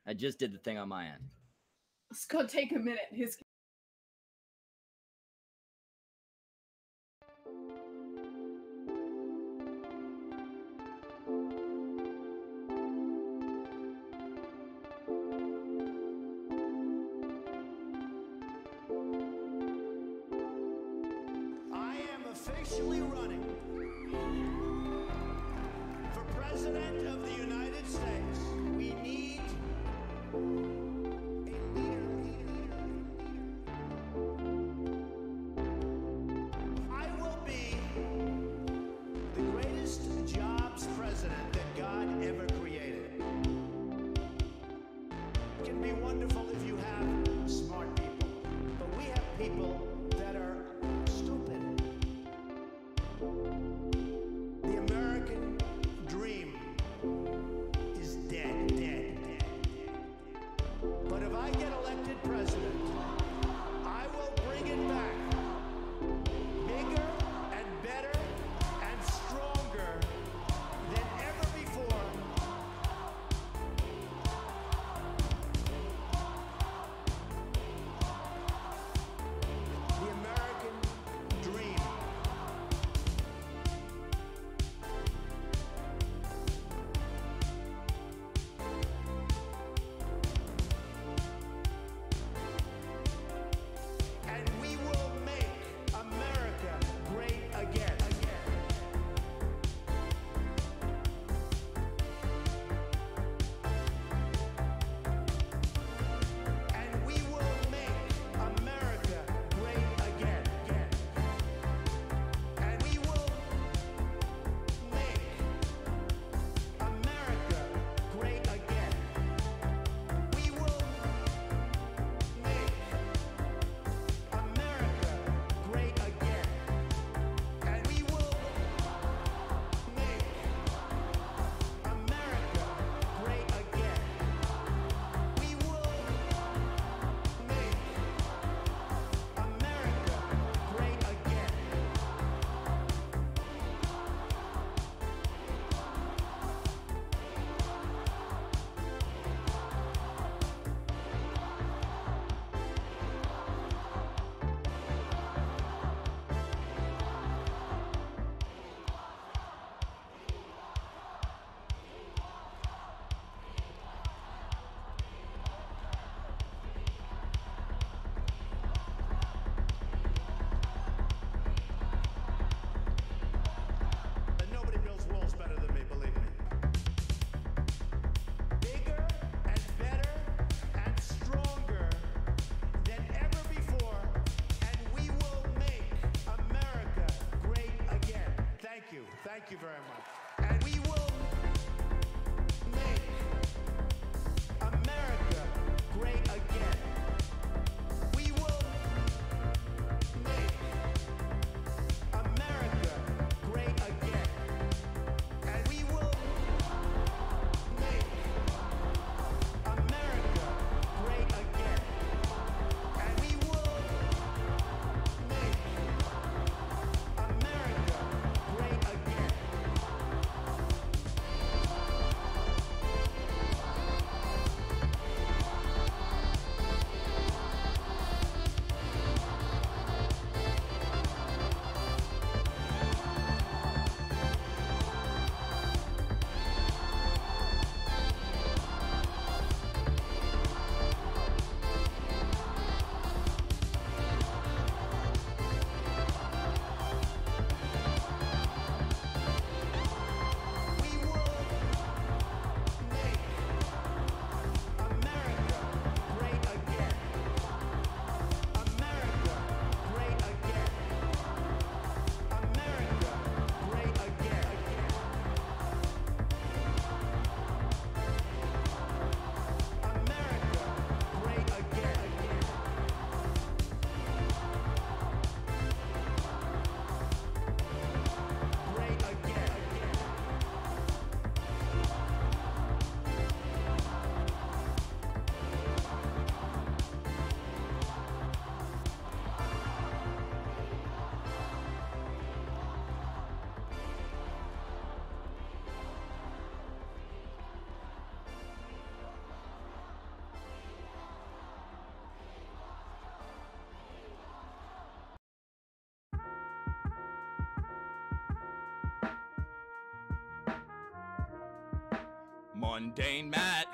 I just did the thing on my end. It's gonna take a minute. His I am officially running for President of the United States. We need a leader. I will be the greatest jobs president that God ever created. It can be wonderful if you have smart people, but we have people that are stupid. The American dream is dead. But if I get elected president, I will bring it back bigger and better and stronger than ever before. The American dream. And we will make America great again. And we will make America great again. And we will make America great again. We will make America great again. And we will make America great again. We will make America great again. And nobody builds walls better than me, believe me. Bigger and better and stronger than ever before, and we will make America great again. Thank you very much. And we will make America great again. We will make America great again. And we will make America great again. And we will make America great again. Mundane Matt.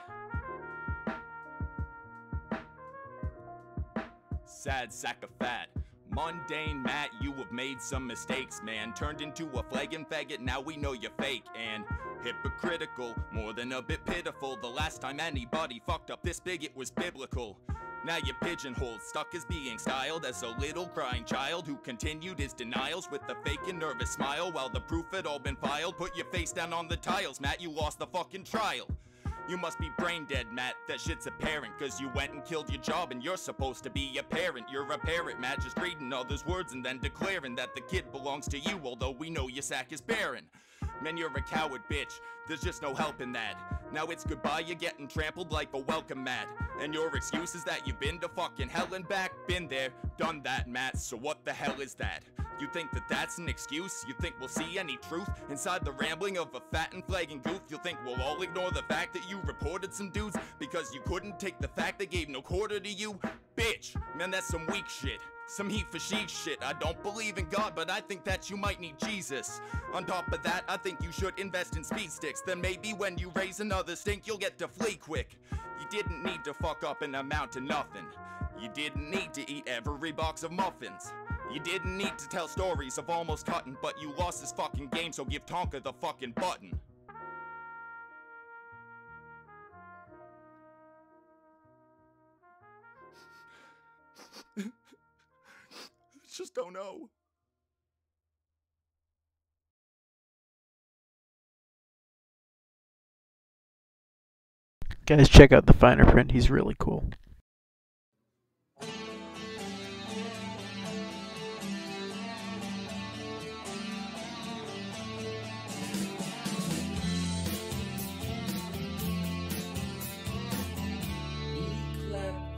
Sad sack of fat. Mundane Matt, you have made some mistakes, man. Turned into a flagging faggot, now we know you're fake. And hypocritical, more than a bit pitiful. The last time anybody fucked up this big, it was biblical. Now you're pigeonholed, stuck as being styled as a little crying child who continued his denials with a fake and nervous smile while the proof had all been filed. Put your face down on the tiles, Matt, you lost the fucking trial. You must be brain dead, Matt, that shit's apparent, cause you went and killed your job and you're supposed to be a parent. You're a parrot, Matt, just reading others' words and then declaring that the kid belongs to you, although we know your sack is barren. Man, you're a coward, bitch, there's just no help in that. Now it's goodbye, you're getting trampled like a welcome mat. And your excuse is that you've been to fucking hell and back. Been there, done that, Matt, so what the hell is that? You think that that's an excuse? You think we'll see any truth inside the rambling of a fat and flagging goof? You'll think we'll all ignore the fact that you reported some dudes because you couldn't take the fact they gave no quarter to you? Bitch, man, that's some weak shit. Some he for she shit. I don't believe in God, but I think that you might need Jesus. On top of that, I think you should invest in speed sticks. Then maybe when you raise another stink, you'll get to flee quick. You didn't need to fuck up and amount to nothing. You didn't need to eat every box of muffins. You didn't need to tell stories of almost cutting, but you lost this fucking game, so give Tonka the fucking button. Just don't know. Guys, check out the finer print. He's really cool.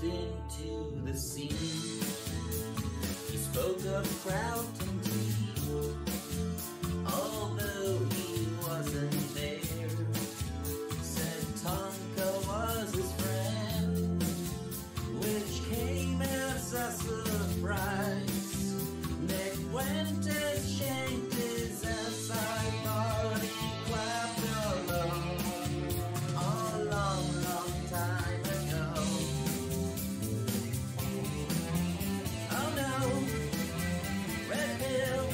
Into the scene, he spoke of crowd and tea, although he wasn't there. Said Tonka was his friend, which came as a surprise. Nick went and shanked his ass. I thought he clapped along a long, long time ago. Oh no, red pill,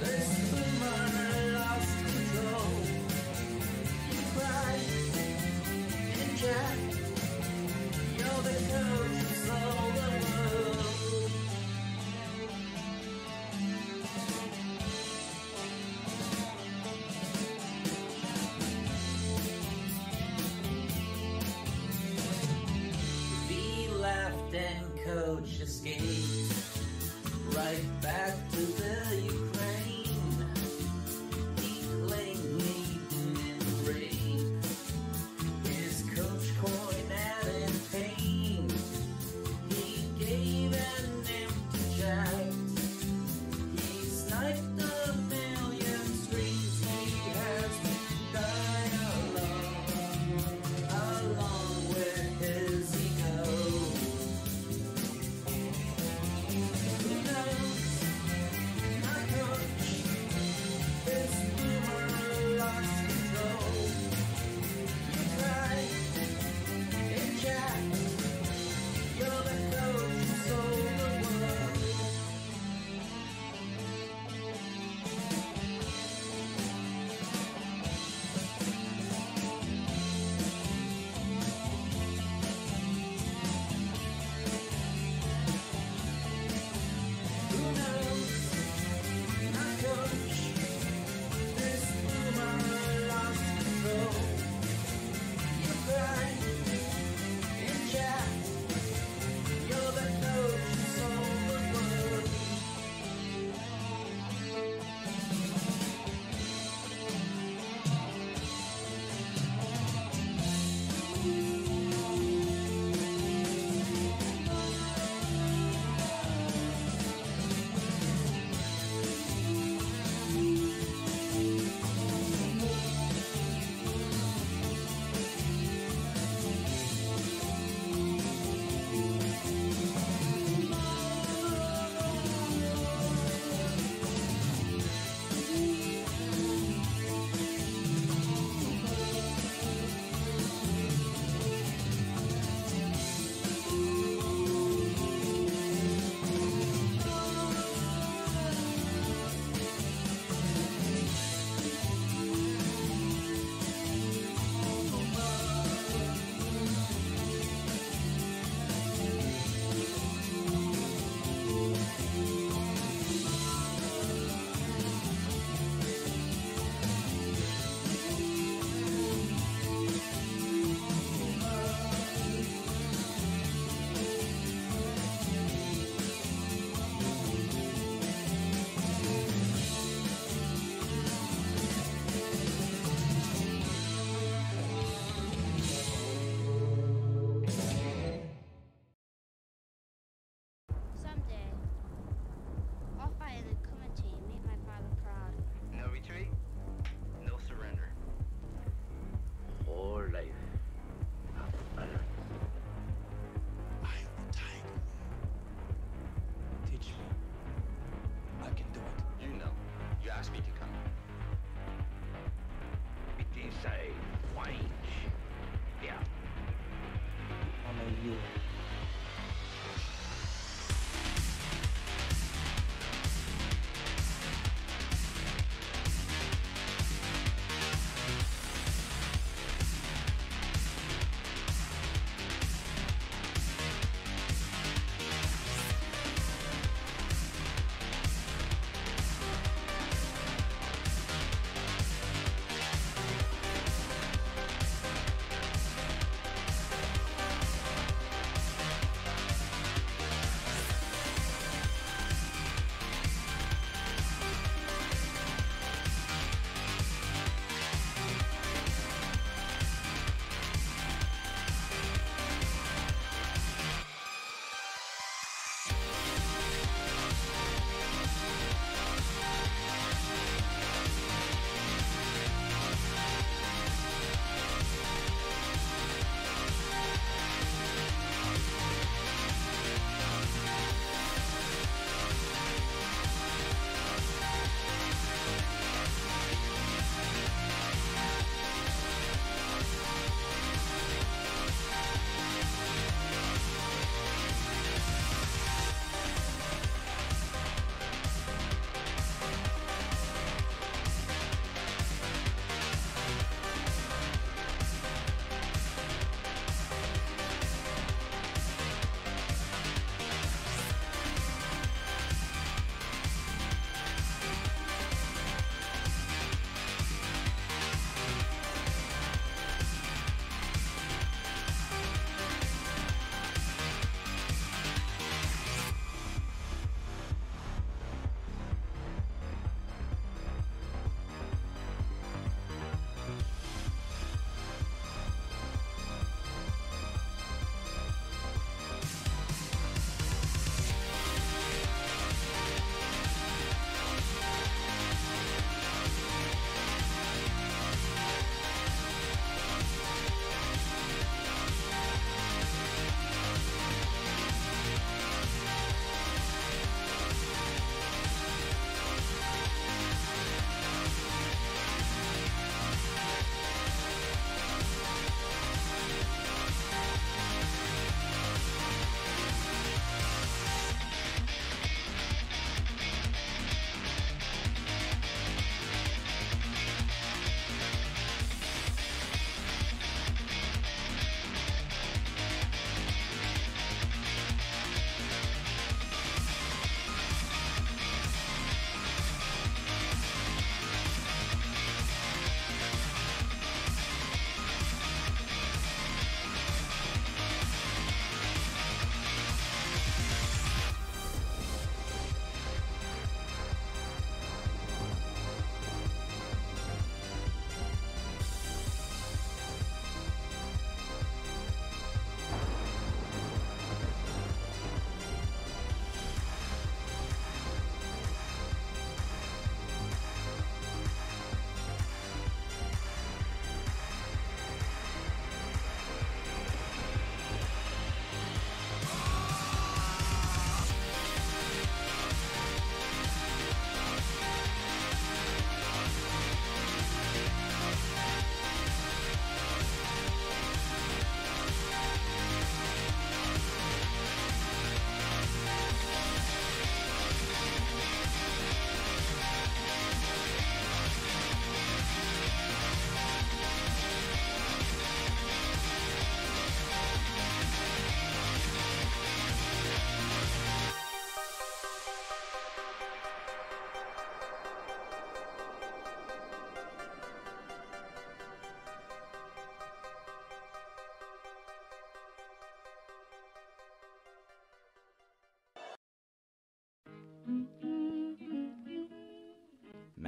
this boomer lost control. You cried and Jack, you're the coach who sold the world. We laughed and coach escaped right back to the Ukraine. He claimed he didn't rape his coach coin out in pain. He gave an empty jack. He sniped a million streets. He has died along with his ego. Who knows? My coach, this boomer lost control. You cried and Jack, you're the coach who sold the world.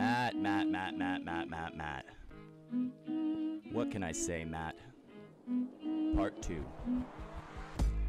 Matt. What can I say, Matt? Part 2.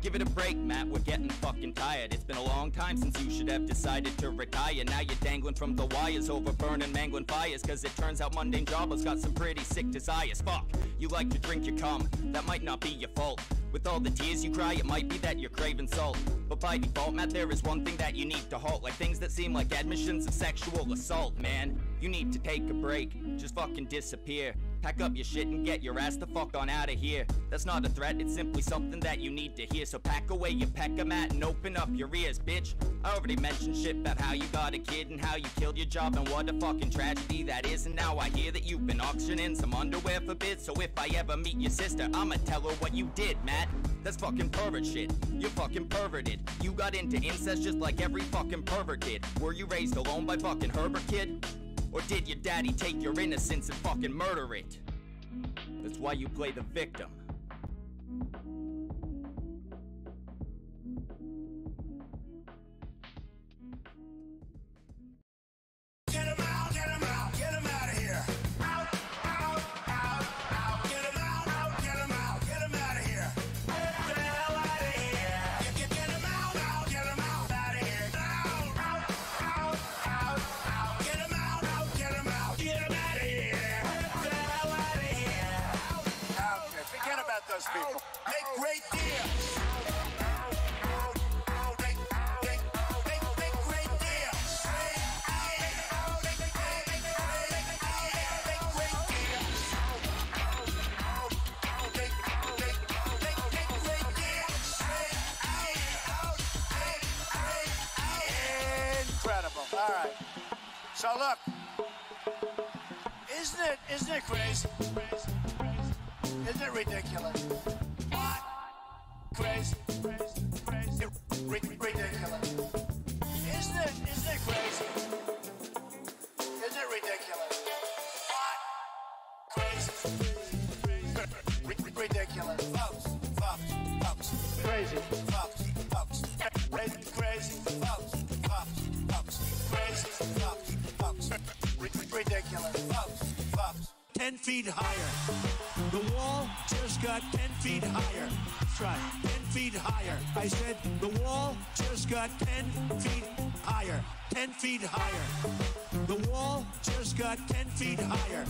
Give it a break, Matt, we're getting fucking tired. It's been a long time since you should have decided to retire. Now you're dangling from the wires over burning, mangling fires. Cause it turns out mundane jobbers got some pretty sick desires. Fuck, you like to drink your cum, that might not be your fault. With all the tears you cry, it might be that you're craving salt. But by default, Matt, there is one thing that you need to halt. Like things that seem like admissions of sexual assault, man. You need to take a break, just fucking disappear. Pack up your shit and get your ass the fuck on out of here. That's not a threat, it's simply something that you need to hear. So pack away your pecker mat and open up your ears, bitch. I already mentioned shit about how you got a kid and how you killed your job and what a fucking tragedy that is. And now I hear that you've been auctioning some underwear for bits. So if I ever meet your sister, I'ma tell her what you did, Matt. That's fucking pervert shit. You're fucking perverted. You got into incest just like every fucking pervert did. Were you raised alone by fucking Herbert, kid? Or did your daddy take your innocence and fucking murder it? That's why you play the victim. Get him out, get him out, get him out of here. Out, out, out, out. Get him out, get him out, get him out of here. Get the hell out of here. Get him out, get him out of here. Out, out, out, out, out. Get him out, get him out, get him out of here. Get the hell out of here. Out, forget about those people. Make great deals. Incredible. All right. So look, isn't it crazy? Isn't it ridiculous? What? Crazy. Ridiculous. Isn't it crazy? Isn't it ridiculous? What? Crazy. Ridiculous. Folks. Crazy. Folks. Crazy. Folks. Crazy. Folks. Ridiculous. Folks. 10 feet higher. The wall just got 10 feet higher. That's right, 10 feet higher. I said the wall just got 10 feet higher. 10 feet higher. The wall just got 10 feet higher.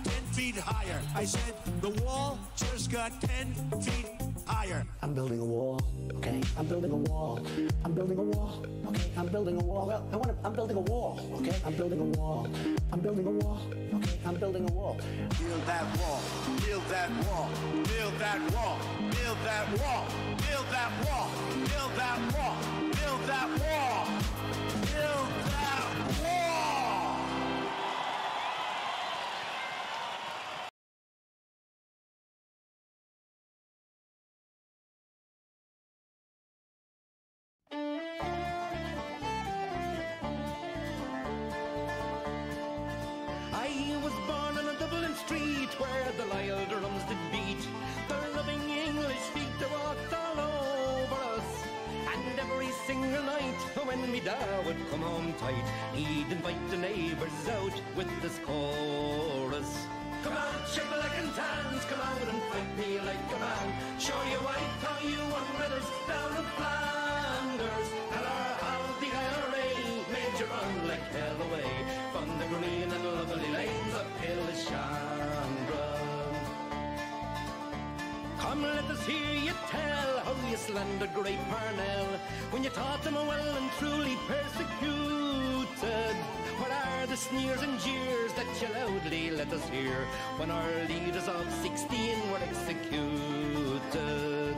10 feet higher. I said the wall just got 10 feet higher. I'm building a wall, okay? I'm building a wall. I'm building a wall, okay? I'm building a wall. Well, I'm building a wall, okay? I'm building a wall. I'm building a wall, okay? I'm building a wall. Build that wall. Build that wall. Build that wall. Build that wall. Build that wall. Build that wall. Build that wall. Build that wall. I was born on a Dublin street where the Lyle drums did beat. Their loving English feet they walked all over us. And every single night when me da would come home tight, he'd invite the neighbours out with this chorus. Come on, shake like and tans, come out and fight me like a man. Show your wife how you won medals down in Flanders. Tell her how the IRA made you run like hell away from the green and lovely lanes of Killishandra. Come, let us hear you tell how you slandered great Parnell when you taught them well and truly persecuted. What are the sneers and jeers that you loudly let us hear when our leaders of 16 were executed?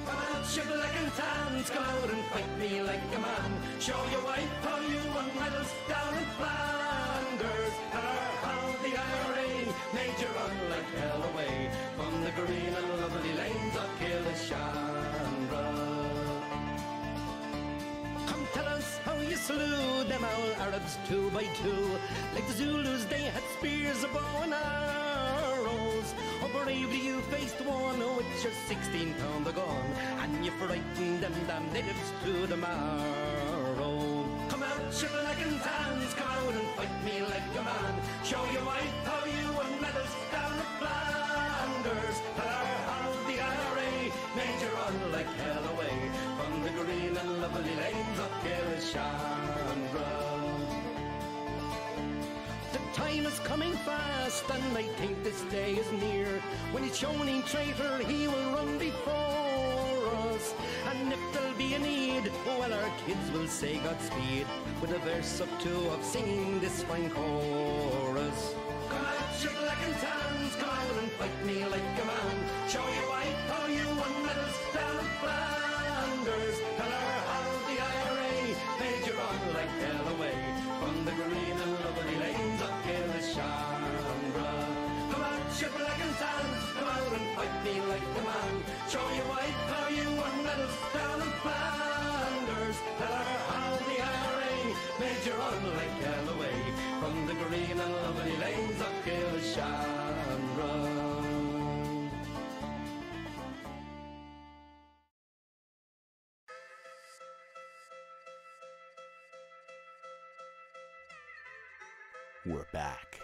Come out, shiver like and tans, come out and fight me like a man. Show your wife how you won medals down in Flanders. Tell her how the IRA made you run like hell away from the green and lovely lanes of Killishandra. Come tell us how you slew them all Arabs 2 by 2. Like the Zulus they had spears, a bow and arrows. Oh, bravely you faced one with your 16-pounder gun, and you frightened them damn natives to the marrow. Come out, shiver like and tan, time is coming fast, and I think this day is near. When he's shown traitor, he will run before us. And if there'll be a need, well, our kids will say Godspeed with a verse up two of singing this fine chorus. Come out, you black and tans, come out and fight me like a man. Show your white how you won medals down in Flanders. Tell her how the IRA made you run like hell away from the green and lovely lanes of Killishandra. Come out, you black and tans, come out and fight me like a man. Show your white how you won medals down in Flanders. Tell her how the IRA made you run like hell away from the green and lovely lanes of Killishandra. We're back.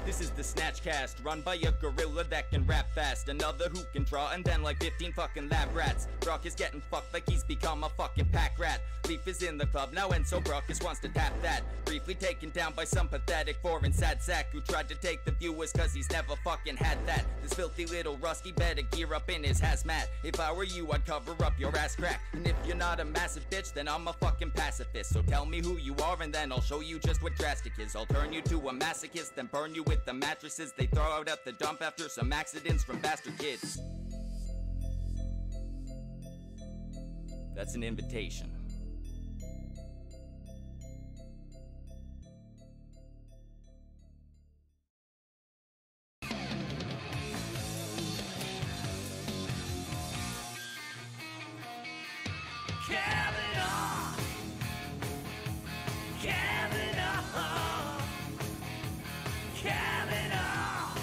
This is the Snatchcast, run by a gorilla that can rap fast. Another who can draw, and then like 15 fucking lab rats. Brock is getting fucked like he's become a fucking pack rat. Leaf is in the club now, and so Brockus wants to tap that. Briefly taken down by some pathetic foreign sad sack who tried to take the viewers cause he's never fucking had that. This filthy little rusty better gear up in his hazmat. If I were you, I'd cover up your ass crack. And if you're not a massive bitch, then I'm a fucking pacifist. So tell me who you are, and then I'll show you just what drastic is. I'll turn you to a masochist, then burn you with the mattresses they throw out at the dump after some accidents from bastard kids. That's an invitation. Kavanaugh! Kavanaugh! Kavanaugh!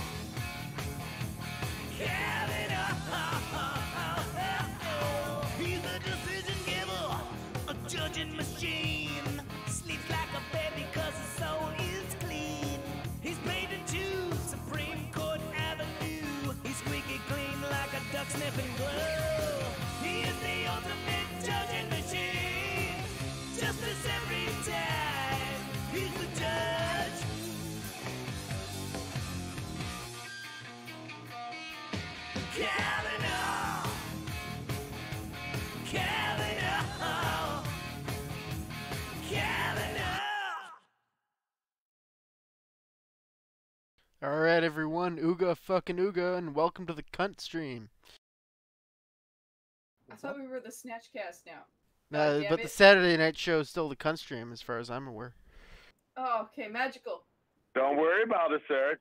Kavanaugh! He's a decision giver, a judging machine. Sleeps like a baby cause his soul is clean. He's paid into Supreme Court Avenue. He's squeaky clean like a duck sniffing glue. He is the ultimate judging machine. Justice every time. He's the judge. Kavanaugh! Kavanaugh! Kavanaugh! Alright, everyone. Ooga, fucking Ooga, and welcome to the Cuntstream. I thought we were the Snatchcast now. But the Saturday night show is still the Cuntstream, as far as I'm aware. Oh, okay, magical. Don't worry about it, sir.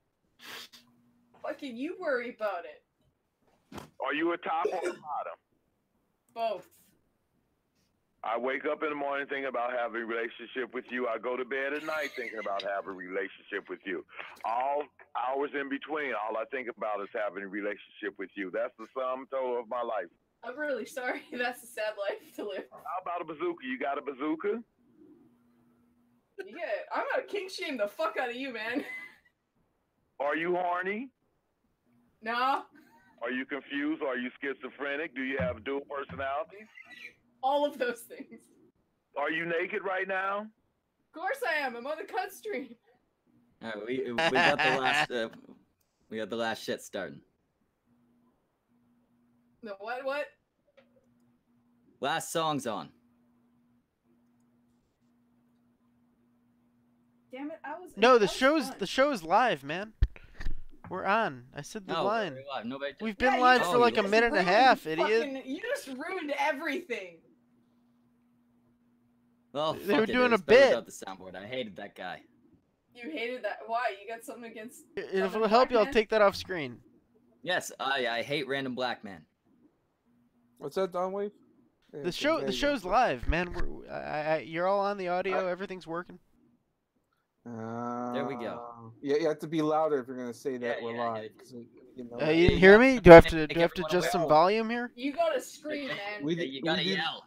Fucking you worry about it. Are you a top or a bottom? Both. I wake up in the morning thinking about having a relationship with you. I go to bed at night thinking about having a relationship with you. All hours in between, all I think about is having a relationship with you. That's the sum total of my life. I'm really sorry. That's a sad life to live. How about a bazooka? You got a bazooka? Yeah, I'm gonna king shame the fuck out of you, man. Are you horny? Nah. Are you confused? Are you schizophrenic? Do you have dual personalities? All of those things. Are you naked right now? Of course I am. I'm on the Cuntstream. All right, we got the last we got the last shit starting. No, what? Last song's on. Damn it! I was. No, that was fun. the show's live, man. We're on. I said the No, line. we're live. Nobody. We've been Yeah, live you for just- like you a just minute and a ruined half, idiot. You just ruined everything. Well, They were fuck it, doing it was a better bit. without the soundboard. I hated that guy. You hated that. Why? You got something against? If it'll Southern help black you, I'll men? take that off screen. Yes, I hate random black man. What's that, Don Wave? The show's live, man. You're all on the audio. Everything's working. There we go. Yeah, you have to be louder if you're gonna say that Yeah, we're yeah, live. yeah. 'Cause you know, You didn't hear me? Do I have to Make everyone adjust some aware. volume here? You gotta scream, man. we Yeah, did- you gotta we did- yell.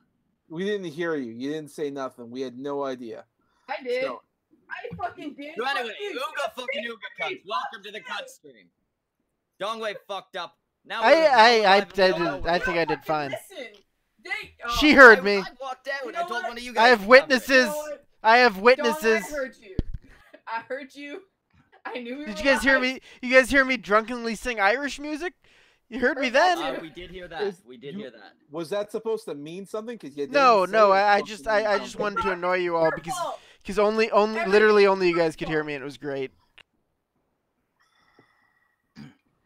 We didn't hear you. You didn't say nothing. We had no idea. I did. So- I fucking did. So anyway, Fuck you. Ooga fucking Ooga cunts. Welcome to the Cuntstream. Dongway fucked up. Now I we're live think I in the middle of did nowhere. fine. Listen. She heard me. I walked out. You I know told what? one of you guys. I have cover it. witnesses. You know what? I have Dawn, witnesses. I heard you. I heard you. I knew we Did were you guys hear live. me? You guys hear me drunkenly sing Irish music? You heard me then? We did hear that. We did hear that. Was that supposed to mean something? Because you didn't No, say no. it was I supposed just, to mean I just something. wanted to annoy you all Your because, fault. literally only you guys could hear me, and it was great.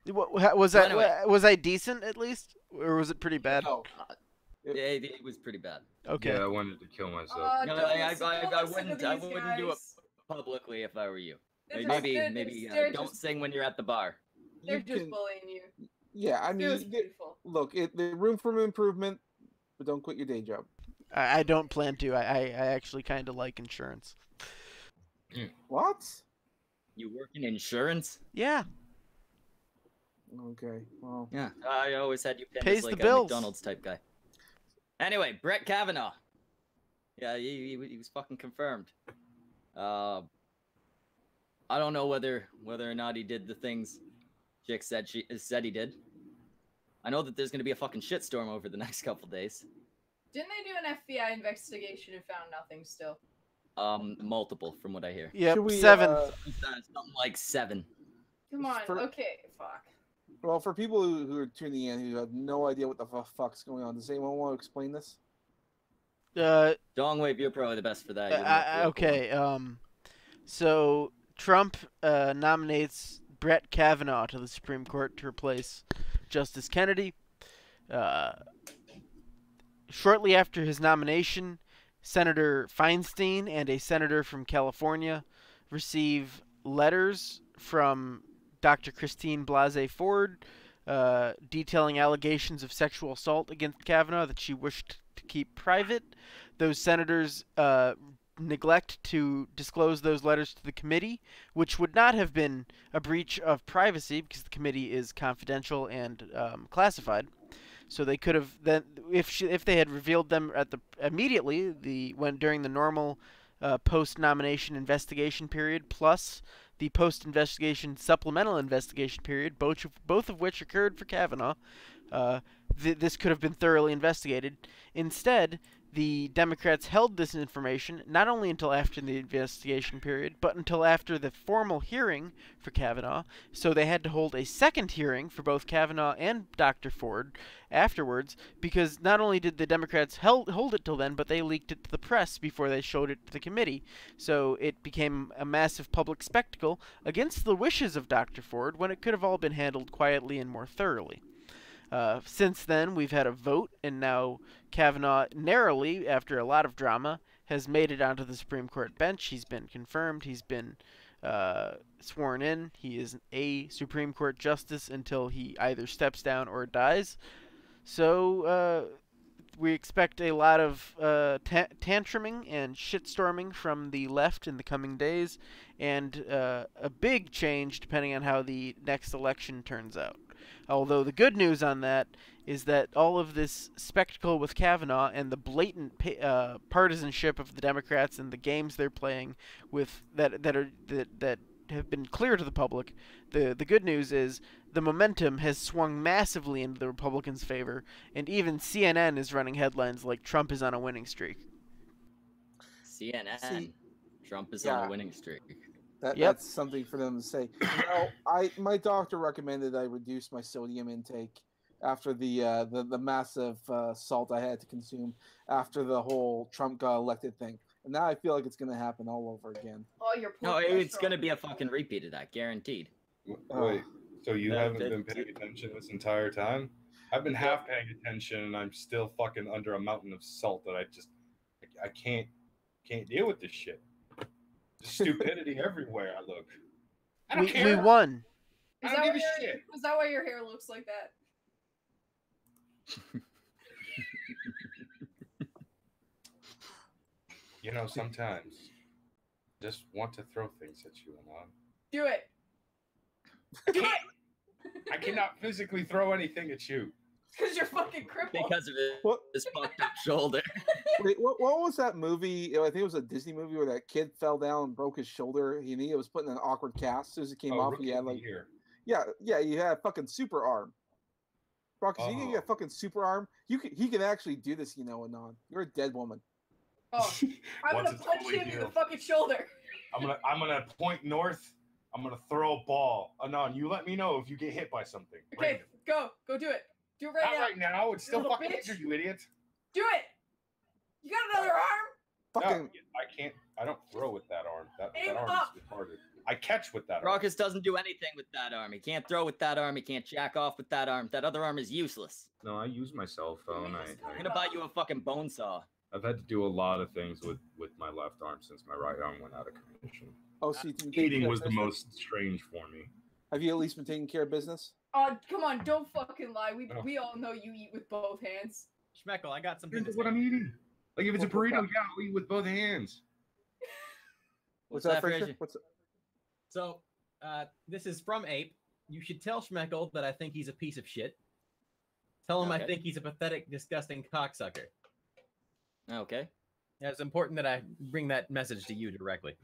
Was So that? anyway. Was I decent at least, or was it pretty bad? No. It was pretty bad. Okay. Yeah, I wanted to kill myself. No, Don't I listen wouldn't. to I these wouldn't do it guys. publicly if I were you. They're Maybe just- they're don't just- sing when you're at the bar. They're You just can- bullying you. Yeah, I It was mean, beautiful. look, there's room for improvement, but don't quit your day job. I don't plan to. I actually kind of like insurance. What? You work in insurance? Yeah. Okay, well. Yeah, I always had you pinned Pays as the like a bills. McDonald's type guy. Anyway, Brett Kavanaugh. Yeah, he was fucking confirmed. I don't know whether or not he did the things Jick said he did. I know that there's gonna be a fucking shitstorm over the next couple days. Didn't they do an FBI investigation and found nothing still? Multiple from what I hear. Yep. Should we, 7. Something like 7. Come on. For- Okay. Fuck. Well, for people who are tuning in who have no idea what the fuck's going on, does anyone want to explain this? Dongwave, you're probably the best for that. You're the more political Okay. So Trump nominates Brett Kavanaugh to the Supreme Court to replace Justice Kennedy. Shortly after his nomination, Senator Feinstein and a senator from California receive letters from Dr. Christine Blasey Ford detailing allegations of sexual assault against Kavanaugh that she wished to keep private. Those senators neglect to disclose those letters to the committee, which would not have been a breach of privacy because the committee is confidential and classified. So they could have then, if they had revealed them immediately during the normal post-nomination investigation period plus the post-investigation supplemental investigation period, both of which occurred for Kavanaugh, this could have been thoroughly investigated. Instead, the Democrats held this information not only until after the investigation period, but until after the formal hearing for Kavanaugh. So they had to hold a second hearing for both Kavanaugh and Dr. Ford afterwards, because not only did the Democrats hold it till then, but they leaked it to the press before they showed it to the committee. So it became a massive public spectacle against the wishes of Dr. Ford when it could have all been handled quietly and more thoroughly. Since then, we've had a vote, and now Kavanaugh, narrowly, after a lot of drama, has made it onto the Supreme Court bench. He's been confirmed. He's been sworn in. He is a Supreme Court justice until he either steps down or dies. So we expect a lot of tantruming and shitstorming from the left in the coming days, and a big change depending on how the next election turns out. Although the good news on that is that all of this spectacle with Kavanaugh and the blatant partisanship of the Democrats and the games they're playing with that have been clear to the public, the good news is the momentum has swung massively into the Republicans' favor, and even CNN is running headlines like Trump is on a winning streak. CNN. Trump is on a winning streak. That's something for them to say. My doctor recommended I reduce my sodium intake after the massive salt I had to consume after the whole Trump got elected thing. And now I feel like it's going to happen all over again. Oh, your No, it's going to be a fucking repeat of that, guaranteed. Wait, so you haven't been paying attention this entire time? I've been half paying attention, and I'm still fucking under a mountain of salt that I can't deal with this shit. Stupidity everywhere I look. I don't care. We won. I don't give a shit. Is that why your hair looks like that? You know, sometimes I just want to throw things at you, Anon. Do it. I cannot physically throw anything at you. Because you're fucking crippled. Because of his fucked up shoulder. Wait, what was that movie? I think it was a Disney movie where that kid fell down and broke his shoulder. He was put in an awkward cast. As soon as it came off, he had like, yeah, you had a fucking super arm. Brock, if you can get a fucking super arm, he can actually do this, Anon. You're a dead woman. Oh, I'm Once gonna it's punch fully him in the healed. fucking shoulder. I'm gonna point north. I'm gonna throw a ball. Anon, you let me know if you get hit by something. Okay, go do it. Do it right Not now. right now. It's still little fucking bitch. injured, you idiot. Do it. You got another arm? Fucking. No, I can't. I don't throw with that arm. That Aim arm up. is retarded. I catch with that arm. Raucus doesn't do anything with that arm. He can't throw with that arm. He can't jack off with that arm. That other arm is useless. No, I use my cell phone. I'm gonna buy you a fucking bone saw. I've had to do a lot of things with my left arm since my right arm went out of commission. Oh, so you've been taking Eating care was of the business? most strange for me. Have you at least been taking care of business? Come on, don't fucking lie. We all know you eat with both hands. Schmeckle, I got something to That's say. what I'm eating. Like if it's a burrito, yeah, I'll eat with both hands. What's that, Fraser? Fraser? What's So, this is from Ape. You should tell Schmeckle that I think he's a piece of shit. Tell him I Okay. think he's a pathetic, disgusting cocksucker. Okay. Yeah, it's important that I bring that message to you directly.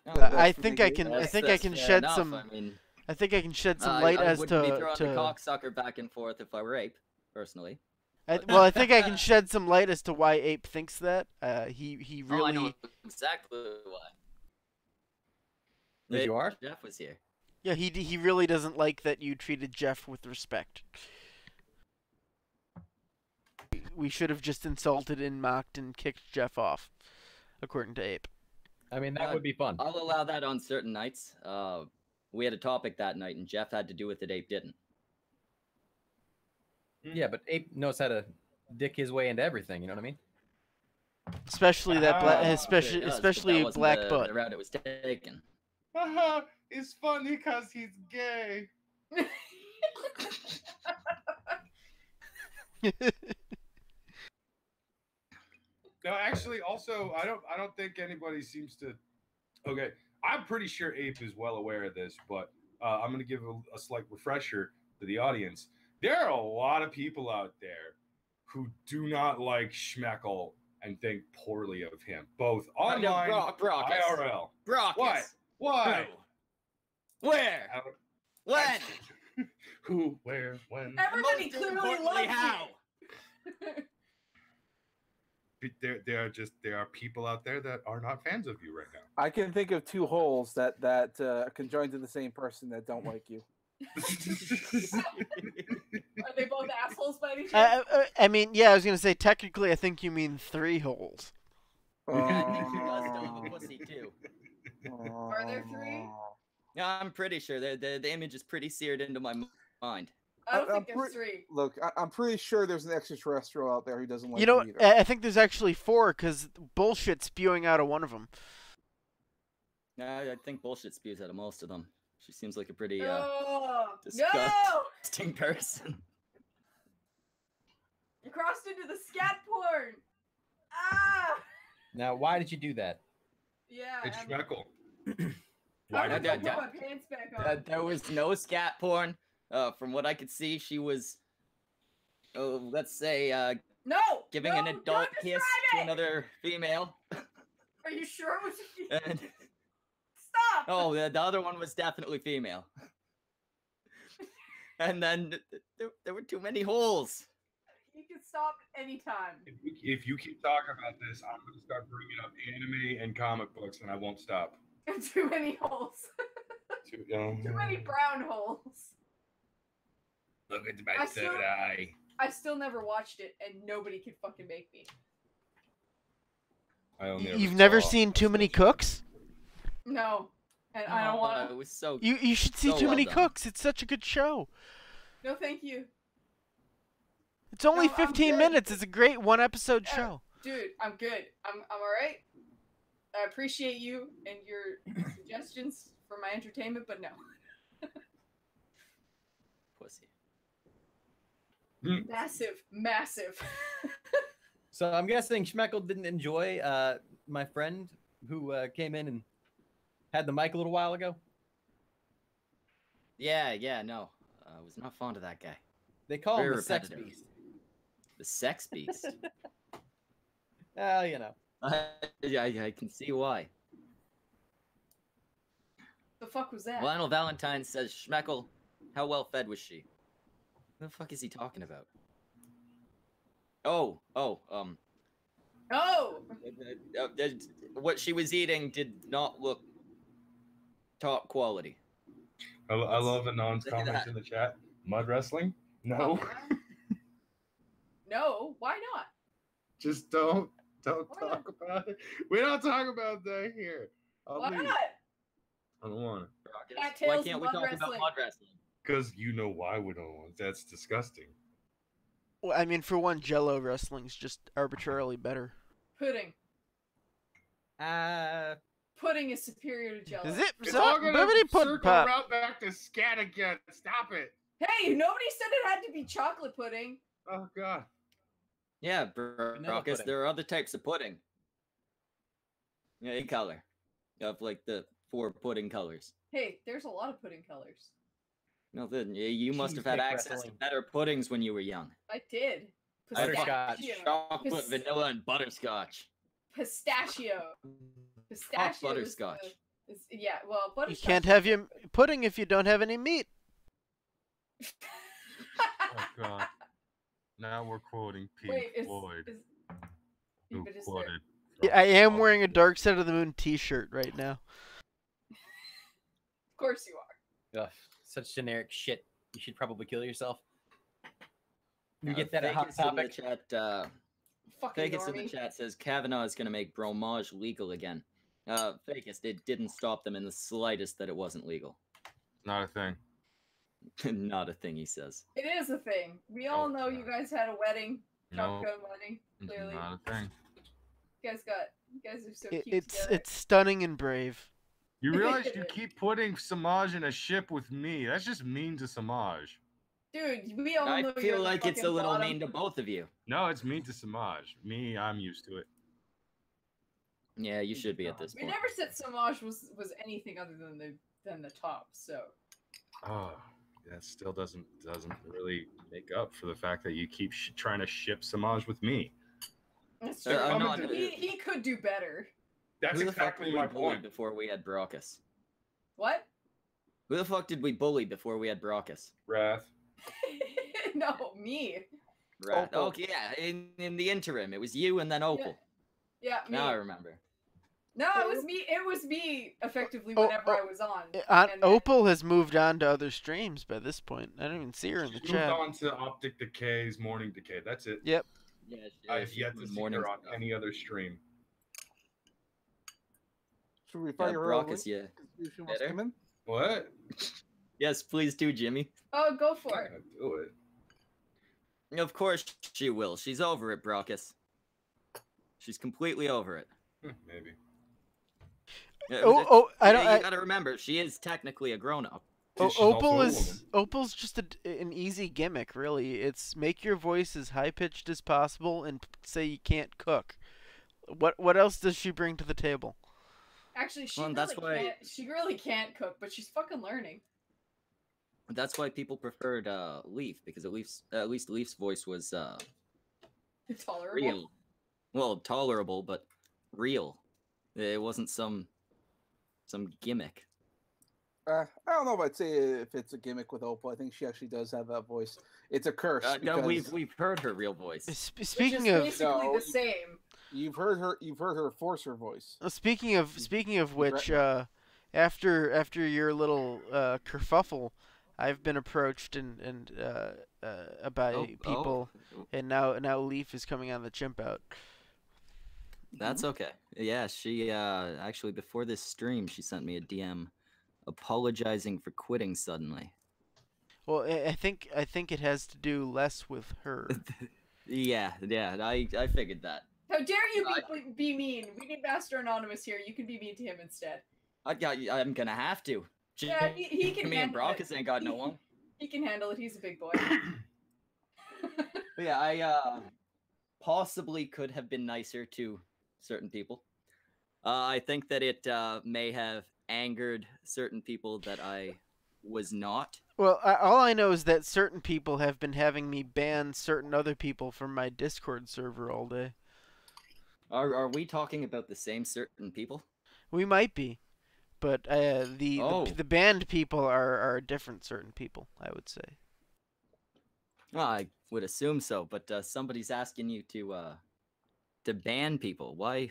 Oh, I think I can. I that's- think I that's can fair shed enough. some. I mean, I think I can shed some I light as wouldn't be to. throwing the cocksucker back and forth if I were Ape, personally. Well, I think I can shed some light as to why Ape thinks that. He Oh, I really. know exactly why. Yes, you are? Jeff was here. Yeah, he really doesn't like that you treated Jeff with respect. We should have just insulted and mocked and kicked Jeff off, according to Ape. I mean, that would be fun. I'll allow that on certain nights. We had a topic that night, and Jeff had to do with it. Ape didn't. Yeah, but Ape knows how to dick his way into everything. You know what I mean? Especially that black, Sure especially does, but especially that wasn't black the butt. route it was taken. Haha, it's funny because he's gay. No, actually, also, I don't think anybody seems to. Okay, I'm pretty sure Ape is well aware of this, but I'm going to give a slight refresher to the audience. There are a lot of people out there who do not like Schmeckle and think poorly of him, both online, Brock, IRL. Brock, What? Why? Where? When? Who? Where? When? Everybody Most clearly importantly, loves how? There are people out there that are not fans of you right now. I can think of two holes that conjoin to the same person that don't like you. Are they both assholes by any chance? I mean, yeah, I was gonna say technically, I think you mean 3 holes. I think he does still have a pussy too. Are there 3? Yeah, I'm pretty sure the image is pretty seared into my mind. I don't I'm think there's 3. Look, I'm pretty sure there's an extraterrestrial out there who doesn't like You know, you either. I think there's actually 4 because bullshit spewing out of one of them. I think bullshit spews out of most of them. She seems like a pretty No! disgusting person. You crossed into the scat porn! Ah! Now, why did you do that? Yeah. It's I'm Schmeckle. I'm did gonna that? put my pants back on. There was no scat porn. From what I could see, she was, let's say, No! giving no, an adult don't kiss describe to it! another female. Are you sure it was a And, Stop! oh, the other one was definitely female. And then there were too many holes. You can stop anytime. If you keep talking about this, I'm going to start bringing up anime and comic books, and I won't stop. Too many holes. Too many brown holes. Look at my third eye. I still never watched it, and nobody could fucking make me. You've never seen Too Many Cooks? No. And I don't want to. It was so. You should see so Too well Many done. Cooks. It's such a good show. No, thank you. It's only No, I'm 15 good. minutes. It's a great 1-episode show. Dude, I'm good. I'm alright. I appreciate you and your suggestions for my entertainment, but no. Pussy. Massive. So I'm guessing Schmeckle didn't enjoy my friend who came in and had the mic a little while ago. Yeah, no. I was not fond of that guy. They call Very him the sex repetitive. beast. The sex beast. Well, you know. I can see why. The fuck was that? Lionel Valentine says, Schmeckle, how well fed was she? What the fuck is he talking about? No. What she was eating did not look top quality. I love Anon's comments in the chat. Mud wrestling? No. No. Why not? Just don't talk about it. We don't talk about that here. Why leave. not? I don't want it. Why can't we talk about mud wrestling? Because you know why we don't want it. That's disgusting. Well, I mean, for one, Jello wrestling's just arbitrarily better. Pudding. Pudding is superior to Jello. Is it? It's all gonna circle pop. around back to scat again. Stop it. Hey, nobody said it had to be chocolate pudding. Oh God. Yeah, Brockus, there are other types of pudding. Yeah, in color. You have like the 4 pudding colors. Hey, there's a lot of pudding colors. No, then you must have had access to better puddings when you were young. I did. Butterscotch, chocolate, vanilla, and butterscotch. Pistachio. Pistachio. Butterscotch. Yeah, well, You butterscotch. can't have your pudding if you don't have any meat. Oh God. Now we're quoting Pink Floyd. Who quoted? Yeah, I am wearing a Dark Side of the Moon T-shirt right now. Of course you are. Ugh, such generic shit. You should probably kill yourself. You get that at Hot Topic? In the chat, Vegas in the chat says Kavanaugh is going to make bromage legal again. Vegas, it didn't stop them in the slightest that it wasn't legal. Not a thing. Not a thing, he says. It is a thing. We all know you guys had a wedding. Top Gun wedding, clearly. Not a thing. You guys are so cute together. It's stunning and brave. You realize you keep putting Semaj in a ship with me. That's just mean to Semaj. Dude, we all know I feel like it's a little mean to both of you. No, it's mean to Semaj. Me, I'm used to it. Yeah, you should be at this We point. never said Semaj was anything other than the top, so. Oh, that still doesn't really make up for the fact that you keep trying to ship Semaj with me. That's true. He could do better. That's Who the exactly fuck my did we bully point. before we had Brockus? What? Who the fuck did we bully before we had Brockus? Wrath. No, me. Right. Okay, yeah. In the interim, it was you and then Opal. Yeah, me. Now I remember. No, it was me. It was me effectively whenever I was on. Opal has moved on to other streams by this point. I don't even see her in the She's chat. moved on to Optic Decay's Morning Decay. That's it. Yep. Yeah, I've yet to see her on any other stream. Should we Yeah, fire her Brockus, yeah. Come in? What? Yes, please do, Jimmy. Oh, go for it. Do it. Of course she will. She's over it, Brockus. She's completely over it. Maybe. You gotta remember, she is technically a grown-up. Opal's just an easy gimmick, really. It's make your voice as high pitched as possible and say you can't cook. What else does she bring to the table? Actually, she really can't cook, but she's fucking learning. That's why people preferred Leaf, because at least Leaf's voice was tolerable. Real. Well, tolerable, but real. It wasn't some gimmick. I don't know if I'd say if it's a gimmick with Opal. I think she actually does have that voice. It's a curse. No, we've heard her real voice. Speaking of, basically the same. You've heard her force her voice. Speaking of which, after your little kerfuffle, I've been approached and by people, and now Leaf is coming on the chimp out. That's okay. Yeah, she actually before this stream she sent me a DM apologizing for quitting suddenly. Well, I think it has to do less with her. yeah, I figured that. How dare you be mean? We need Master Anonymous here. You can be mean to him instead. I'm gonna have to. Yeah, he can Me and handle it. Brockus ain't got no one. He can handle it. He's a big boy. But yeah, I possibly could have been nicer to certain people. I think that it may have angered certain people that I was not. Well, all I know is that certain people have been having me ban certain other people from my Discord server all day. Are we talking about the same certain people? We might be, but the banned people are different certain people, I would say. Well, I would assume so, but somebody's asking you to to ban people? Why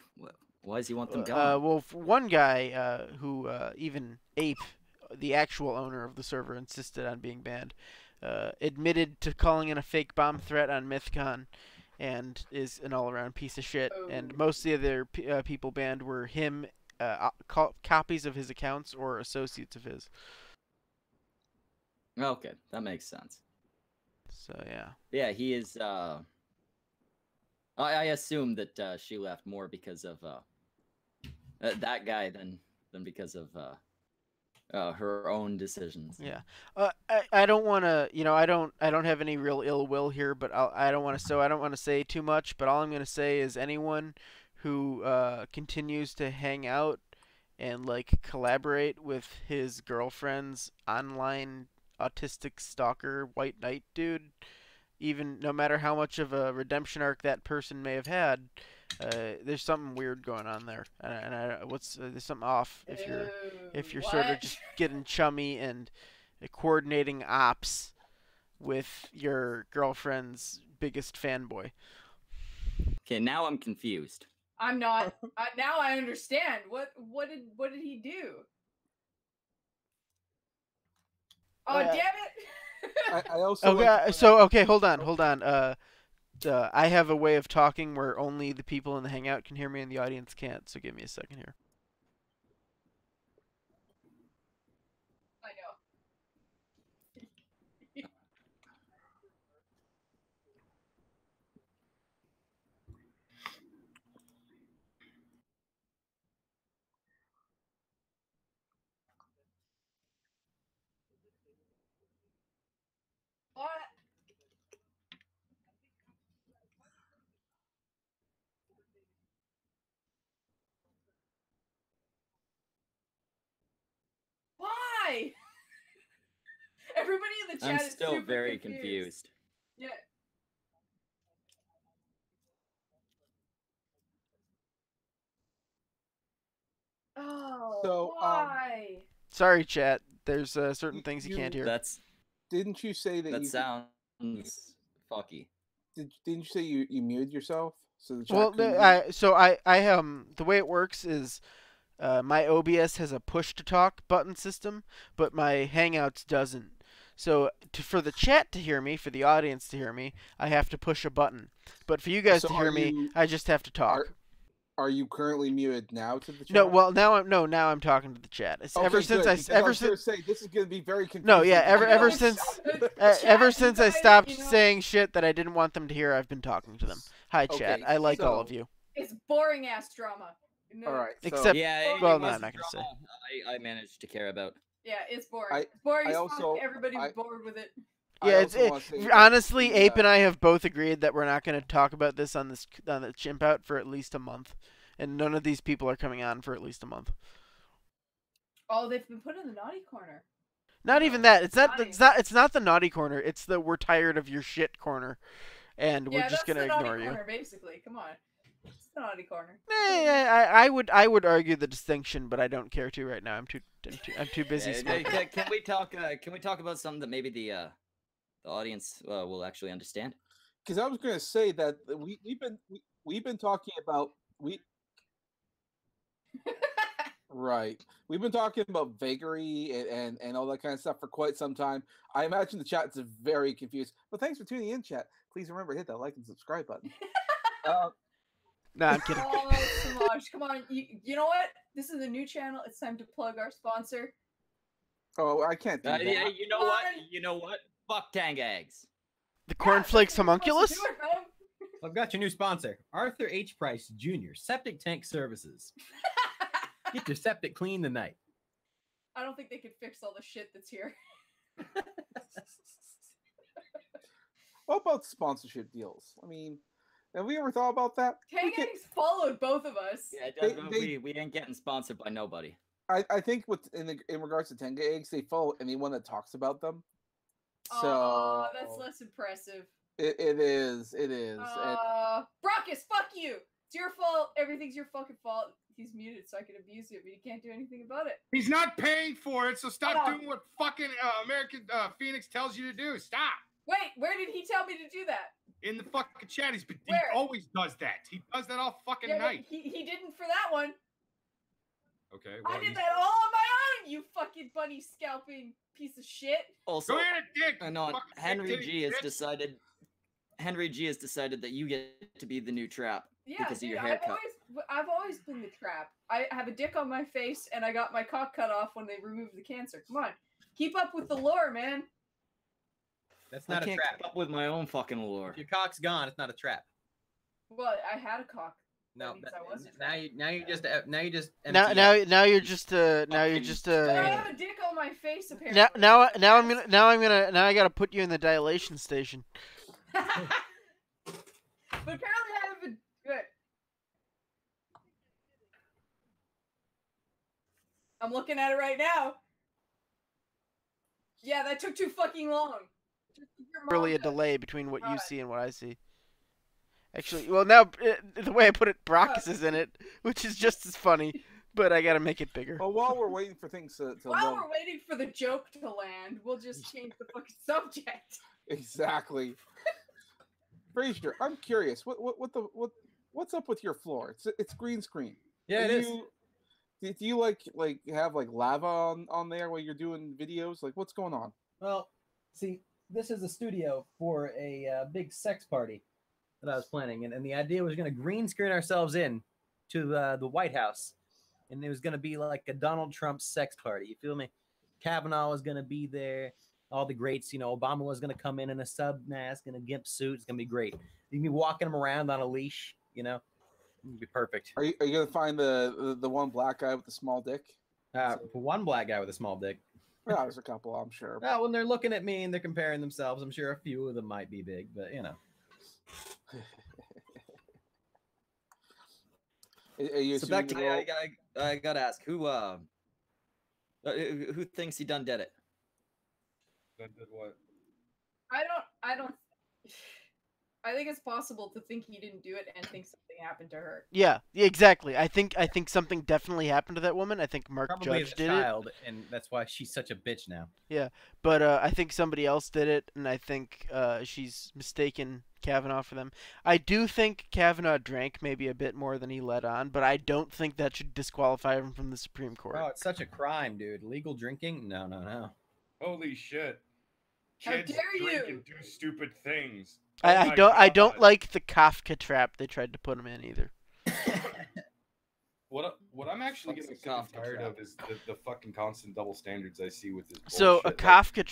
does he want them gone? Well, for one guy who even Ape, the actual owner of the server, insisted on being banned, admitted to calling in a fake bomb threat on MythCon, and is an all-around piece of shit. Oh. And most of the other people banned were him, copies of his accounts, or associates of his. Okay, that makes sense. So yeah. Yeah, he is. I assume that she left more because of that guy than because of her own decisions. Yeah. I don't want to, I don't have any real ill will here, but I don't want to say too much, but all I'm going to say is anyone who continues to hang out and like collaborate with his girlfriend's online autistic stalker white knight dude, even no matter how much of a redemption arc that person may have had, there's something weird going on there, and there's something off if you're sort of just getting chummy and coordinating ops with your girlfriend's biggest fanboy. Okay, now I'm confused. I'm not. Now I understand. What did he do? Oh damn it! I also okay, hold on. I have a way of talking where only the people in the hangout can hear me and the audience can't. So give me a second here. I know. What? Why? Everybody in the I'm chat is still super very confused. Yeah. Oh, So, why? Sorry, chat. There's certain things you can't hear. Didn't you say that? That you sounds fucky. Didn't you say you muted yourself? So the chat Well, couldn't hear you? I the way it works is my OBS has a push to talk button system, but my Hangouts doesn't. So for the chat to hear me, for the audience to hear me, I have to push a button. But for you guys to hear me, I just have to talk. Are you currently muted now to the chat? No, well now I'm talking to the chat. It's Okay, ever since good, ever since say this is going to be very confusing. No, yeah, ever since I stopped saying shit that I didn't want them to hear, I've been talking to them. Hi, chat. I like all of you. It's boring ass drama. No. All right. Except, yeah, well, no, I'm not gonna say. I managed to care about. Yeah, it's boring. It's boring as fuck. Everybody was bored with it. Yeah, honestly, Ape and I have both agreed that we're not going to talk about this on the chimp out for at least a month, and none of these people are coming on for at least a month. Oh, they've been put in the naughty corner. Not even that. It's not the naughty corner. It's the we're tired of your shit corner, and we're just going to ignore you. Corner, basically. Come on. It's the naughty corner. I would argue the distinction, but I don't care to right now. I'm too busy. Can we talk about something that maybe the audience will actually understand? Because I was going to say that we've been talking about right. We've been talking about vagary and all that kind of stuff for quite some time. I imagine the chat's very confused. But thanks for tuning in, chat. Please remember to hit that like and subscribe button. No, I'm kidding. Oh, Semaj, come on. You know what? This is a new channel. It's time to plug our sponsor. Oh, I can't do that. Yeah, you know what? Fuck Tanga eggs. The cornflakes homunculus? I've got your new sponsor, Arthur H. Price Jr. Septic Tank Services. Get your septic clean tonight. I don't think they could fix all the shit that's here. What about sponsorship deals? I mean, have we ever thought about that? Tanga eggs followed both of us. Yeah, we ain't getting sponsored by nobody. I think in regards to Tenga eggs, they follow anyone that talks about them. So oh, that's less impressive. It is. Brockus, fuck you. It's your fault. Everything's your fucking fault. He's muted, so I can abuse you, but you can't do anything about it. He's not paying for it, so stop doing what fucking American Phoenix tells you to do. Stop. Wait, where did he tell me to do that? in the fucking chat. He Where? always does that. He does that all fucking Yeah, but night. he didn't for that one. Okay. I Well, did that all on my own, you fucking bunny scalping piece of shit. Also, Go ahead and dick. I know fucking Henry dick G has bitch. decided. Henry G has decided that you get to be the new trap Yeah, because of dude, your haircut. I've always been the trap. I have a dick on my face, and I got my cock cut off when they removed the cancer. Come on, keep up with the lore, man. That's I not a can't trap. keep up with my own fucking lore. If your cock's gone, it's not a trap. Well, I had a cock. No, means I was a now you just empty Now out. you're just now you're just But I have a dick on my face, apparently. now I gotta put you in the dilation station. But apparently I have a good. I'm looking at it right now. Yeah, that took too fucking long. Really a delay between what you see and what I see. Actually, well, now the way I put it, Brockus is in it, which is just as funny, but I gotta make it bigger. Well, while we're waiting for things to While load. we're waiting for the joke to land, we'll just change the fucking subject. Exactly. Frazier, I'm curious. What's up with your floor? It's green screen. Yeah, it is. Do you like have like lava on there while you're doing videos? Like, what's going on? Well, see, this is a studio for a big sex party that I was planning, and the idea was going to green screen ourselves in to the White House, and it was going to be like a Donald Trump sex party. You feel me? Kavanaugh was going to be there. All the greats, you know, Obama was going to come in a sub mask and a gimp suit. It's going to be great. You can be walking him around on a leash, you know. It'd be perfect. Are you going to find the one black guy with the small dick? One black guy with a small dick. Yeah, there's a couple, I'm sure. Well, when they're looking at me and they're comparing themselves, I'm sure a few of them might be big, but you know. So back to I gotta ask who thinks he done did it? Did what? I don't. I think it's possible to think he didn't do it and think something happened to her. Yeah, exactly. I think something definitely happened to that woman. I think Mark Probably Judge as a did child, and that's why she's such a bitch now. Yeah, but I think somebody else did it, and I think she's mistaken Kavanaugh for them. I do think Kavanaugh drank maybe a bit more than he let on, but I don't think that should disqualify him from the Supreme Court. Oh, it's such a crime, dude. Legal drinking? No, no, no. Holy shit. How Kids dare drink you? and do stupid things. I don't like the Kafka trap they tried to put him in either. What I'm actually What's getting a Kafka tired trap? of is the fucking constant double standards I see with this So bullshit. a Kafka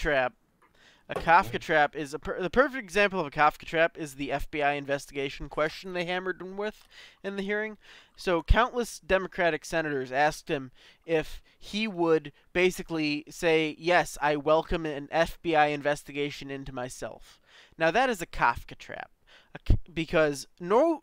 trap is the perfect example of a Kafka trap is the FBI investigation question they hammered him with in the hearing. So countless Democratic senators asked him if he would basically say, yes, I welcome an FBI investigation into myself. Now that is a Kafka trap because no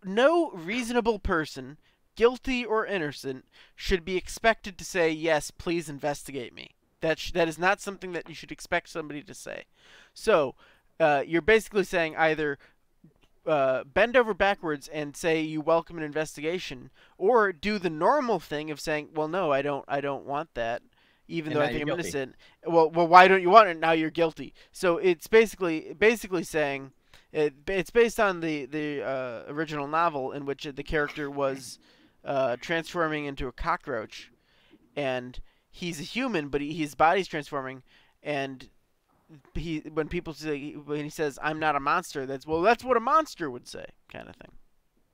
reasonable person, guilty or innocent, should be expected to say, yes, please investigate me. That is not something that you should expect somebody to say. So you're basically saying either bend over backwards and say you welcome an investigation, or do the normal thing of saying, well, no, I don't want that, even though I think I'm innocent. Well, why don't you want it? Now you're guilty. So it's basically saying it's based on the original novel in which the character was transforming into a cockroach, and he's a human, but his body's transforming, and when he says I'm not a monster, that's what a monster would say, kind of thing.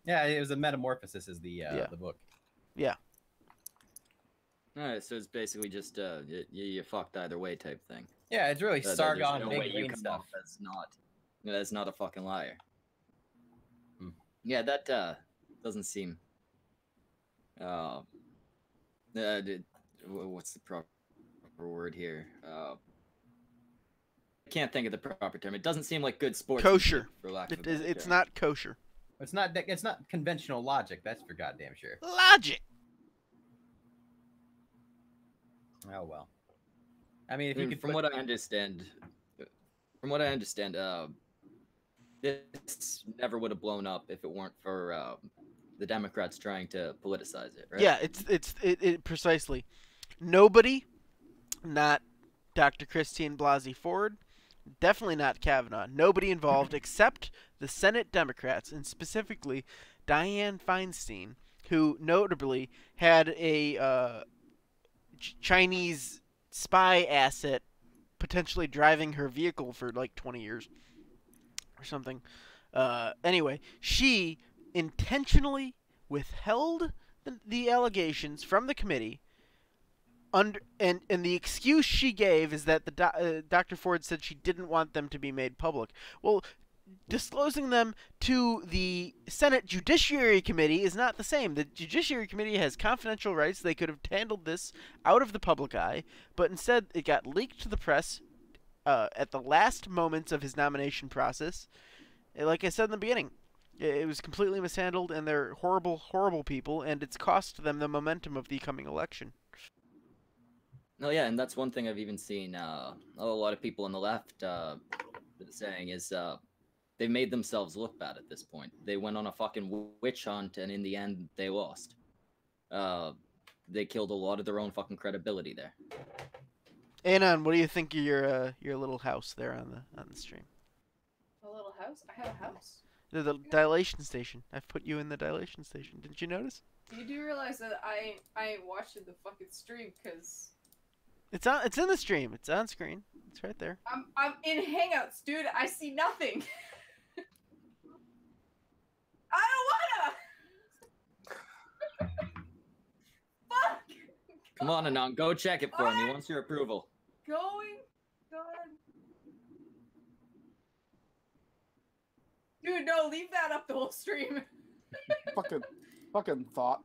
Yeah, it was a metamorphosis, is the book. Yeah. Alright, so it's basically just you fucked either way type thing. Yeah, it's really Sargon no big way you brain come stuff. off that's not a fucking liar. Yeah, that doesn't seem. What's the proper word here? I can't think of the proper term. It doesn't seem like good sports. Kosher. For lack of a better It's term. not kosher. It's not conventional logic. That's for goddamn sure. Logic. Oh well. I mean, if you could. From what I understand, this never would have blown up if it weren't for the Democrats trying to politicize it, right? Yeah, it precisely. Nobody, not Dr. Christine Blasey Ford, Definitely not Kavanaugh. Nobody involved except the Senate Democrats, and specifically Dianne Feinstein, who notably had a Chinese spy asset potentially driving her vehicle for like 20 years or something. Anyway, she intentionally withheld the allegations from the committee. And the excuse she gave is that Dr. Ford said she didn't want them to be made public. Well, disclosing them to the Senate Judiciary Committee is not the same. The Judiciary Committee has confidential rights. They could have handled this out of the public eye, but instead it got leaked to the press at the last moments of his nomination process. Like I said in the beginning, it was completely mishandled, and they're horrible, horrible people, and it's cost them the momentum of the coming election. Oh yeah, and that's one thing I've even seen a lot of people on the left saying is they made themselves look bad at this point. They went on a fucking witch hunt, and in the end, they lost. They killed a lot of their own fucking credibility there. Anon, what do you think of your little house there on the stream? A little house? I have a house. The dilation station. I've put you in the dilation station. Didn't you notice? You do realize that I ain't watching the fucking stream because it's in the stream. It's on screen. It's right there. I'm in Hangouts, dude. I see nothing. I don't wanna. Fuck. Come on, Anon, go check it for me. He wants your approval. Going. Dude, no, leave that up the whole stream. fucking thought.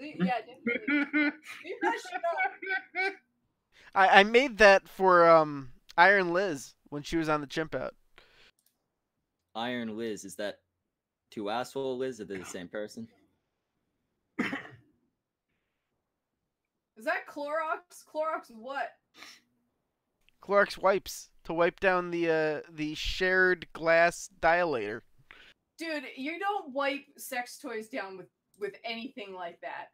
Yeah, definitely. Leave that shit up. I made that for Iron Liz when she was on the chimp out. Iron Liz, is that two asshole Liz, or they're the same person? Is that Clorox? Clorox what? Clorox wipes to wipe down the shared glass dilator. Dude, you don't wipe sex toys down with anything like that.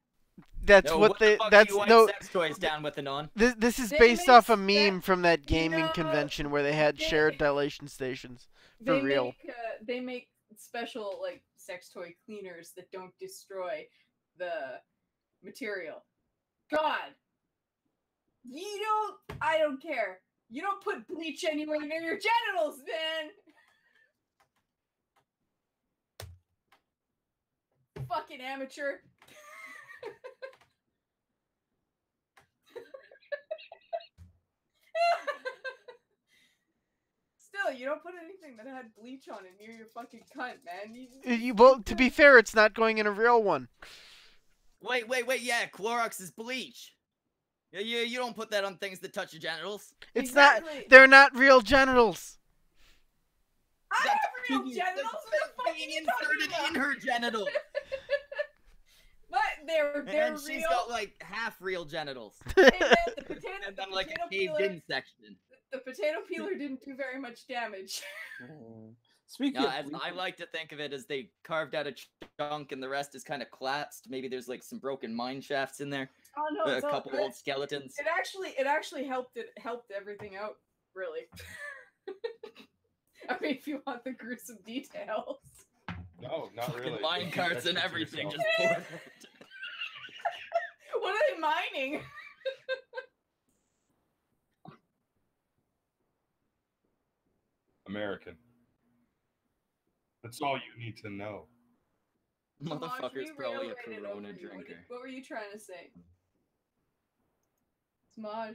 That's no, what they. The fuck that's do you wipe no. sex toys down with, Anon? This is They based make off a meme from that gaming know, convention where they had shared dilation stations for real. They make special like sex toy cleaners that don't destroy the material. God, I don't care. You don't put bleach anywhere near your genitals, man. Fucking amateur. Still, you don't put anything that had bleach on it near your fucking cunt, man. Well, to be fair, it's not going in a real one. Wait, yeah, Clorox is bleach. You don't put that on things that touch your genitals. It's not. They're not real genitals. I have real genitals. What the fuck are you inserted talking in her genitals. But they're And real. she's got like half real genitals. Hey, man, And then like a potato caved in section. The potato peeler didn't do very much damage. Speaking No, of I like to think of it as they carved out a chunk and the rest is kind of collapsed. Maybe there's like some broken mine shafts in there. Oh no, A couple old skeletons. It actually helped everything out, really. I mean, if you want the gruesome details. No, not Fucking really. mine carts and Keep that to everything yourself. just poured. What are they mining? American. That's all you need to know. Motherfucker's Samaj, probably a reiterated Corona over you. drinker. What were you trying to say? Samaj,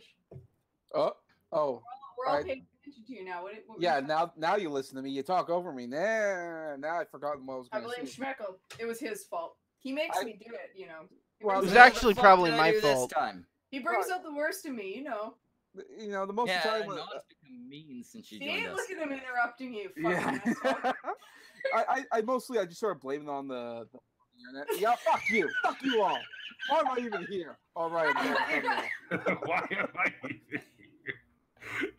oh, we're all I- paying attention to you now. What were yeah. you Now you listen to me. You talk over me. Now I've forgotten what I was I going to blame say. Schmeckle. It was his fault. He makes I- me do it, you know. He Well, It brings was out- actually probably my fault. He brings out the worst in me, you know. You know, the most Yeah, of the time. Non's become mean since she See, joined us. look at him interrupting you. Yeah. Fucking asshole. I mostly just sort of blame it on the internet. Yeah, fuck you all. Why am I even here? All right. Why am I even here?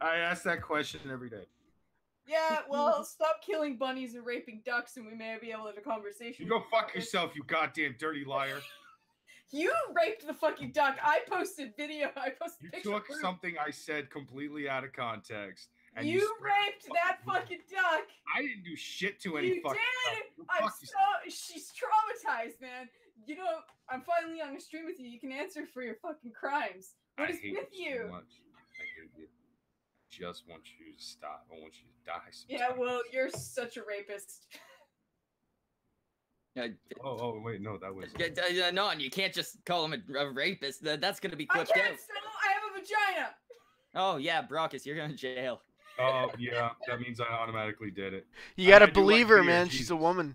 I ask that question every day. Yeah, well, stop killing bunnies and raping ducks, and we may be able to have a conversation. You go fuck yourself, you goddamn dirty liar. You raped the fucking duck. I posted video. I posted You picture. took something I said completely out of context. And You spread raped that fucking duck. I didn't do shit to any You fucking did. duck. She's traumatized, man. You know, I'm finally on a stream with you. You can answer for your fucking crimes. What I is hate with you? So much. I hate you. Just want you to stop. I want you to die. Yeah, well, you're such a rapist. Oh, wait, no, that was. No, and you can't just call him a rapist. That's gonna be I clipped can't out. still. I have a vagina. Oh yeah, Brockus, you're going to jail. Oh yeah, that means I automatically did it. You gotta I do believe like her, beer, man. Jesus. She's a woman.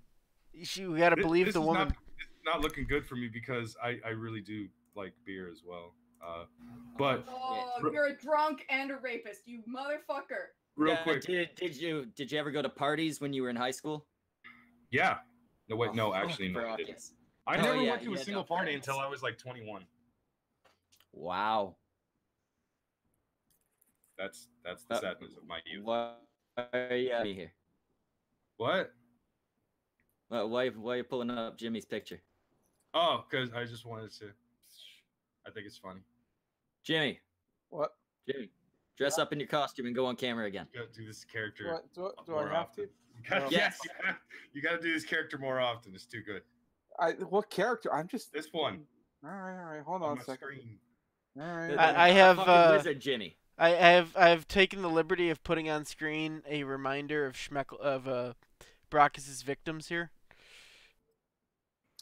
You gotta believe the woman. This is not looking good for me because I really do like beer as well. But You're a drunk and a rapist, you motherfucker. Real quick, did you ever go to parties when you were in high school? Yeah. No, wait, no, actually, no, I didn't. I Oh, never yeah, went to a yeah, single no, party thanks. until I was like 21. Wow. That's the sadness of my youth. Why are you here? What? Why are you pulling up Jimmy's picture? Oh, because I just wanted to. I think it's funny. Jimmy. What? Jimmy, dress up in your costume and go on camera again. You gotta do this character. Do I have to? Yes, you gotta do this character more often. It's too good. What character? I'm just this one. All right. Hold on a second. Screen. All right. I have Wizard Jimmy. I've taken the liberty of putting on screen a reminder of Brockus's victims here.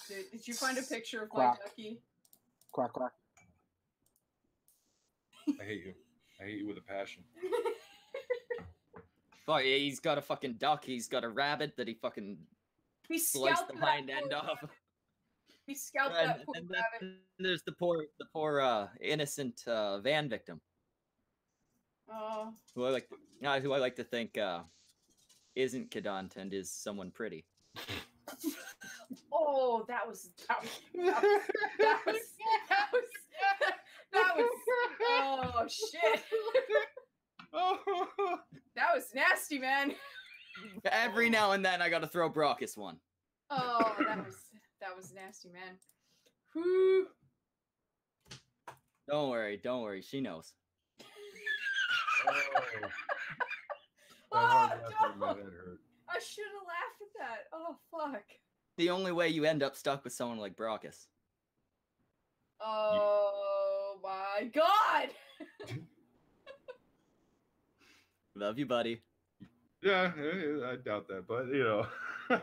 Did you find a picture of my Quack. ducky? Quack quack. I hate you. I hate you with a passion. Oh, yeah, he's got a fucking duck. He's got a rabbit that he fucking We sliced scalped the that hind poor end off. rabbit. We scalped that poor And rabbit. then there's the poor innocent van victim. Oh. Who I like to think isn't Kadant and is someone pretty. Oh, that was oh shit. That was nasty, man. Every now and then I gotta throw Brockus one. Oh, that was nasty, man. Whew. Don't worry, she knows. Oh, no. I should have laughed at that. Oh, fuck. The only way you end up stuck with someone like Brockus. Oh my god! Love you, buddy. Yeah, I doubt that, but you know, I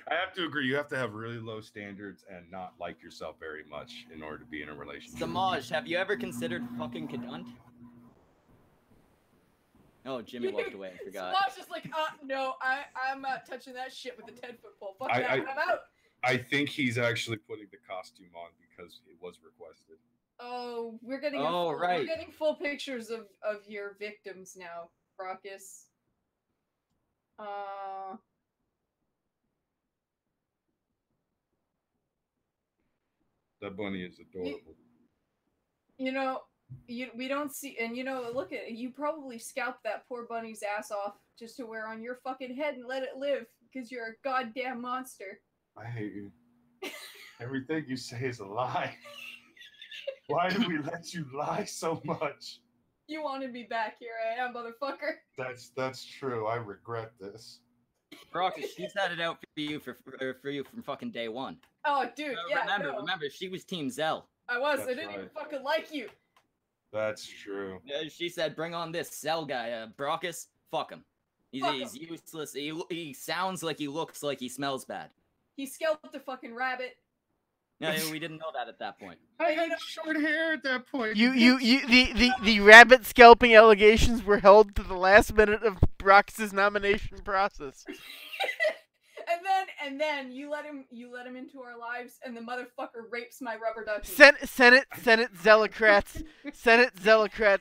have to agree. You have to have really low standards and not like yourself very much in order to be in a relationship. Semaj, have you ever considered fucking Kadant? Oh, Jimmy walked away. I forgot. Samaj's just like, no, I'm not touching that shit with a 10-foot pole. Fuck that, I'm out. I think he's actually putting the costume on because it was requested. Oh, we're getting right. We're getting full pictures of your victims now, Brockus. That bunny is adorable. We don't see, and look at you. Probably scalped that poor bunny's ass off just to wear on your fucking head and let it live because you're a goddamn monster. I hate you. Everything you say is a lie. Why do we let you lie so much? You wanted me back. Here I am, motherfucker. That's true. I regret this. Brockus, she's had it out for you from fucking day one. Oh, dude, yeah. Remember, she was Team Zell. I was. That's I didn't even right. fucking like you. That's true. She said, "Bring on this Zell guy, Brockus. Fuck him. He's useless. He sounds like he looks like he smells bad." He scalped a fucking rabbit. No, we didn't know that at that point. I had short hair at that point. The rabbit scalping allegations were held to the last minute of Brockus's nomination process. and then you let him into our lives, and the motherfucker rapes my rubber ducky. Senate Zealocrats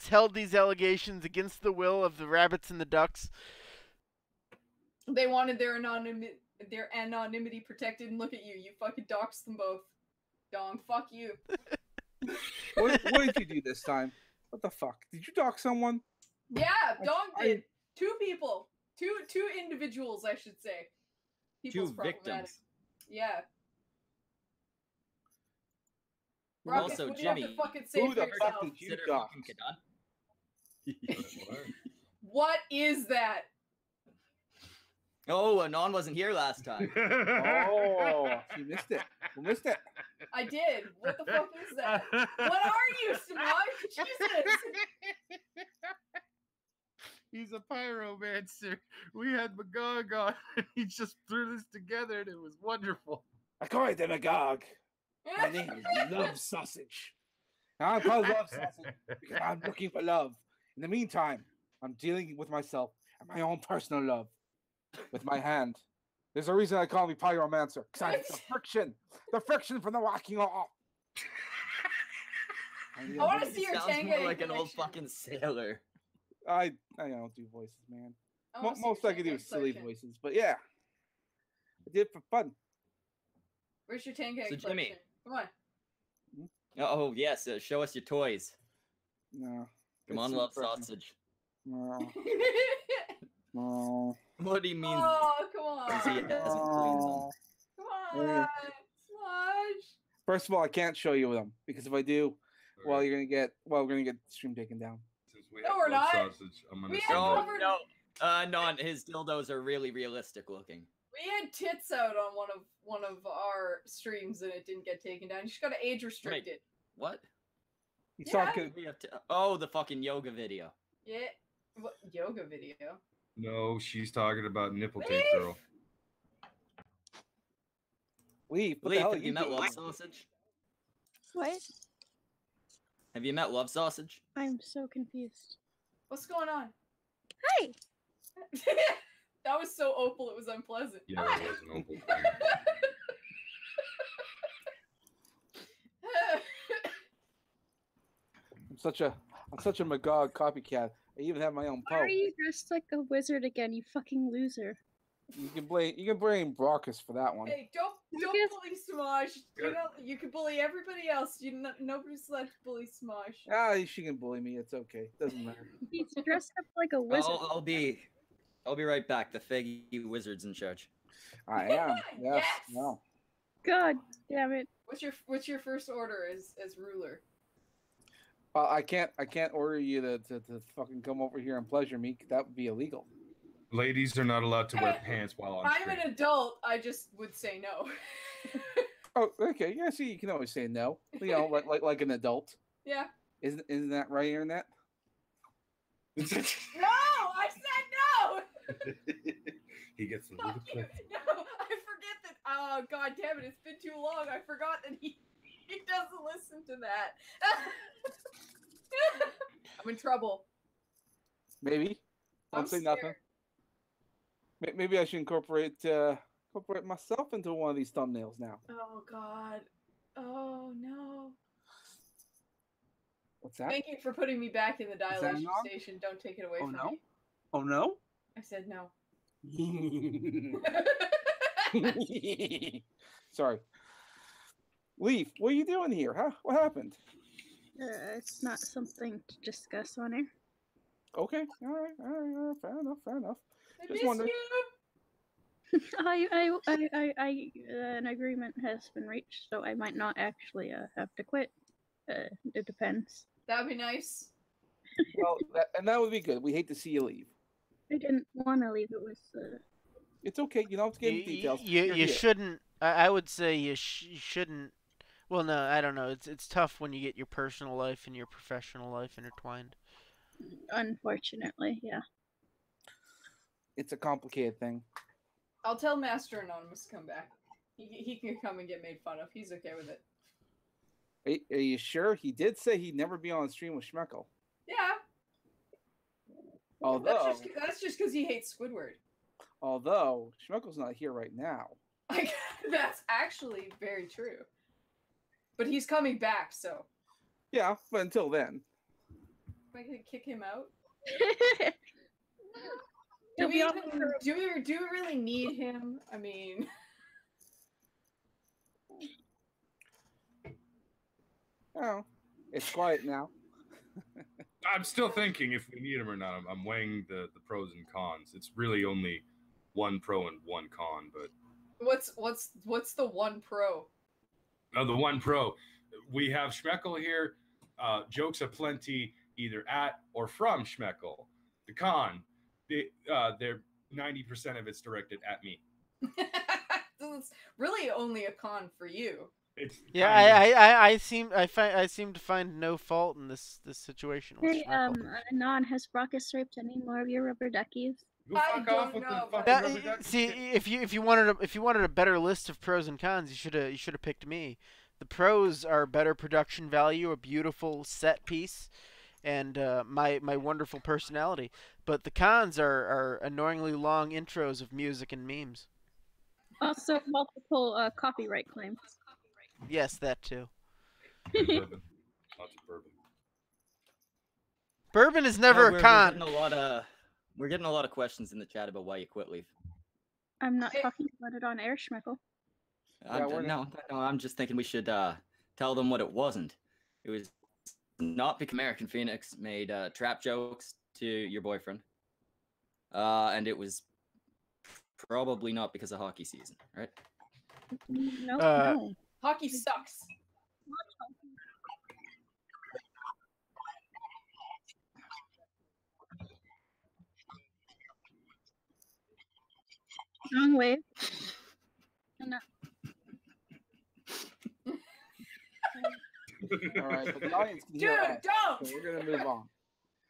held these allegations against the will of the rabbits and the ducks. They wanted their anonymity protected, and look at you. You fucking doxed them both. Dong, fuck you. What did you do this time? What the fuck? Did you dox someone? Yeah, Dong did. Two people. Two individuals, I should say. People's Two victims. Yeah. Rocket, Also, what do you have to Jimmy, fucking say who for the yourself? fuck did you Consider dox? fucking Kadon. What is that? Oh, Anon wasn't here last time. Oh, she missed it. Who missed it? I did. What the fuck is that? What are you, Semaj? Jesus! He's a pyromancer. We had Magog on, and he just threw this together, and it was wonderful. Ahoy, demagogue. My name is Love Sausage. I'm called Love Sausage because I'm looking for love. In the meantime, I'm dealing with myself and my own personal love with my hand. There's a reason I call me pyromancer. Because I the friction from the walking off. I want to see your Sounds Tanga more like an old collection. fucking sailor. I don't do voices, man. I wanna see Most your I can do Tanga is silly collection. voices, but yeah, I did it for fun. Where's your Tanga So, collection? Jimmy. Come on. Oh, yes. Show us your toys. No. Come it's on, too Love depressing. Sausage. No. No. What do you mean? Oh, come on. He hasn't cleaned them. Come on. Smudge. First of all, I can't show you them because if I do, well, we're gonna get the stream taken down. Since we No, have we're Love not. Sausage, I'm gonna We send have it. covered- No, his dildos are really realistic looking. We had tits out on one of our streams and it didn't get taken down. You just gotta age restrict it. What? You Yeah. Oh, the fucking yoga video. Yeah. What yoga video? No, she's talking about nipple tape Leave. girl. Leave. What the Leaf, hell are have you met doing? Love Sausage? What? Have you met Love Sausage? I'm so confused. What's going on? Hey! That was so opal, it was unpleasant. Yeah, that was an opal thing. I'm such a Magog copycat. I even have my own Why are pope. you dressed like a wizard again, you fucking loser? You can blame Brockus for that one. Hey, don't bully Smosh. You can bully everybody else. Nobody's allowed to bully Smosh. Ah, she can bully me. It's okay. Doesn't matter. He's dressed up like a wizard. I'll be right back. The faggy wizard's in charge. I am. Yes. Yes! No. God damn it. What's your first order as ruler? I can't order you to fucking come over here and pleasure me. That would be illegal. Ladies are not allowed to wear pants while on I'm stream. an adult. I just would say no. Oh, okay. Yeah, see, you can always say no. You know, like an adult. Yeah. Isn't that right, Internet? No, I said no. He gets a little No, I forget that. Oh god damn it! It's been too long. I forgot that he doesn't listen to that. I'm in trouble. Maybe. I'm Don't say scared. nothing. Maybe I should incorporate myself into one of these thumbnails now. Oh god. Oh no. What's that? Thank you for putting me back in the that dilation wrong? station. Don't take it away Oh from no? me. Oh no? I said no. Sorry. Leaf, what are you doing here? Huh? What happened? It's not something to discuss on air. Okay. All right. Fair enough. I Just miss wondering. you. An agreement has been reached, so I might not actually have to quit. It depends. That'd be nice. Well, that would be good. We hate to see you leave. I didn't want to leave. It was. It's okay. You don't have to get into details. You're You here. shouldn't. I would say you shouldn't. Well, no, I don't know. It's tough when you get your personal life and your professional life intertwined. Unfortunately, yeah. It's a complicated thing. I'll tell Master Anonymous to come back. He can come and get made fun of. He's okay with it. Are you sure? He did say he'd never be on a stream with Schmeckel. Yeah. Although That's just because he hates Squidward. Although Schmeckel's not here right now. Like, that's actually very true. But he's coming back, so. Yeah, but until then. Am I gonna kick him out? He'll Do be we, on even, do we really need him? I mean. Oh, it's quiet now. I'm still thinking if we need him or not. I'm weighing the pros and cons. It's really only one pro and one con, but What's the one pro? the one pro. we have Schmeckle here. Jokes aplenty, either at or from Schmeckle. The con, they're 90% of it's directed at me. It's really only a con for you. It's Yeah, I seem to find no fault in this situation with Hey, Schmeckle. Anon, has Brockus raped any more of your rubber duckies? I don't know. See, if you wanted a better list of pros and cons, you should have picked me. The pros are better production value, a beautiful set piece, and my wonderful personality. But the cons are annoyingly long intros of music and memes. Also, multiple copyright claims. Yes, that too. Bourbon. Lots of bourbon. Bourbon is never a con. We're getting a lot of questions in the chat about why you quit Leaf. I'm not talking about it on air, Schmeckle. No, I'm just thinking we should tell them what it wasn't. It was not because American Phoenix made trap jokes to your boyfriend. And it was probably not because of hockey season, right? No. Hockey sucks. Wrong wave. All right, but the audience can hear Dude, us, don't! so we're gonna move on.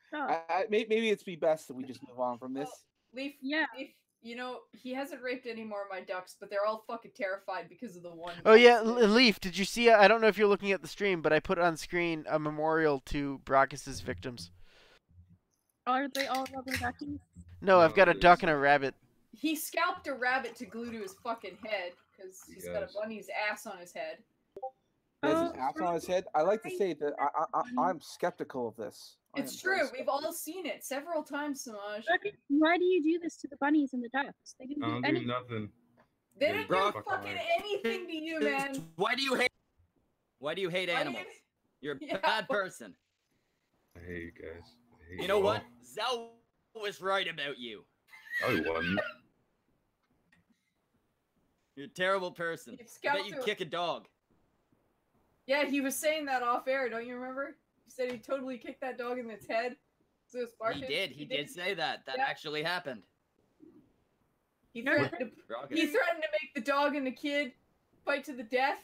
Stop. Maybe it's be best that we just move on from this. Leaf, Yeah. Leaf, you know, he hasn't raped any more of my ducks, but they're all fucking terrified because of the one. Oh yeah, Leaf, did you see? I don't know if you're looking at the stream, but I put on screen a memorial to Brockus's victims. Are they all rubber duckies? No, I've got a duck and a rabbit. He scalped a rabbit to glue to his fucking head because he's got a bunny's ass on his head. Has his ass on his head? I like to say that I'm skeptical of this. It's true. We've all seen it several times, Semaj. Why do you do this to the bunnies and the ducks? They didn't I do don't do anything. nothing. They didn't do Brock- fucking anything to you, man. Why do you hate animals? You're a bad person. I hate you guys. I hate You know all. what? Zell was right about you. I wasn't. You're a terrible person. I bet you kick a dog. Yeah, he was saying that off air. Don't you remember? He said he totally kicked that dog in its head. So it was barking. He did say that. That actually happened. He threatened to make the dog and the kid fight to the death.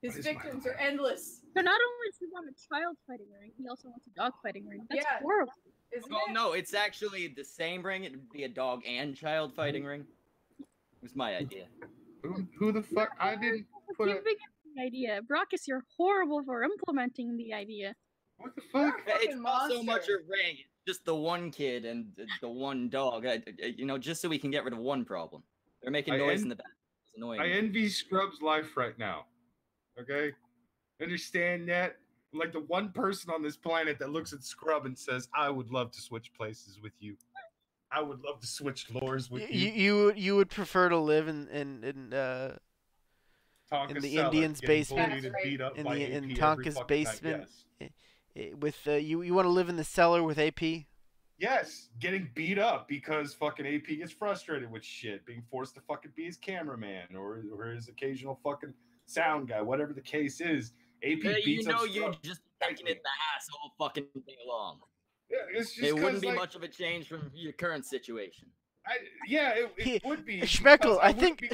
His victims are endless. So not only does he want a child fighting ring, he also wants a dog fighting ring. That's horrible. Isn't Well, no, it's actually the same ring. It'd be a dog and child fighting ring. It was my idea. Who the fuck? I didn't put it. Giving the idea. Brockus, you're horrible for implementing the idea. What the fuck? It's not so much a ring. It's just the one kid and the one dog. You know, just so we can get rid of one problem. They're making noise in the back. It's annoying. I envy Scrub's life right now. Okay? Understand that? Like the one person on this planet that looks at Scrub and says, I would love to switch places with you. I would love to switch lores with you. You would prefer to live in the Indians' basement, in Tonka's basement, with you want to live in the cellar with AP? Yes, getting beat up because fucking AP gets frustrated with shit, being forced to fucking be his cameraman or his occasional fucking sound guy, whatever the case is. AP beats up Scrub. You're just taking it in the ass all fucking day long. Yeah, it's just it wouldn't be like, much of a change from your current situation. It would be. Schmeckle, I think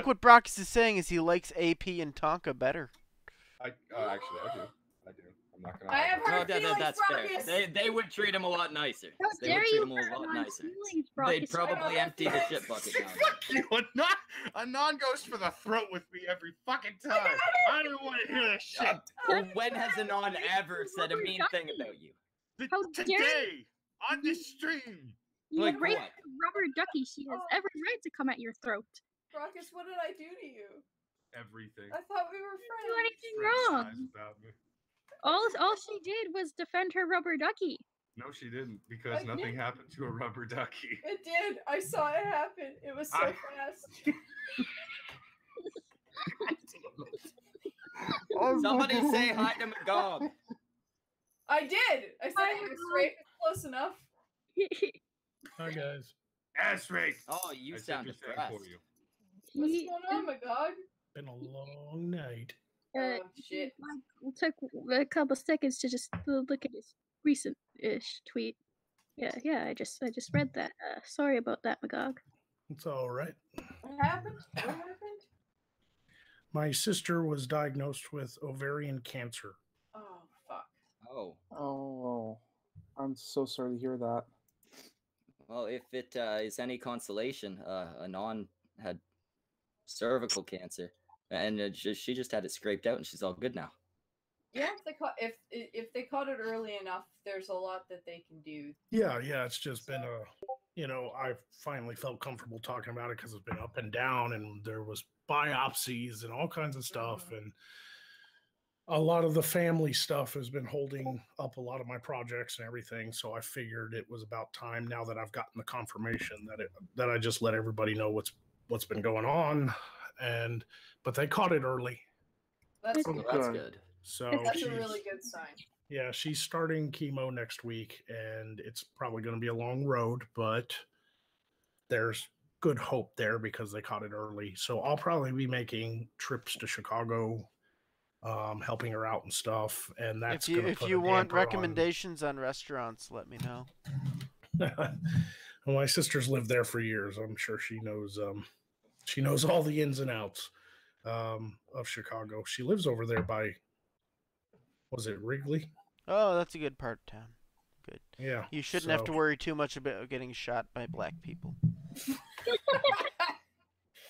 what Brockus is saying is he likes AP and Tonka better. Actually, I do. I'm not gonna. I have heard feelings, that's Brockus. fair. They would treat him a lot nicer. How They dare would treat you him a lot nicer. Brockus? They'd probably empty the shit bucket down. Fuck you! A non goes for the throat with me every fucking time. I don't want to hear that shit. When has a non ever said a mean thing about you? How dare Today on this stream. You Like raped what? a rubber ducky. She has every right to come at your throat. Brockus, what did I do to you? Everything. I thought we were friends. Do anything wrong? All she did was defend her rubber ducky. No, she didn't, because nothing happened to a rubber ducky. It did. I saw it happen. It was so fast. Somebody say hi to Magog. I did. I said it was straight. Close enough. Hi guys. Ass rape. Oh, you sound depressed. What's going on, Magog? Been a long night. Shit. It took a couple seconds to just look at his recent-ish tweet. Yeah, I just read that. Sorry about that, Magog. It's all right. What happened? What happened? My sister was diagnosed with ovarian cancer. Oh, fuck. Oh. Oh, I'm so sorry to hear that. Well, if it is any consolation, Anon had cervical cancer, and she just had it scraped out, and she's all good now. Yeah, if they caught it early enough, there's a lot that they can do. Yeah, it's just been I finally felt comfortable talking about it because it's been up and down, and there was biopsies and all kinds of stuff, and a lot of the family stuff has been holding up a lot of my projects and everything. So I figured it was about time, now that I've gotten the confirmation, that I just let everybody know what's been going on, but they caught it early. That's good. So that's a really good sign. Yeah, she's starting chemo next week, and it's probably going to be a long road, but there's good hope there because they caught it early. So I'll probably be making trips to Chicago, helping her out and stuff. And that's if you want recommendations on restaurants, let me know. Well, my sister's lived there for years. I'm sure she knows. She knows all the ins and outs of Chicago. She lives over there by. Was it Wrigley? Oh, that's a good part of town. Good. Yeah. You shouldn't have to worry too much about getting shot by black people.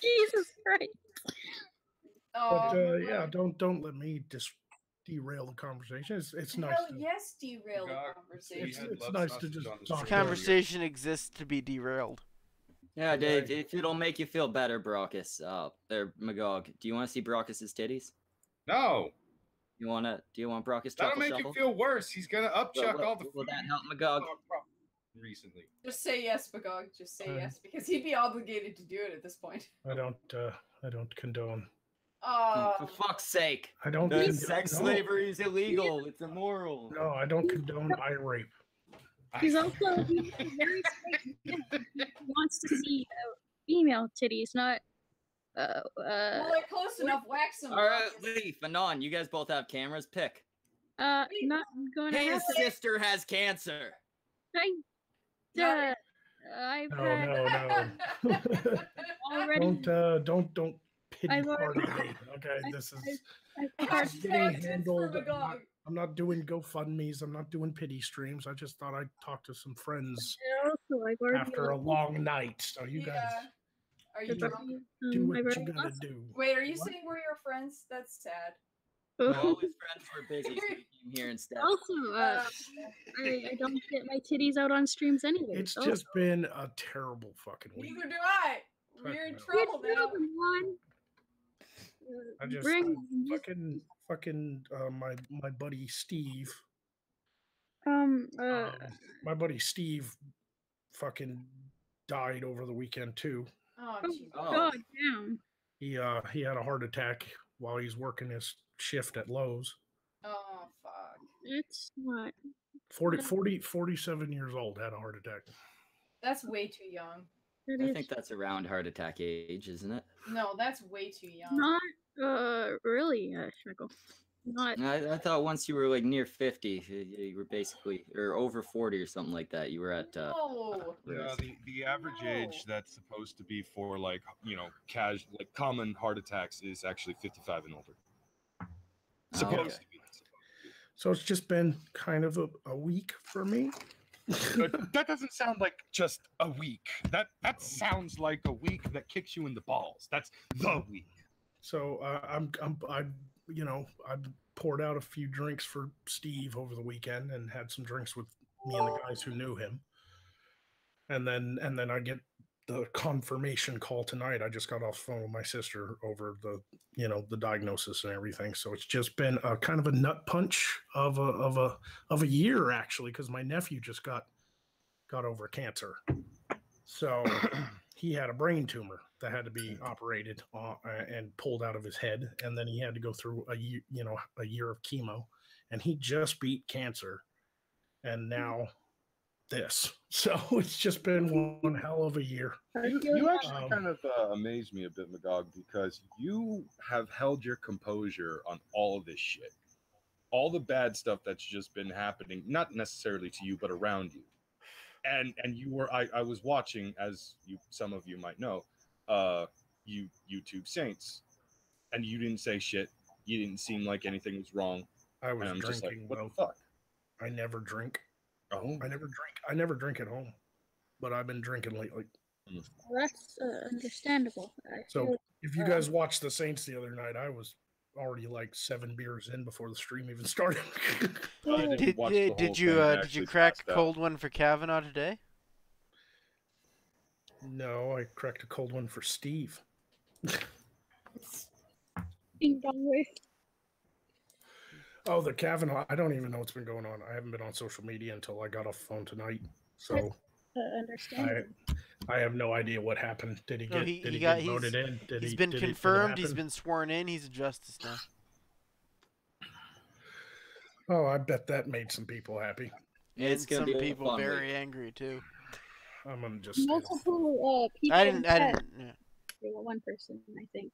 Jesus Christ. But yeah, don't let me derail the conversation. It's nice. Hell yes, derail the conversation. It's nice to just talk. The conversation exists to be derailed. Yeah, Dave, if it'll make you feel better, Brockus, or Magog, do you want to see Brockus's titties? No. Do you want Brockus That'll Truffle make Shuffle? you feel worse. He's gonna upchuck all the. Will that help Magog? Recently. Just say yes, Magog. Just say yes, because he'd be obligated to do it at this point. I don't condone. For fuck's sake! I don't. Sex slavery is illegal. It's immoral. No, I don't condone eye rape. He's also very straight. He wants to see female titties, not. Well, they're close enough. Wax them. All right, Leaf, Anon, you guys both have cameras. Pick. Not going to His happen. sister has cancer. I've had No. already. Don't pity party me. Okay, this is getting handled. I'm not doing GoFundMe's. I'm not doing pity streams. I just thought I'd talk to some friends after a long night. So you guys. Are you drunk? Do what you gotta do. Wait, are you saying we're your friends? That's sad. All his friends were busy, so he came here instead. Also, I don't get my titties out on streams anyway. It's just been a terrible fucking week. Neither do I. We're in trouble now. I just fucking my buddy Steve. My buddy Steve fucking died over the weekend too. Oh, God damn. He had a heart attack while he's working his shift at Lowe's. Oh fuck. It's not 47 years old, had a heart attack. That's way too young. I think that's around heart attack age, isn't it? No, that's way too young. Not really, Schmeckle. Not. I thought once you were like near 50, you were basically, or over 40 or something like that. You were at. No. Yeah, the average age that's supposed to be for like common heart attacks is actually 55 and older. Supposed to be. So it's just been kind of a week for me. That doesn't sound like just a week. That sounds like a week that kicks you in the balls. That's the week. So I poured out a few drinks for Steve over the weekend and had some drinks with me and the guys who knew him. And then I get the confirmation call tonight. I just got off the phone with my sister over the diagnosis and everything. So it's just been a kind of a nut punch of a year actually, because my nephew just got over cancer. So he had a brain tumor that had to be operated and pulled out of his head, and then he had to go through a year of chemo, and he just beat cancer, and now this. So it's just been one hell of a year. You actually kind of amaze me a bit, Magog, because you have held your composure on all of this shit. All the bad stuff that's just been happening, not necessarily to you, but around you. And you were, I was watching, as some of you might know, YouTube Saints, and you didn't say shit. You didn't seem like anything was wrong. I was and I'm drinking. just like, what the fuck? I never drink. Oh, I never drink at home, but I've been drinking lately. Well, that's understandable. So if you guys watched the Saints the other night, I was already like 7 beers in before the stream even started. Did you crack a cold one for Kavanaugh today? No, I cracked a cold one for Steve. Ding dong way. Oh, the Kavanaugh. I don't even know what's been going on. I haven't been on social media until I got off the phone tonight. So Understandable. I have no idea what happened. Did he get, he get voted in? He's been confirmed. He's been sworn in. He's a justice now. Oh, I bet that made some people happy. And some people very angry too. I'm gonna just. Multiple people. I didn't. Yeah. One person, I think,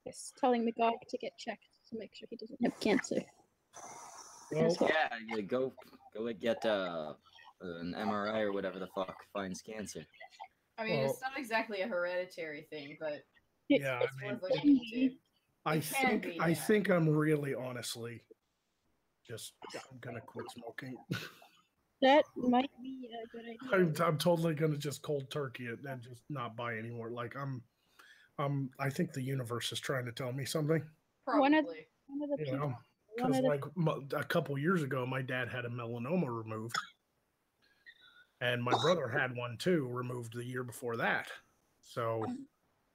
is telling Magog to get checked to make sure he doesn't have cancer. Well, yeah, go get an MRI or whatever the fuck finds cancer. I mean, it's not exactly a hereditary thing, but yeah, it's worth looking into. I think I'm really honestly I'm gonna quit smoking. That might be a good idea. I'm totally gonna just cold turkey it and just not buy anymore. Like I think the universe is trying to tell me something. Probably. One of the people. Because like a couple years ago, my dad had a melanoma removed, and my brother had one too removed the year before that. So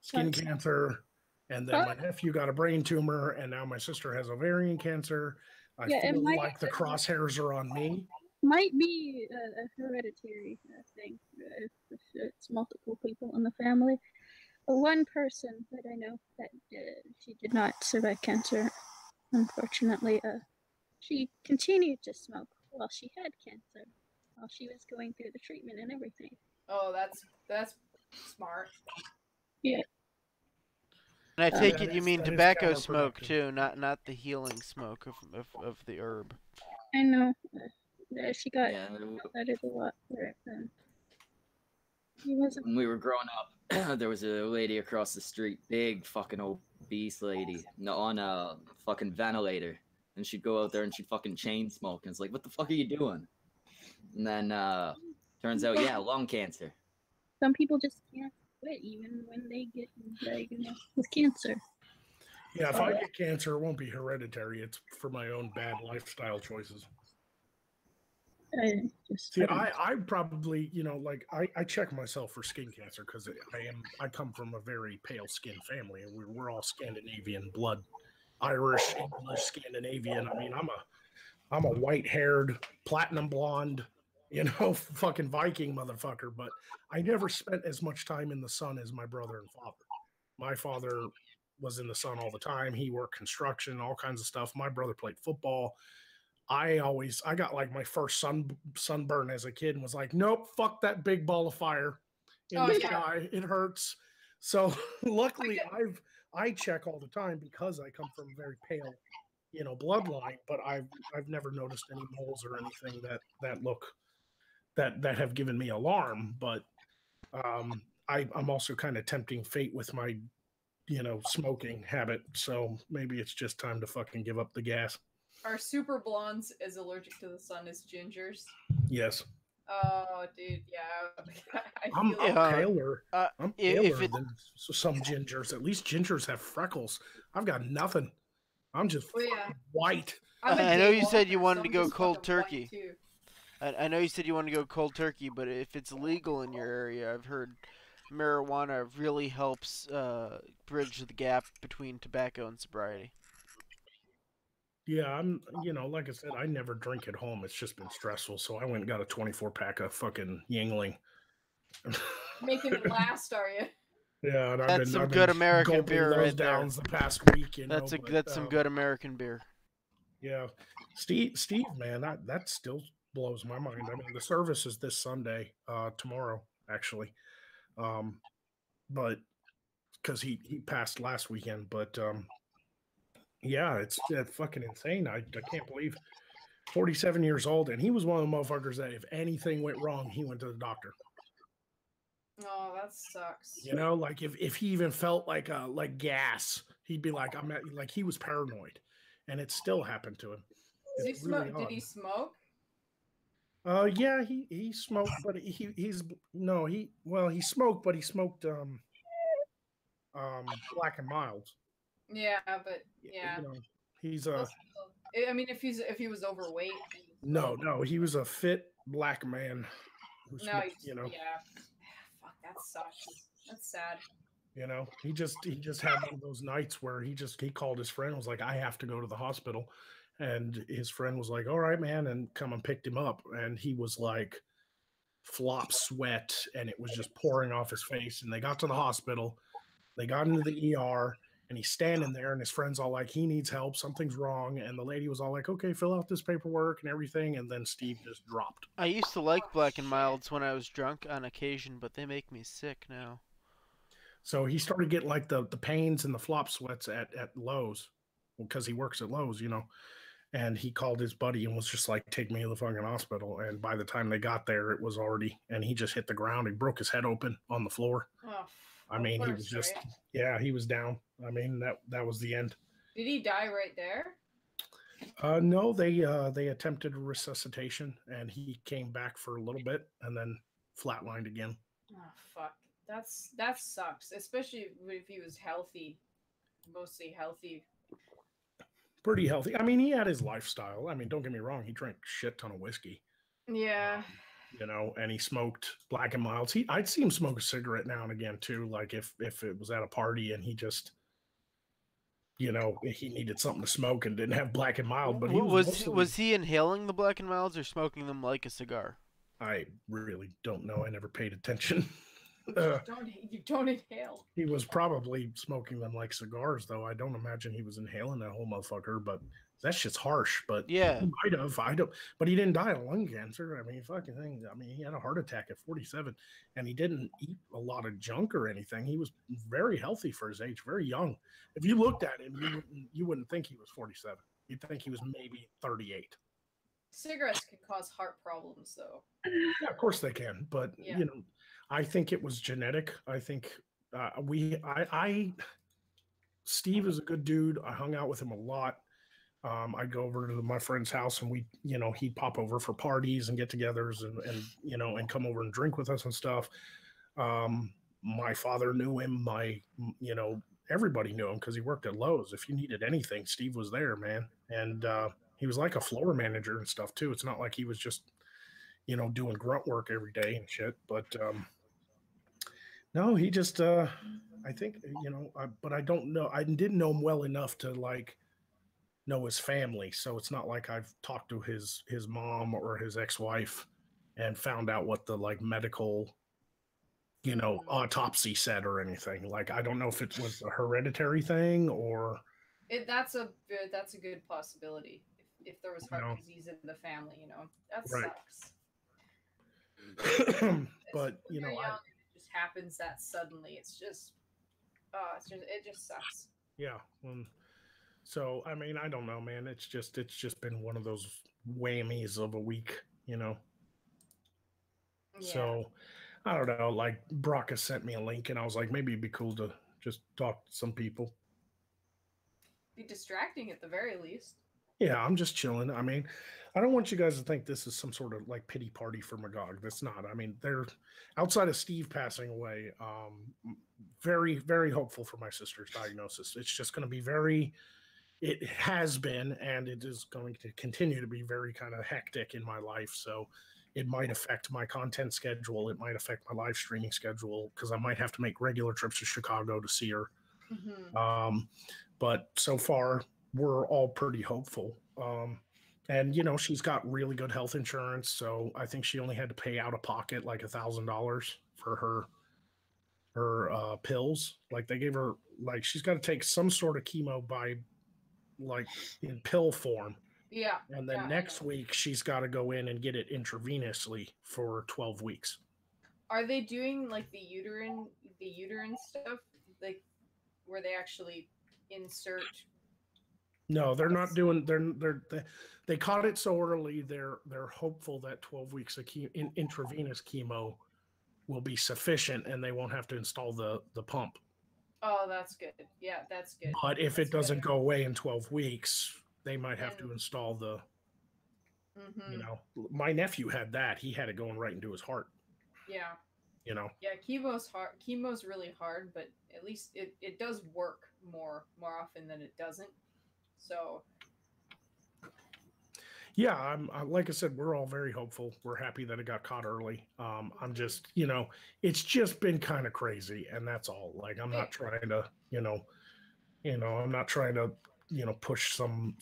skin cancer, and then my nephew got a brain tumor, and now my sister has ovarian cancer. I feel like the crosshairs are on me. Might be a hereditary thing if it's multiple people in the family. One person that I know that she did not survive cancer, unfortunately. She continued to smoke while she had cancer, while she was going through the treatment and everything. Oh, that's smart. Yeah. And I take it you mean tobacco smoke too, not the healing smoke of the herb. I know. She got that is a lot. When we were growing up, there was a lady across the street, big fucking obese lady, on a fucking ventilator, and she'd go out there and she'd fucking chain smoke, and it's like, what the fuck are you doing? And then turns out, lung cancer. Some people just can't quit even when they get diagnosed with cancer. Yeah, if I get cancer, it won't be hereditary. It's for my own bad lifestyle choices. I probably, I check myself for skin cancer because I come from a very pale skin family, and we're all Scandinavian blood, Irish, English, Scandinavian. I mean, I'm a white-haired, platinum blonde, fucking Viking motherfucker. But I never spent as much time in the sun as my brother and father. My father was in the sun all the time. He worked construction, all kinds of stuff. My brother played football. I got like my first sunburn as a kid and was like, nope, fuck that big ball of fire in the sky. It hurts. So luckily I check all the time because I come from a very pale, bloodline, but I've never noticed any moles or anything that have given me alarm. But I'm also kind of tempting fate with my, smoking habit. So maybe it's just time to fucking give up the gas. Are super blondes as allergic to the sun as gingers? Yes. Oh, dude, yeah. I'm paler. I'm paler than some gingers. At least gingers have freckles. I've got nothing. I'm just white. I know you said you wanted to go cold turkey. I know you said you wanted to go cold turkey, but if it's illegal in your area, I've heard marijuana really helps bridge the gap between tobacco and sobriety. Yeah, I'm, like I said, I never drink at home. It's just been stressful. So I went and got a 24-pack of fucking Yingling. Making it last, are you? Yeah, and that's some good American beer right there. The past week, that's some good American beer. Yeah, Steve, man, that's still blows my mind. I mean, the service is this Sunday, tomorrow actually, but because he passed last weekend. But yeah, it's fucking insane. I can't believe 47 years old, and he was one of the motherfuckers that if anything went wrong, he went to the doctor. Oh, that sucks. You know, like if he even felt like gas, he'd be like, like he was paranoid, and it still happened to him. Did he smoke? Yeah, he smoked, but he smoked, but he smoked Black and Milds. Yeah, but yeah, you know, he's I mean, if he was overweight. No, he was a fit black man. No, smoked, you know, yeah. Fuck, that sucks. That's sad. you know, he just had one of those nights where he called his friend and was like, I have to go to the hospital. And his friend was like, all right, man, and come and picked him up. And he was like flop sweat and it was just pouring off his face. And they got to the hospital, they got into the ER, and he's standing there and his friend's all like, he needs help, something's wrong. And the lady was all like, okay, fill out this paperwork and everything. And then Steve just dropped. I used to like Black and Milds when I was drunk on occasion, but they make me sick now. So he started getting like the pains and the flop sweats at Lowe's because he works at Lowe's, you know. And he called his buddy and was just like, take me to the fucking hospital. And by the time they got there, it was already, and he just hit the ground. He broke his head open on the floor. Oh, I mean, he was just, yeah, he was down. I mean, that was the end. Did he die right there? No, they attempted resuscitation and he came back for a little bit and then flatlined again. Oh, fuck. That sucks, especially if he was healthy, mostly healthy. Pretty healthy. I mean, he had his lifestyle. I mean, don't get me wrong. He drank a shit ton of whiskey. Yeah. You know, and he smoked Black and Milds. I'd see him smoke a cigarette now and again too. Like if it was at a party and he just, you know, he needed something to smoke and didn't have Black and Mild. But he was he inhaling the Black and Milds or smoking them like a cigar? I really don't know. I never paid attention. You don't inhale. He was probably smoking them like cigars, though. I don't imagine he was inhaling that whole motherfucker, but that shit's harsh. But yeah, he might have. I don't. But he didn't die of lung cancer. I mean, fucking thing. I mean, he had a heart attack at 47, and he didn't eat a lot of junk or anything. He was very healthy for his age, very young. If you looked at him, you wouldn't think he was 47. You'd think he was maybe 38. Cigarettes can cause heart problems, though. Yeah, of course they can, but you know. I think it was genetic. I think Steve is a good dude. I hung out with him a lot. I'd go over to my friend's house and he'd pop over for parties and get-togethers and come over and drink with us and stuff. My father knew him. Everybody knew him because he worked at Lowe's. If you needed anything, Steve was there, man. And he was like a floor manager and stuff too. It's not like he was just, doing grunt work every day and shit. But no, he just, I think, but I don't know. I didn't know him well enough to know his family. So it's not like I've talked to his mom or his ex-wife and found out what the medical, autopsy said or anything. I don't know if it was a hereditary thing or. That's a good possibility. If there was heart disease in the family, that sucks. But it just happens that suddenly. It just sucks. Yeah. So I mean, I don't know, man. It's just been one of those whammies of a week, Yeah. So I don't know. Brock has sent me a link, and I was like, maybe it'd be cool to just talk to some people. Be distracting at the very least. Yeah, I'm just chilling. I mean, I don't want you guys to think this is some sort of pity party for Magog. That's not. I mean, they're outside of Steve passing away. Very, very hopeful for my sister's diagnosis. It's just going to be it has been, and it is going to continue to be very kind of hectic in my life. So it might affect my content schedule. It might affect my live streaming schedule because I might have to make regular trips to Chicago to see her. Mm-hmm. But so far, we're all pretty hopeful. And, she's got really good health insurance. So I think she only had to pay out of pocket $1,000 for her pills. They gave her, she's got to take some sort of chemo by, in pill form Yeah. And then next week she's got to go in and get it intravenously for 12 weeks. Are they doing like the uterine stuff, like where they actually insert? No, they're not doing. They caught it so early. They're hopeful that 12 weeks of intravenous chemo will be sufficient, and they won't have to install the pump. Oh, that's good. Yeah, that's good. But if it doesn't go away in 12 weeks, they might have to install the. Mm-hmm. You know, my nephew had that. He had it going right into his heart. Yeah. You know. Yeah, chemo's hard. Chemo's really hard, but at least it does work more often than it doesn't. So. Yeah, I'm like I said, we're all very hopeful. We're happy that it got caught early. I'm just, you know, it's just been kind of crazy, and that's all. Like, I'm not trying to, I'm not trying to, push some,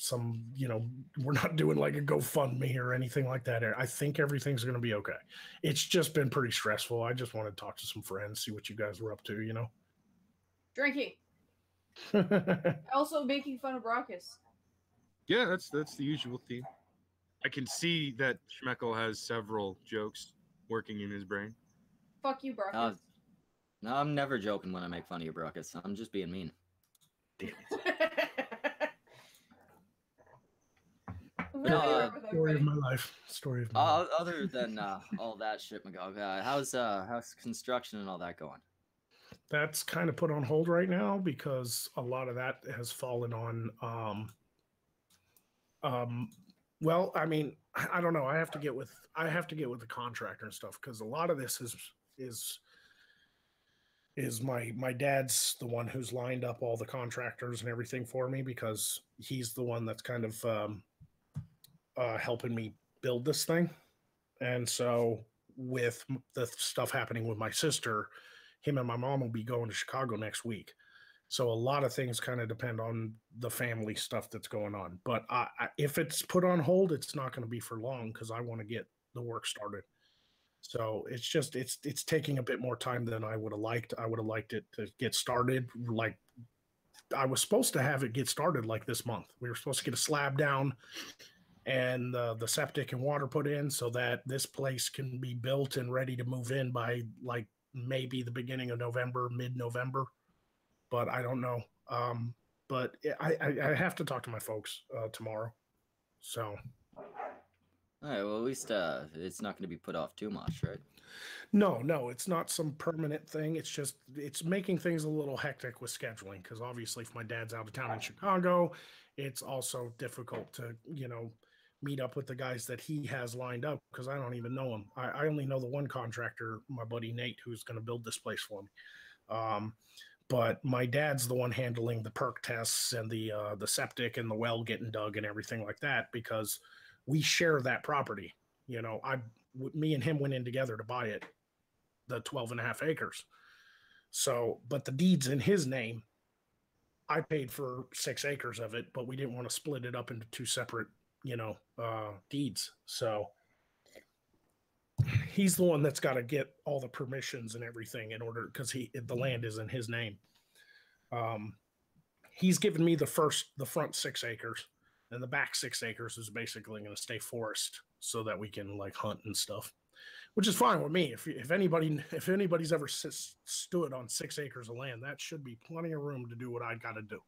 we're not doing like a GoFundMe or anything like that. I think everything's going to be okay. It's just been pretty stressful. I just want to talk to some friends, see what you guys were up to, Drinking. Also making fun of Brockus. Yeah, that's the usual theme. I can see that Schmeckel has several jokes working in his brain. Fuck you, Brockus. No, I'm never joking when I make fun of you, Brockus. I'm just being mean. Damn it. Story of my life. Story of my life. Other than all that shit, Magog, how's construction and all that going? That's kind of put on hold right now because a lot of that has fallen on. Well, I mean, I don't know. I have to get with the contractor and stuff because a lot of this is my dad's the one who's lined up all the contractors and everything for me because he's the one that's kind of helping me build this thing. And so with the stuff happening with my sister, him and my mom will be going to Chicago next week. So a lot of things kind of depend on the family stuff that's going on. But if it's put on hold, it's not going to be for long because I want to get the work started. So it's just it's taking a bit more time than I would have liked. I would have liked it to get started. Like I was supposed to have it get started like this month. We were supposed to get a slab down and the septic and water put in so that this place can be built and ready to move in by like maybe the beginning of November, mid-November. But I don't know. But I have to talk to my folks tomorrow. So. All right. Well, at least it's not going to be put off too much, right? No, it's not some permanent thing. It's just it's making things a little hectic with scheduling because obviously if my dad's out of town in Chicago, it's also difficult to meet up with the guys that he has lined up because I don't even know them. I only know the one contractor, my buddy Nate, who's going to build this place for me. But my dad's the one handling the perk tests and the septic and the well getting dug and everything like that because we share that property. Me and him went in together to buy it, the 12.5 acres. So, but the deed's in his name. I paid for 6 acres of it, but we didn't want to split it up into 2 separate, deeds. So he's the one that's got to get all the permissions and everything in order because the land is in his name. He's given me the front 6 acres, and the back 6 acres is basically going to stay forest so that we can like hunt and stuff, which is fine with me. If anybody's ever stood on 6 acres of land, that should be plenty of room to do what I got to do.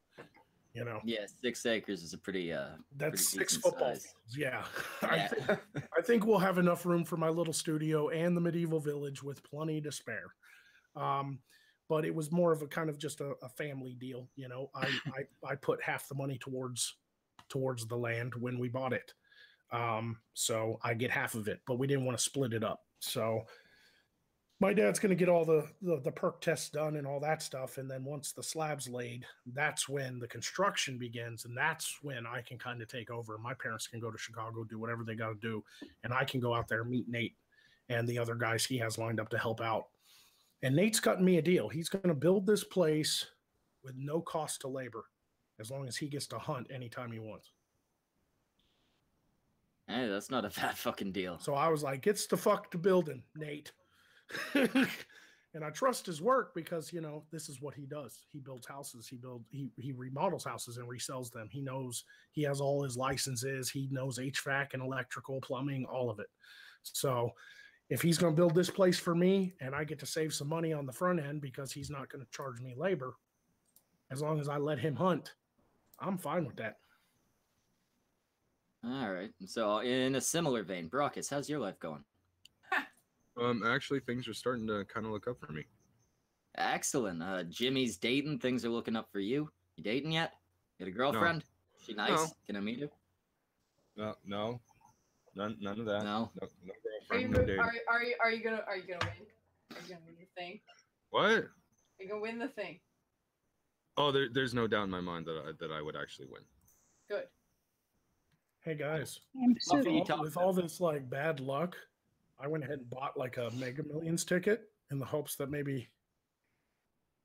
Yeah, 6 acres is a pretty that's pretty 6 football size. fields. Yeah. I think we'll have enough room for my little studio and the medieval village with plenty to spare. But it was more of a kind of just a family deal. I put half the money towards the land when we bought it. So I get half of it, but we didn't want to split it up. So my dad's going to get all the perk tests done and all that stuff. And then once the slab's laid, that's when the construction begins. And that's when I can kind of take over. My parents can go to Chicago, do whatever they got to do. And I can go out there, meet Nate and the other guys he has lined up to help out. And Nate's cutting me a deal. He's going to build this place with no cost to labor as long as he gets to hunt anytime he wants. Hey, that's not a bad fucking deal. So I was like, it's the fuck to building, Nate. And I trust his work because, you know, this is what he does. He builds houses. He remodels houses and resells them. He knows, he has all his licenses. He knows HVAC and electrical, plumbing, all of it. So if he's going to build this place for me and I get to save some money on the front end because he's not going to charge me labor, as long as I let him hunt, I'm fine with that. All right. So in a similar vein, Brockus, how's your life going? Actually, things are starting to kind of look up for me. Excellent. Jimmy's dating. Things are looking up for you. You dating yet? You got a girlfriend? She nice? No. Can I meet her? No. None of that. No. No Are you, girlfriend, no dating. are you gonna win? Are you gonna win the thing? What? Are you gonna win the thing? Oh, there's no doubt in my mind that I would actually win. Good. Hey guys, So with all this like bad luck, I went ahead and bought like a Mega Millions ticket in the hopes that maybe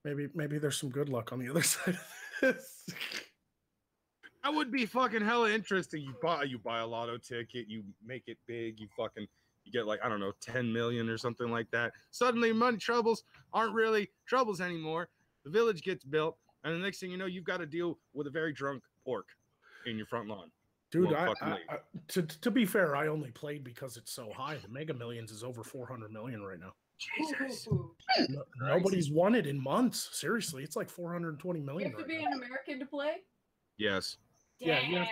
there's some good luck on the other side of this. That would be fucking hella interesting. You buy a lotto ticket, you make it big, you get like, I don't know, 10 million or something like that. Suddenly money troubles aren't really troubles anymore. The village gets built, and the next thing you know, you've got to deal with a very drunk orc in your front lawn. Dude, to be fair, I only played because it's so high. The Mega Millions is over 400 million right now. Jesus. Nobody's won it in months. Seriously, it's like 420 You million have to right be now. an American to play. Yes. Yeah, Damn.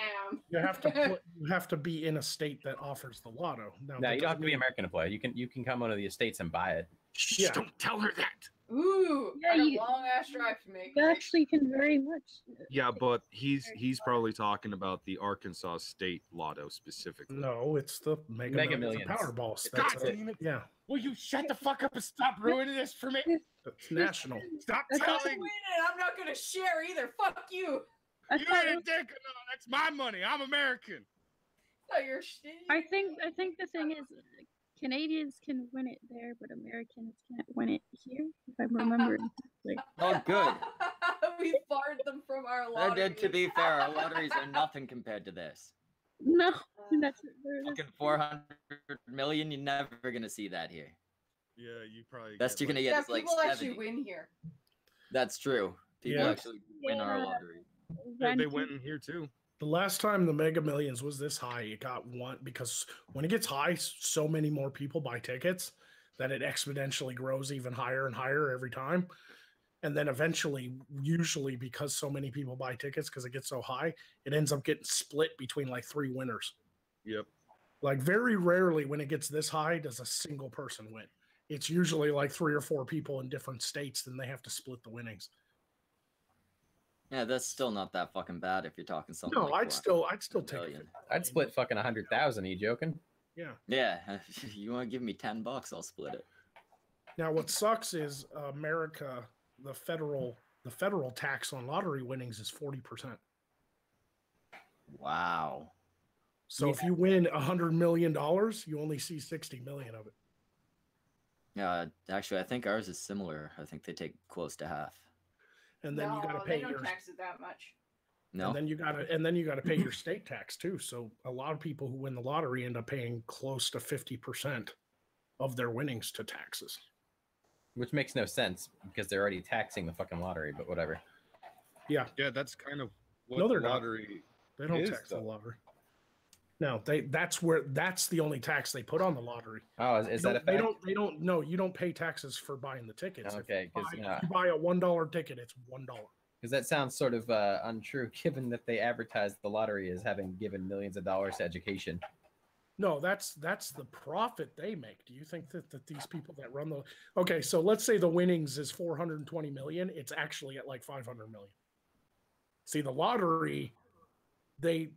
you have to be in a state that offers the lotto. No, you don't have to be American to play. You can come onto the estates and buy it. Yeah. Don't tell her that. Ooh, Yeah, got a long ass drive to make. you actually can very much. Yeah, but he's probably talking about the Arkansas State Lotto specifically. No, it's the Mega Millions. Powerball. God That's it. damn it. Yeah, Will you shut the fuck up and stop ruining this for me? it's national. Stop I'm telling. winning. I'm not gonna share either. Fuck you. I You thought ain't a dick. No, that's my money. I'm American. No, you're shitty. I think the thing is, Canadians can win it there, but Americans can't win it here. If I'm remembering correctly. Oh, good. We barred them from our lottery. To be fair, our lotteries are nothing compared to this. No, that's Fucking 400 million. You're never gonna see that here. Yeah, you probably. Best you're gonna Yeah, get is like people 70. actually win here. That's true. People Yeah. actually win our lottery. They win here too. The last time the Mega Millions was this high, it got one because when it gets high, so many more people buy tickets that it exponentially grows even higher and higher every time. And then eventually, usually because so many people buy tickets because it gets so high, it ends up getting split between like 3 winners. Yep. Like very rarely when it gets this high does a single person win. It's usually like 3 or 4 people in different states, then they have to split the winnings. Yeah, that's still not that fucking bad if you're talking something. No, like I'd still take it. I'd split fucking 100,000. Are you joking? Yeah. Yeah, if you want to give me $10, I'll split it. Now, what sucks is America, the federal tax on lottery winnings is 40%. Wow. So if you win $100 million, you only see 60 million of it. Yeah, actually, I think ours is similar. I think they take close to half. And then you got to No, pay they don't your tax it that much. No. and then you got to pay your state tax too. So a lot of people who win the lottery end up paying close to 50% of their winnings to taxes. Which makes no sense because they're already taxing the fucking lottery, but whatever. Yeah. Yeah, that's kind of what No, they're the not. lottery They don't is, tax though. the lottery. No, that's the only tax they put on the lottery. Oh, is that a they fact? don't no, you don't pay taxes for buying the tickets. Okay, If because you buy a $1 ticket, it's $1. that sounds sort of untrue, given that they advertise the lottery as having given millions of dollars to education. No, that's the profit they make. Do you think that these people that run the okay? So let's say the winnings is 420 million. It's actually at like 500 million. See, the lottery, they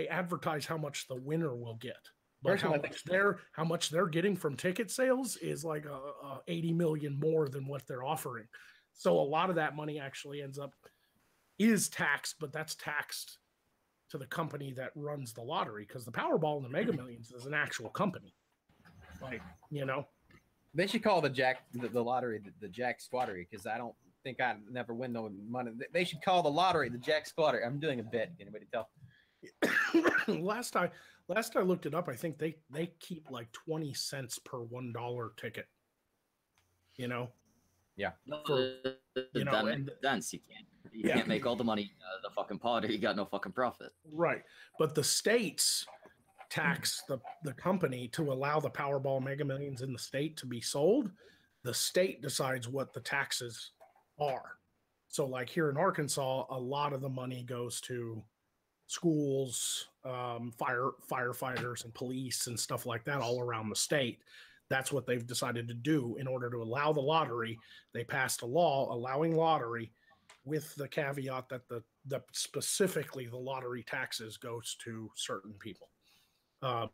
advertise how much the winner will get, but how much they're getting from ticket sales is like 80 million more than what they're offering. So a lot of that money actually is taxed, but that's taxed to the company that runs the lottery, because the Powerball and the Mega Millions is an actual company. Like, you know, They should call the lottery the Jack Squattery, because I don't think I never win no money. They should call the lottery the Jack Squattery. I'm doing a bit. Anybody tell? last I looked it up, I think they keep like 20 cents per $1 ticket You know. Yeah. You know, that and makes sense. You Yeah. can't make all the money out of the fucking pot, or you got no fucking profit. right, but the states tax the company to allow the Powerball Mega Millions in the state to be sold. The state decides what the taxes are. So, like here in Arkansas, a lot of the money goes to schools, firefighters, and police and stuff like that all around the state. That's what they've decided to do in order to allow the lottery. They passed a law allowing lottery, with the caveat that the specifically the lottery taxes goes to certain people,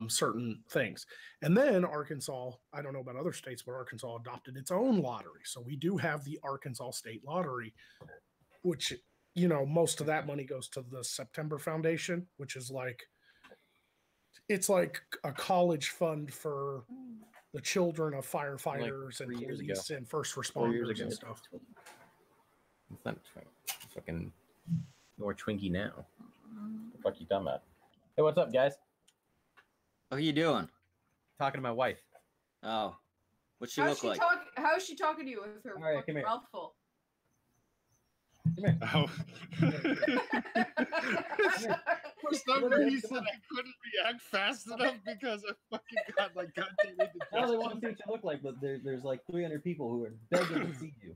certain things. And then Arkansas, I don't know about other states, but Arkansas adopted its own lottery. So we do have the Arkansas State Lottery, which, you know, most of that money goes to the September Foundation, which is like, it's like a college fund for the children of firefighters and police and first responders and stuff. It's not fucking more Twinkie now. What the fuck you talking about? Hey, what's up, guys? What are you doing? Talking to my wife. Oh, what's she look like? How is she talking to you with her All right, come here. mouth full? Oh. For some reason, I couldn't react fast enough because I fucking got like goddamn indigestion. Now they want to see what you look like, but there's like 300 people who are begging to see you.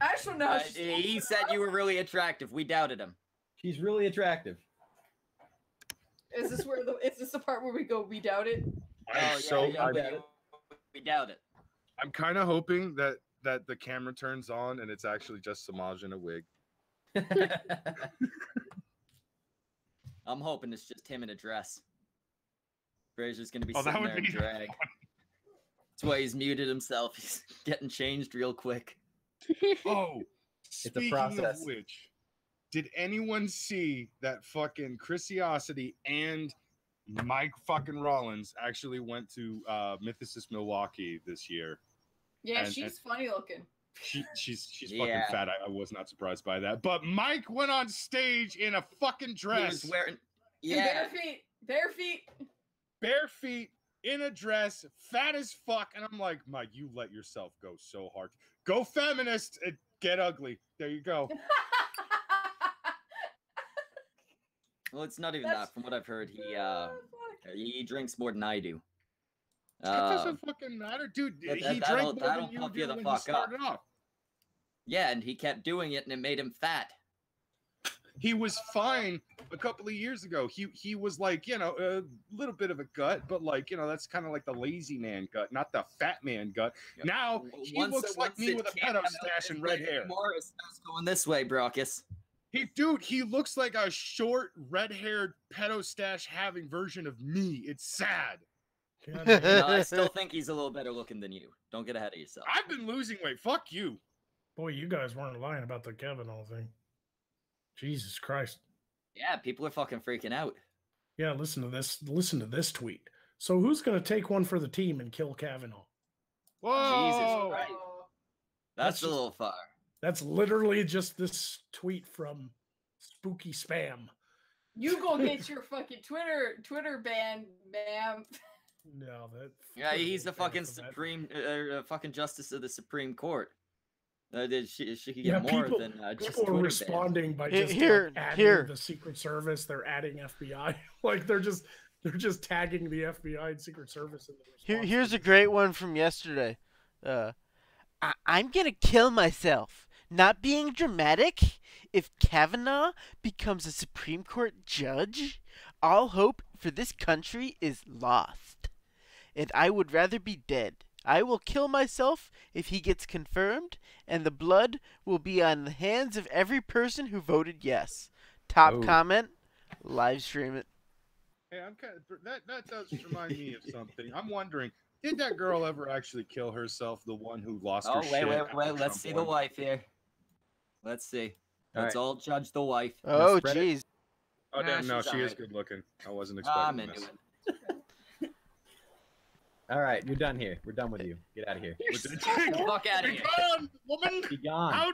Actually, no. He said you were really attractive. We doubted him. She's really attractive. Is this the part where we go? We doubt it. We doubt it. I'm kind of hoping that the camera turns on and it's actually just Semaj in a wig. I'm hoping it's just him in a dress. Fraser's gonna be that sitting would there in be drag. That's why he's muted himself. He's getting changed real quick. Oh, It's a process. Of which, did anyone see that fucking Chrisiosity and Mike fucking Rollins actually went to Mythicist Milwaukee this year? Yeah, she's funny looking. She's fucking fat. I was not surprised by that. But Mike went on stage in a fucking dress. He was wearing bare feet in a dress, fat as fuck. And I'm like, Mike, you let yourself go so hard. Go feminist and get ugly. There you go. Well, it's not even that. From what I've heard, he drinks more than I do. That doesn't fucking matter, dude. He drank more than you did when he started off. Yeah, and he kept doing it, and it made him fat. He was fine a couple of years ago. He was like, you know, a little bit of a gut, but like, you know, that's kind of like the lazy man gut, not the fat man gut. Yeah. Now he looks like me with a pedo stash and red hair. Morris going this way, Brockus. He looks like a short, red-haired pedo stash having version of me. It's sad. No, I still think he's a little better looking than you. Don't get ahead of yourself. I've been losing weight. Fuck you. Boy, you guys weren't lying about the Kavanaugh thing. Jesus Christ. Yeah, people are fucking freaking out. Yeah, listen to this. Listen to this tweet. So who's going to take one for the team and kill Kavanaugh? Whoa! Jesus Christ. That's a little far. That's literally just this tweet from Spooky Spam. You go get your fucking Twitter ban, ma'am. No, that. Yeah, he's the fucking fucking justice of the Supreme Court. She could get more than just people Twitter are responding by just adding the Secret Service. They're adding FBI. Like they're just tagging the FBI and Secret Service. In the Here's a great one from yesterday. I'm gonna kill myself. Not being dramatic. If Kavanaugh becomes a Supreme Court judge, all hope for this country is lost. And I would rather be dead. I will kill myself if he gets confirmed, and the blood will be on the hands of every person who voted yes. Top comment, live stream it. Hey, I'm kind of that does remind me of something. I'm wondering, did that girl ever actually kill herself? The one who lost her shit? Wait. Let's see the wife here. Let's see. Let's all judge the wife. Oh, jeez. Oh, damn, no, she is good looking. I wasn't expecting this. All right, you're done here. We're done with you. Get out of here. Fuck out of here. Be gone, woman. Be gone. How dare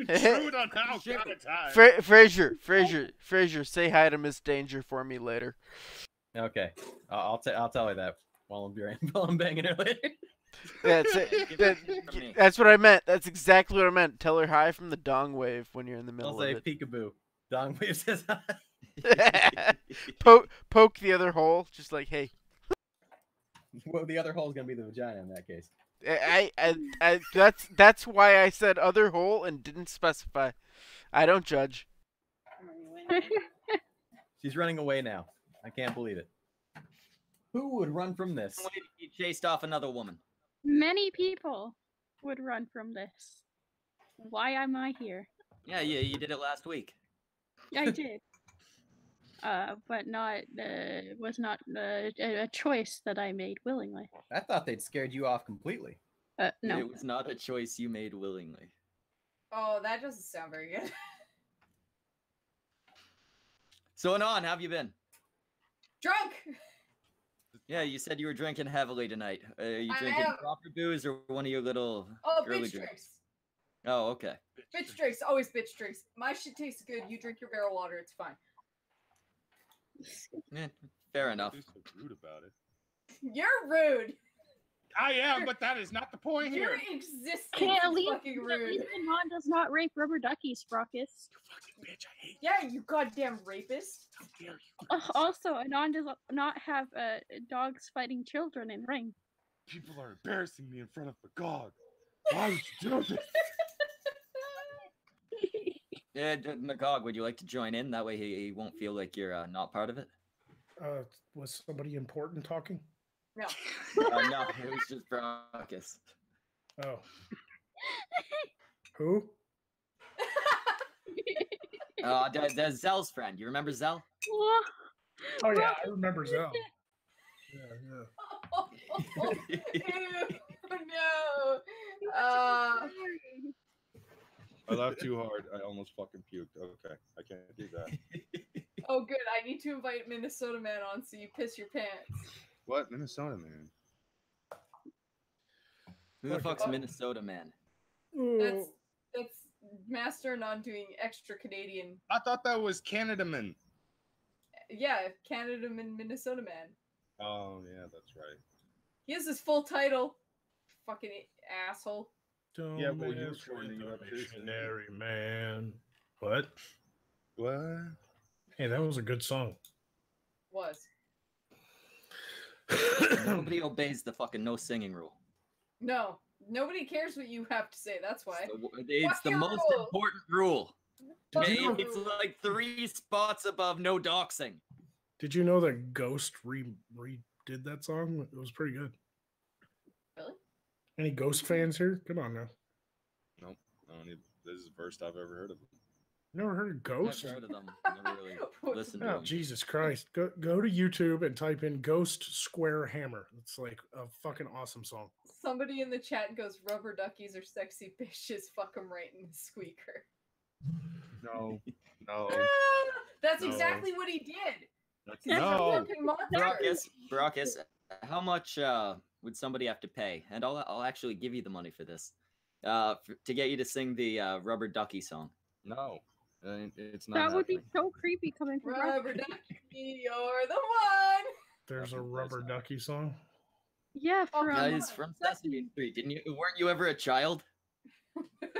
you intrude on how kind of time. Fraser, say hi to Miss Danger for me later. Okay, I'll tell her that while I'm banging her later. That's Yeah, it. give That, it to me. that's what I meant. That's exactly what I meant. Tell her hi from the dong wave when you're in the I'll middle say of peekaboo. Dong wave says hi. it. Poke the other hole, just like, hey. Well, the other hole is gonna be the vagina in that case. That's why I said other hole and didn't specify. I don't judge. She's running away now. I can't believe it. Who would run from this? He chased off another woman. Many people would run from this. Why am I here? Yeah, you did it last week. I did. But not was not a choice that I made willingly. I thought they'd scared you off completely. No. It was not a choice you made willingly. Oh, that doesn't sound very good. So, Anon, how have you been? Drunk. Yeah, you said you were drinking heavily tonight. Are you I drinking am. proper booze or one of your little Oh, girly bitch drinks? drinks. Oh, okay. Bitch drinks. Always bitch drinks. My shit tastes good. You drink your barrel water. It's fine. Fair enough. You're so rude about it. You're rude. I am, but that is not the point Your here. existence Can't is leave. fucking rude. Anon does not rape rubber duckies, Frockus. Bitch, I hate Yeah, you goddamn rapist. How dare you? Also, Anon does not have dogs fighting children in ring. People are embarrassing me in front of Magog. Why would you do this? Yeah, Magog, would you like to join in? That way he won't feel like you're not part of it. Was somebody important talking? No. No, it was just Brockus. Oh. Who? That's Zell's friend. You remember Zell? Oh yeah, I remember Zell. Yeah. Ew, no. I laughed too hard. I almost fucking puked. Okay, I can't do that. Oh, good. I need to invite Minnesota Man on so you piss your pants. What? Minnesota Man? Who the fuck's Minnesota Man? That's Master Non doing extra Canadian. I thought that was Canada Man. Yeah, Canada Man, Minnesota Man. Oh, yeah, that's right. He has his full title. Fucking asshole. Don't Yeah, but you were mess shortening with it up a too, missionary man. What? What? Hey, that was a good song. Was. Nobody obeys the fucking no singing rule. No. Nobody cares what you have to say. That's why. It's the most rule? important rule. Fuck Okay, your it's rule. like 3 spots above no doxing. Did you know that Ghost redid that song? It was pretty good. Really? Any Ghost fans here? Come on now. Nope. This is the first I've ever heard of him. Never heard of Ghost? I've heard of them. Never really listened to Oh, them. Jesus Christ. Go to YouTube and type in Ghost Square Hammer. It's like a fucking awesome song. Somebody in the chat goes, rubber duckies are sexy bitches. Fuck them right in the squeaker. No. No. That's No. exactly what he did. No. a fucking monster. Brockus, how much would somebody have to pay? And I'll actually give you the money for this. To get you to sing the Rubber Ducky song. No. It's not That would be happening. so creepy coming from Rubber ducky, you're the one. There's a Rubber Ducky song. Yeah, from Guys from Sesame Street. Weren't you ever a child?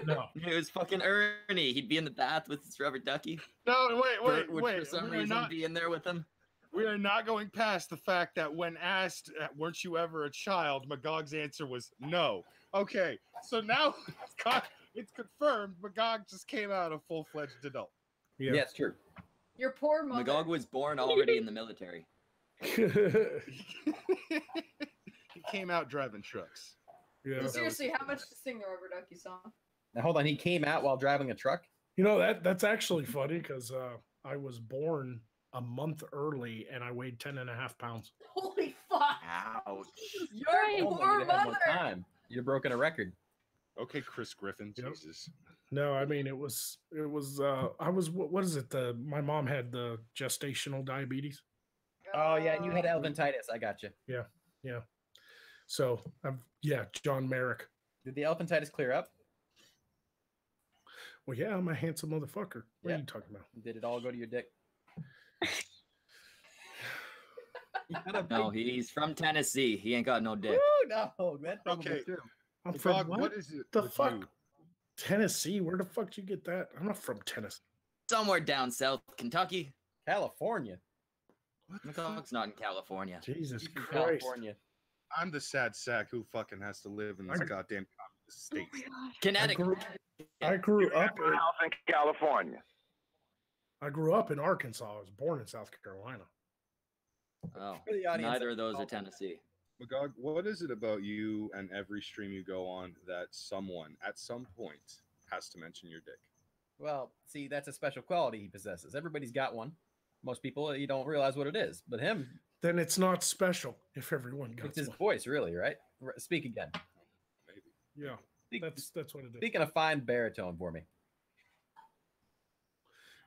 No. It was fucking Ernie. He'd be in the bath with his rubber ducky. No, Bert would wait. for some We are reason not- be in there with him. We are not going past the fact that when asked, weren't you ever a child, Magog's answer was no. Okay, so now it's confirmed Magog just came out a full-fledged adult. Yeah, it's true. Your poor mother. Magog was born already in the military. He came out driving trucks. Yeah. Seriously, how much to sing the Rubber Ducky song? Now hold on, he came out while driving a truck. You know that's actually funny because I was born a month early and I weighed 10.5 pounds. Holy fuck! Ouch. Your Hold on, poor you'd have had more mother. time. You'd have broken a record. Okay, Chris Griffin, Jesus. No, I mean it was I was what is it? My mom had the gestational diabetes. Oh yeah, and you had elephantitis. I got you. Yeah. So John Merrick. Did the elephantitis clear up? Well, yeah, I'm a handsome motherfucker. What Yeah. are you talking about? Did it all go to your dick? No, he's from Tennessee. He ain't got no dick. Woo, no, that's probably Okay. true. I'm Dog, from what is it the with fuck? you? Tennessee? Where the fuck did you get that? I'm not from Tennessee. Somewhere down south, Kentucky. California. McCulloch's not in California. Jesus He's from Christ. California. I'm the sad sack who fucking has to live in this goddamn state. Connecticut. I grew up My house in California. I grew up in Arkansas. I was born in South Carolina. Oh, For the audience, neither of those are Tennessee. Magog, what is it about you and every stream you go on that someone at some point has to mention your dick? Well, see, that's a special quality he possesses. Everybody's got one. Most people, you don't realize what it is, but him, Then it's not special if everyone got it's his one. voice, really, right? Speak again. Maybe. Yeah, that's what it is. Speak in a fine baritone for me.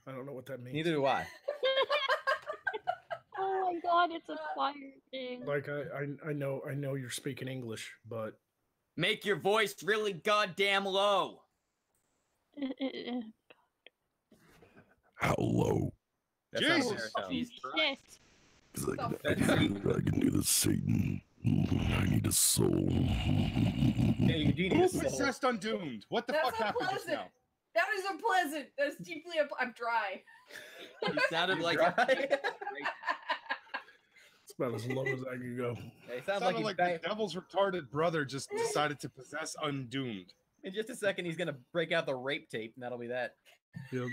I don't know what that means. Neither do I. Oh my god, it's a fire thing. Like I know you're speaking English, but Make your voice really goddamn low. How low? That's Jesus. not baritone. Jesus Christ. Because I can do the Satan. I need a soul. Yeah, you do need Who a soul. possessed Undoomed? What the fuck happened just unpleasant. now? That is unpleasant. That is deeply. I'm dry. You sounded like Dry? it's about as low as I can go. Yeah, it sounds Sounded like, like the devil's retarded brother just decided to possess Undoomed. in just a second he's gonna break out the rape tape, and that'll be that. Yeah,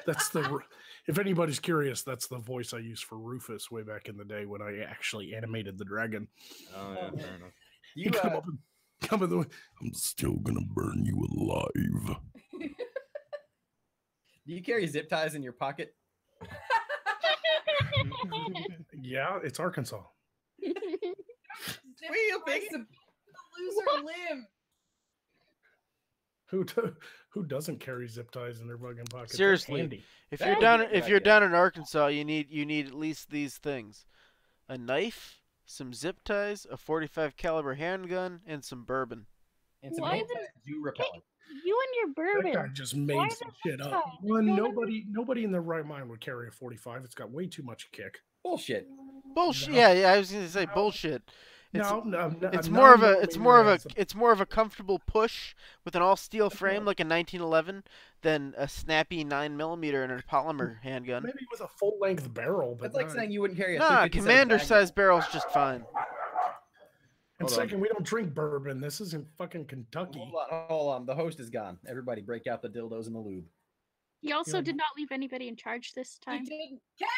that's the. If anybody's curious, that's the voice I used for Rufus way back in the day when I actually animated the dragon. Oh yeah, fair enough. You come in the way. I'm still gonna burn you alive. do you carry zip ties in your pocket? Yeah, it's Arkansas. Squeal, piggy. The loser limb. Who doesn't carry zip ties in their fucking pocket? That's Seriously, handy. if That you're would down be a good if you're idea. down in Arkansas, you need at least these things: a knife, some zip ties, a .45 caliber handgun, and some bourbon. And some Why anti-Jew repellent. You and your That bourbon. guy just made Why some the shit zip up. ties? One, You don't nobody in their right mind would carry a 45. It's got way too much kick. Bullshit. Bullshit. No. Yeah, I was gonna say bullshit. It's, No, it's a more of a 9mm it's more of a comfortable push with an all steel frame like a 1911 than a snappy 9mm and a polymer handgun. maybe with a full length barrel, but That's like not- saying you wouldn't carry a Nah, 257 commander Magnum. size barrel's just fine. And Hold on. second, we don't drink bourbon. This isn't fucking Kentucky. Hold on. The host is gone. Everybody break out the dildos and the lube. He also Yeah. did not leave anybody in charge this He time. did chaos,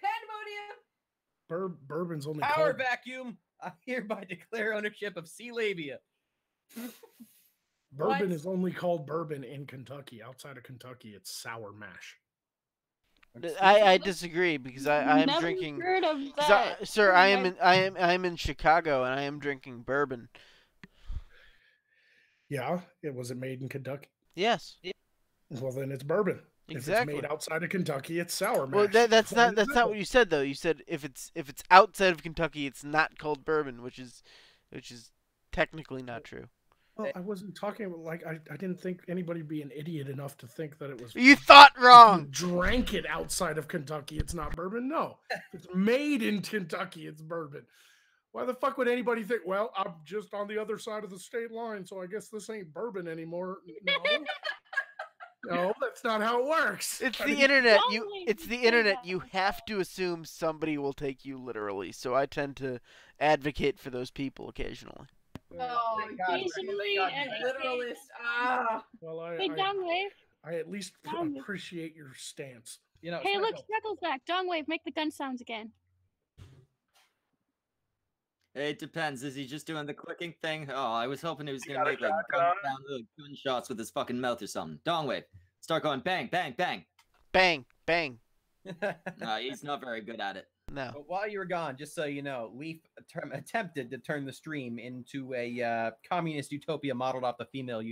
pandemonium. Bourbon's only Power called vacuum. I hereby declare ownership of C labia. bourbon What? is only called bourbon in Kentucky. Outside of Kentucky, it's sour mash. I disagree because I'm Never drinking. heard of 'cause that. sir, Oh I am my- in Chicago and I am drinking bourbon. Yeah, was it made in Kentucky? Yes. Well, then it's bourbon. Exactly. If it's made outside of Kentucky, it's sour mash. Well, that's Plain not and simple. what you said though. You said if it's outside of Kentucky, it's not called bourbon, which is technically not true. Well, I wasn't talking about like I didn't think anybody'd be an idiot enough to think that it was. You thought if you wrong. drank it outside of Kentucky, it's not bourbon. No, if it's made in Kentucky, it's bourbon. Why the fuck would anybody think? Well, I'm just on the other side of the state line, so I guess this ain't bourbon anymore. No, no, that's not how it works. It's I the mean, internet. Don't You make it's me the say internet. that. You have to assume somebody will take you literally. So I tend to advocate for those people occasionally. Oh, Occasionally and literalist. Ah. Well, Hey, Dongwave. I at least Dongwave. appreciate your stance. You know, Hey, look, Snuggles. Snuggles back. Dongwave, make the gun sounds again. It depends. Is he just doing the clicking thing? Oh, I was hoping he was gonna got a make like gunshots with his fucking mouth or something. Dongwave, start going bang, bang, bang. Bang, bang. No, he's not very good at it. No. But while you were gone, just so you know, Leaf attempted to turn the stream into a communist utopia modeled off the female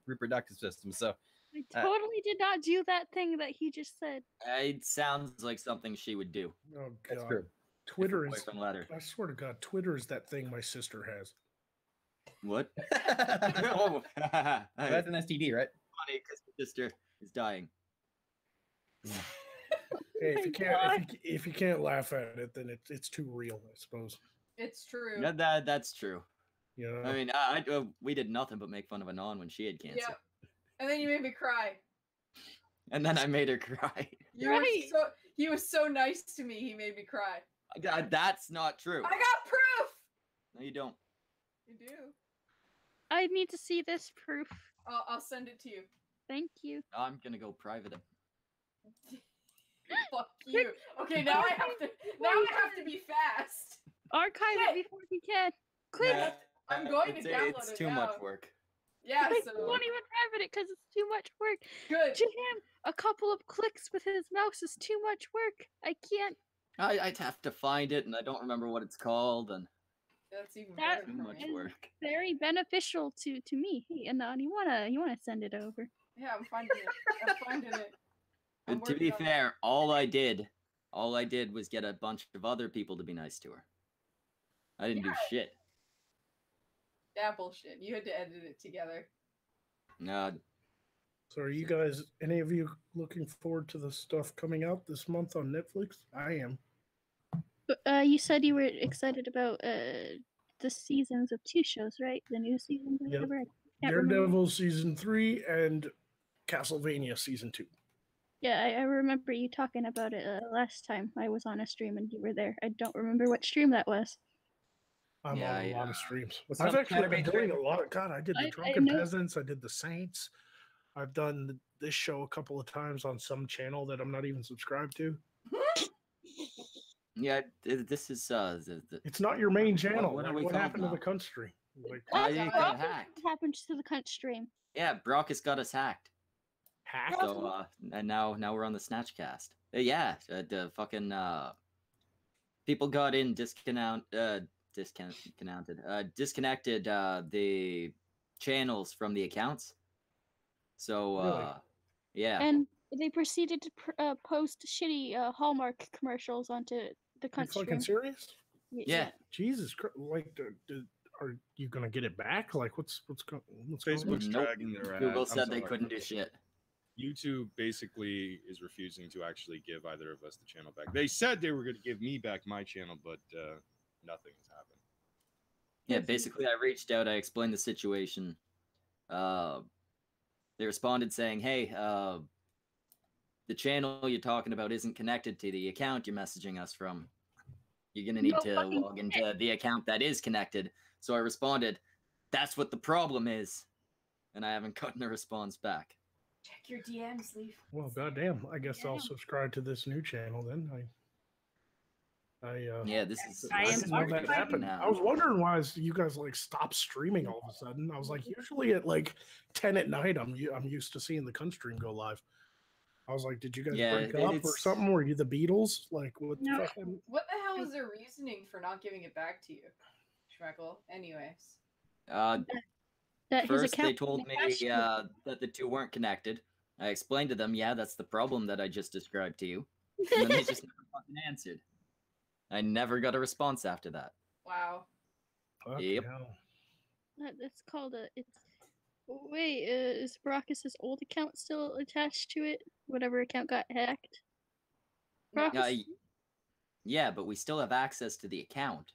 reproductive system. So I totally did not do that thing that he just said. It sounds like something she would do. Oh that's god, true. Twitter is. Boyfriend let her. I swear to God, Twitter is that thing my sister has. What? Oh, That's an STD, right? funny because my sister is dying. Hey, if you can't laugh at it, then it's too real, I suppose. It's true. That's true. Yeah. I mean, we did nothing but make fun of Anon when she had cancer. Yeah. And then you made me cry. And then I made her cry. He was so nice to me. He made me cry. That's not true. I got proof. No, you don't. You do. I need to see this proof. I'll send it to you. Thank you. I'm gonna go private him. Fuck you. Okay, now I have to be fast. Archive it before he can. Quick. Yeah, I'm going to download it. It's too much work. Yeah, I so won't even private it because it's too much work. Good. To him, a couple of clicks with his mouse is too much work. I can't. I'd have to find it, and I don't remember what it's called, and that's even That too much is work. very beneficial to me. And you wanna send it over? Yeah, I'm finding it. And to be fair, all I did was get a bunch of other people to be nice to her. I didn't do shit. Yeah, bullshit. You had to edit it together. No. So are you guys, any of you, looking forward to the stuff coming out this month on Netflix? I am. But you said you were excited about the seasons of 2 shows, right? The new seasons or Yep. whatever. I can't remember. Daredevil season 3 and Castlevania season 2. Yeah, I remember you talking about it last time I was on a stream and you were there. I don't remember what stream that was. I'm Yeah, on a yeah. lot of streams. Some I've actually been anime doing a lot of. God, I did the I Drunken know. Peasants. I did the Saints. I've done this show a couple of times on some channel that I'm not even subscribed to. Yeah, this is It's not your main channel. What are Like, we what called happened now? to the Cuntstream? Like, I got What hacked. happened to the cunt stream? Yeah, Brock has got us hacked. Hacked? So and now we're on the Snatchcast. Yeah, the fucking people got in disconnected the channels from the accounts. So Really? yeah. And they proceeded to post shitty Hallmark commercials onto the Are you cunt fucking stream. serious? Yeah. Jesus Christ! Like, are you gonna get it back? Like, what's going? Facebook's Nope. dragging their ass. Google I'm said they sorry. couldn't do shit. YouTube basically is refusing to actually give either of us the channel back. They said they were going to give me back my channel, but nothing has happened. Yeah, basically I reached out, I explained the situation. They responded saying, hey, the channel you're talking about isn't connected to the account you're messaging us from. You're going to need to log into the account that is connected. So I responded, that's what the problem is. And I haven't gotten a response back. Check your DMs, Leaf. Well, goddamn! I guess I'll subscribe to this new channel then. Yeah, this is. I didn't know that happened. now. I was wondering why you guys like stopped streaming all of a sudden. I was like, usually at like 10 at night, I'm used to seeing the Cuntstream go live. I was like, did you guys break up or something? Were you the Beatles? Like, what? No. Fucking... What the hell was their reasoning for not giving it back to you, Schmeckle? Anyways. First, they told me that the two weren't connected. I explained to them, yeah, that's the problem that I just described to you. And then they just never fucking answered. I never got a response after that. Wow. Yep. That's called a. It's. Wait, is Baracus's old account still attached to it? Whatever account got hacked. Baracus? Yeah, but we still have access to the account.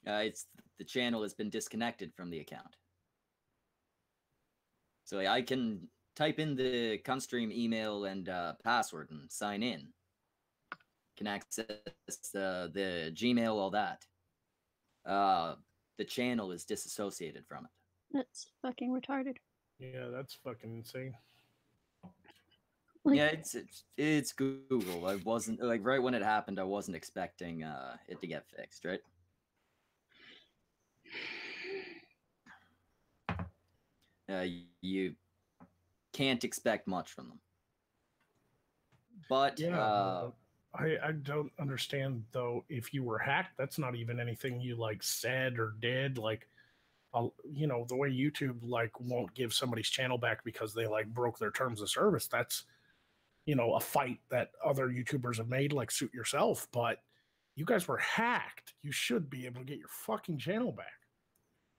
It's the channel has been disconnected from the account. So I can type in the Cuntstream email and password and sign in. Can access the Gmail, all that. The channel is disassociated from it. That's fucking retarded. Yeah, that's fucking insane. Yeah, it's Google. I wasn't like right when it happened. I wasn't expecting it to get fixed, right? You can't expect much from them. But yeah, I don't understand though. If you were hacked, that's not even anything you like said or did. Like, you know, the way YouTube like won't give somebody's channel back because they like broke their terms of service. That's, you know, a fight that other YouTubers have made. Like, suit yourself. But you guys were hacked. You should be able to get your fucking channel back.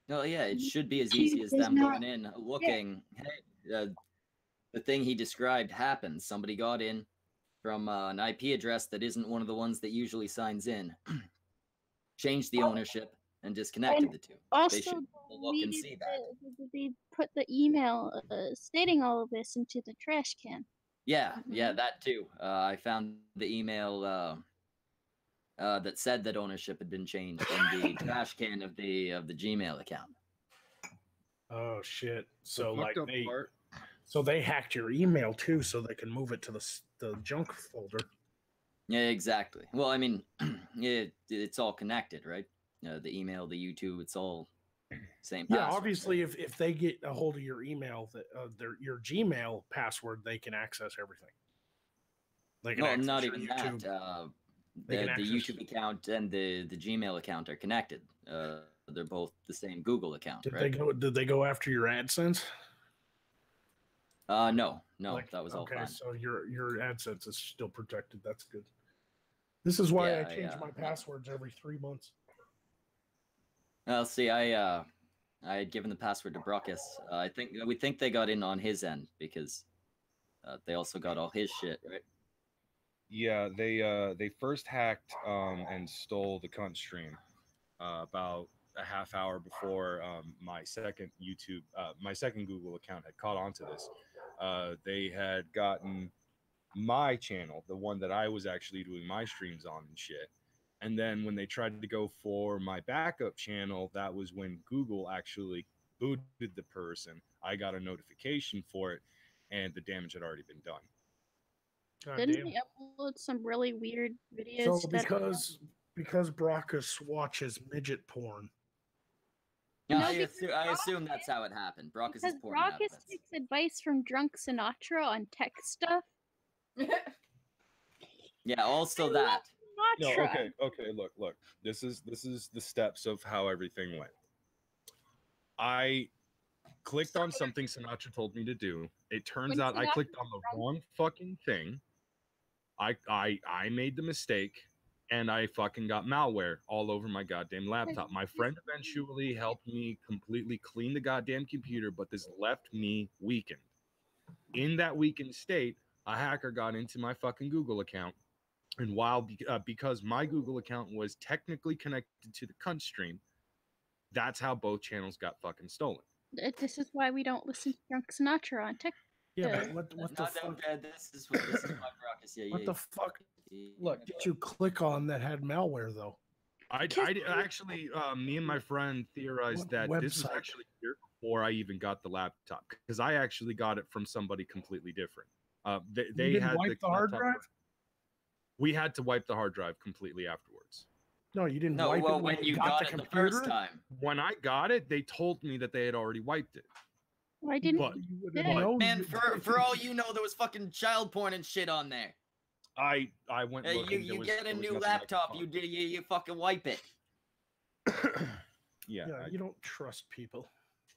No, yeah, it should be as easy as them going in, looking. Hey, the thing he described happened. Somebody got in from an IP address that isn't one of the ones that usually signs in. Changed the ownership and disconnected And the two. Also, They should look and see that. they put the email stating all of this into the trash can. Yeah, yeah, that too. I found the email that said that ownership had been changed in the trash can of the Gmail account. Oh shit! So The like fucked up they, part- so they hacked your email too, so they can move it to the junk folder. Yeah, exactly. Well, I mean, it's all connected, right? The email, the YouTube, it's all same Yeah, password. obviously, if they get a hold of your email, your Gmail password, they can access everything. They can Well, access not your even YouTube. that. They can The access- YouTube account and the Gmail account are connected. They're both the same Google account, Did right? Did they go after your AdSense? No, Like, that was all okay, fine. so your AdSense is still protected. That's good. This is why I change my passwords every 3 months. Well, see, I had given the password to Brockus. We think they got in on his end because they also got all his shit, right? Yeah, they first hacked and stole the Cuntstream about a half hour before my second Google account had caught on to this. They had gotten my channel, the one that I was actually doing my streams on and shit. And then when they tried to go for my backup channel, that was when Google actually booted the person. I got a notification for it, and the damage had already been done. Didn't they upload some really weird videos? So because Brockus watches midget porn. Yeah, No, I assume that's how it happened. Brockus is because porn Brockus habits. takes advice from drunk Sinatra on tech stuff. Yeah, also that. No, Sinatra. okay. Look. This is the steps of how everything went. I clicked on something Sinatra told me to do. It turns out I clicked on the wrong fucking thing. I made the mistake, and I fucking got malware all over my goddamn laptop. My friend eventually helped me completely clean the goddamn computer, but this left me weakened. In that weakened state, a hacker got into my fucking Google account, and because my Google account was technically connected to the Cuntstream, that's how both channels got fucking stolen. This is why we don't listen to drunk Sinatra on tech. Yeah, but what the fuck? This is my Brockus. Yeah, What the fuck? Look, did you click on that had malware though? I actually, me and my friend theorized that this was website? actually here before I even got the laptop, because I actually got it from somebody completely different. They You didn't had wipe the hard laptop- drive? We had to wipe the hard drive completely afterwards. No, you didn't No, wipe well, it when you got it the first time. When I got it, they told me that they had already wiped it. Why didn't But- you but- know? Man, for all you know, there was fucking child porn and shit on there. I went looking. You get a new laptop, you fucking wipe it. Yeah, you don't trust people.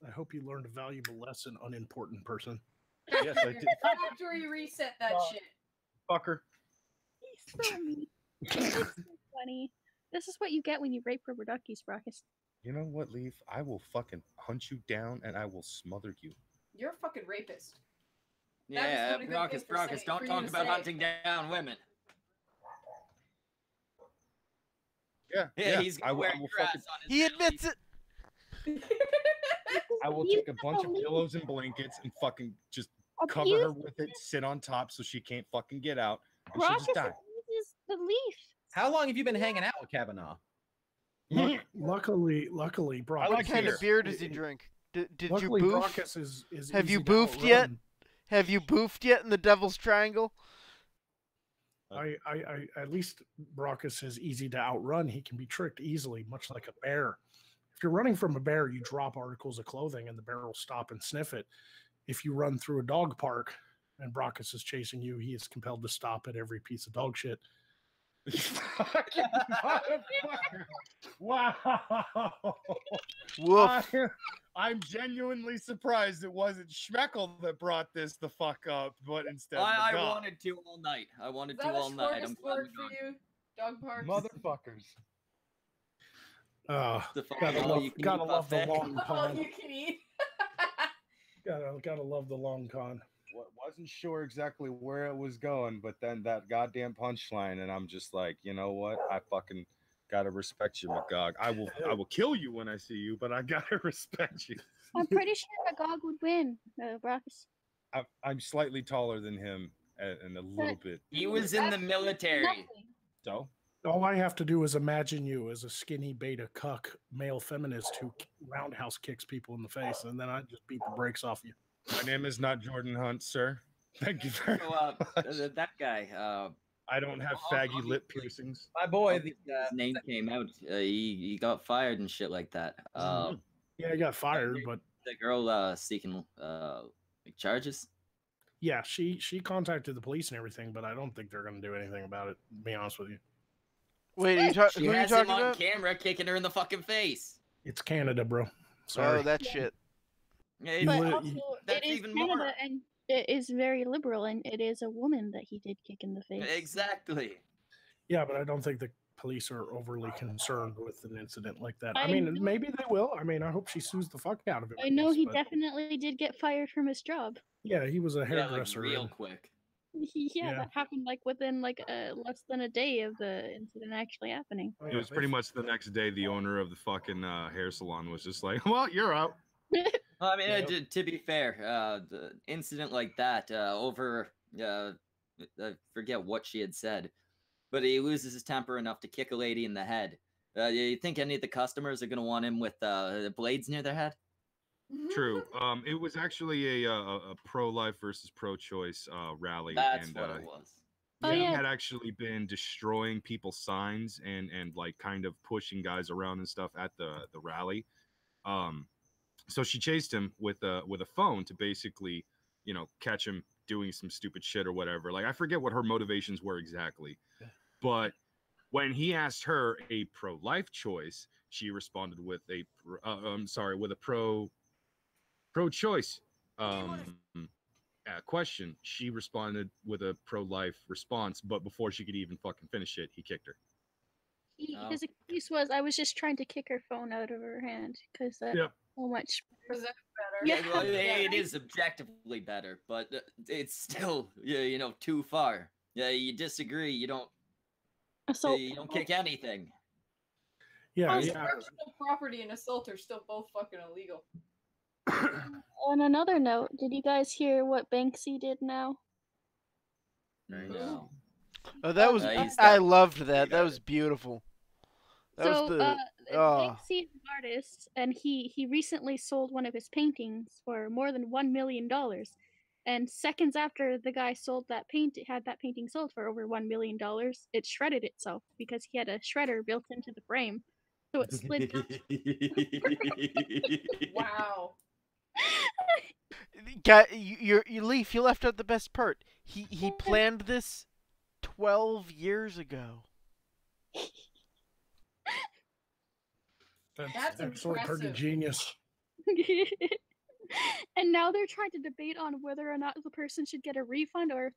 I hope you learned a valuable lesson, unimportant person. Yes, I did. Factory reset that shit. Fucker. He's so mean. It's so funny. This is what you get when you rape rubber duckies, Brockus. You know what, Leaf? I will fucking hunt you down and I will smother you. You're a fucking rapist. Yeah, That is not a good thing for Brockus, don't you talk to about say. hunting down women. Yeah, He's gonna wear will grass fucking, on his He admits it. I will take a bunch of pillows and blankets and fucking just cover her with it, sit on top so she can't fucking get out, and she'll just Brockus die. uses the leaf. How long have you been hanging out with Kavanaugh? Luckily, Brockus. What kind of beer does he drink? Did you Luckily, boof? Brockus is Have easy you to boofed yet? outrun. Have you boofed yet in the Devil's Triangle? I at least Brockus is easy to outrun. He can be tricked easily, much like a bear. If you're running from a bear, you drop articles of clothing and the bear will stop and sniff it. If you run through a dog park and Brockus is chasing you, he is compelled to stop at every piece of dog shit. Wow. Woof. I'm genuinely surprised it wasn't Schmeckle that brought this the fuck up, but instead I Magog. wanted to all night. I wanted Is to that a all night. I'm smorgasbord for you? Dog parks? Motherfuckers. The fucking Gotta all-you-can-eat love the buffet. long All con. you can eat. Gotta love the long con. wasn't sure exactly where it was going, but then that goddamn punchline, and I'm just like, you know what? I fucking gotta respect you, McGog. I will kill you when I see you, but I gotta respect you. I'm pretty sure Magog would win, Brackus. I'm slightly taller than him and a little bit. He was in the military. So all I have to do is imagine you as a skinny beta cuck male feminist who roundhouse kicks people in the face, and then I just beat the brakes off you. My name is not Jordan Hunt, sir. Thank you very much. That guy. I don't have faggy lip piercings. My boy, his name came out. He got fired and shit like that. Yeah, he got fired, but the girl seeking like charges. Yeah, she contacted the police and everything, but I don't think they're going to do anything about it, to be honest with you. Wait, She who are you has talking him on about? camera kicking her in the fucking face. It's Canada, bro. Sorry. Oh, that shit. Yeah, But also, it is Canada, and it is very liberal, and it is a woman that he did kick in the face. Exactly. Yeah, but I don't think the police are overly concerned with an incident like that. I I mean, know- maybe they will. I mean, I hope she sues the fuck out of him. I know he definitely did get fired from his job. Yeah, he was a Yeah, like hairdresser. real and- quick. Yeah, that happened like within like less than a day of the incident actually happening. It was pretty much the next day. The owner of the fucking hair salon was just like, "Well, you're out." I mean, to be fair, the incident like that over, I forget what she had said, but he loses his temper enough to kick a lady in the head. You think any of the customers are gonna want him with blades near their head? True. It was actually a pro-life versus pro-choice rally. That's and, what it was. He had actually been destroying people's signs and like kind of pushing guys around and stuff at the rally. So she chased him with a phone to basically, you know, catch him doing some stupid shit or whatever. Like I forget what her motivations were exactly, but when he asked her a pro-life choice, she responded with a pro-choice question. She responded with a pro-life response, but before she could even fucking finish it, he kicked her. His excuse was, "I was just trying to kick her phone out of her hand because that's so much better." Yeah, well, it is objectively better, but it's still you know too far. Yeah, you disagree. You don't. You don't kick anything. Yeah, Personal property and assault are still both fucking illegal. On another note, did you guys hear what Banksy did now? No. Oh, that was. I loved that. That was beautiful. That So, was the. Banksy is an artist, and he recently sold one of his paintings for more than $1 million. And seconds after the guy had that painting sold for over $1 million, it shredded itself because he had a shredder built into the frame, so it slid down. Wow. You Leaf. You left out the best part. He planned this 12 years ago. That's actually pretty impressive. genius. And now they're trying to debate on whether or not the person should get a refund or if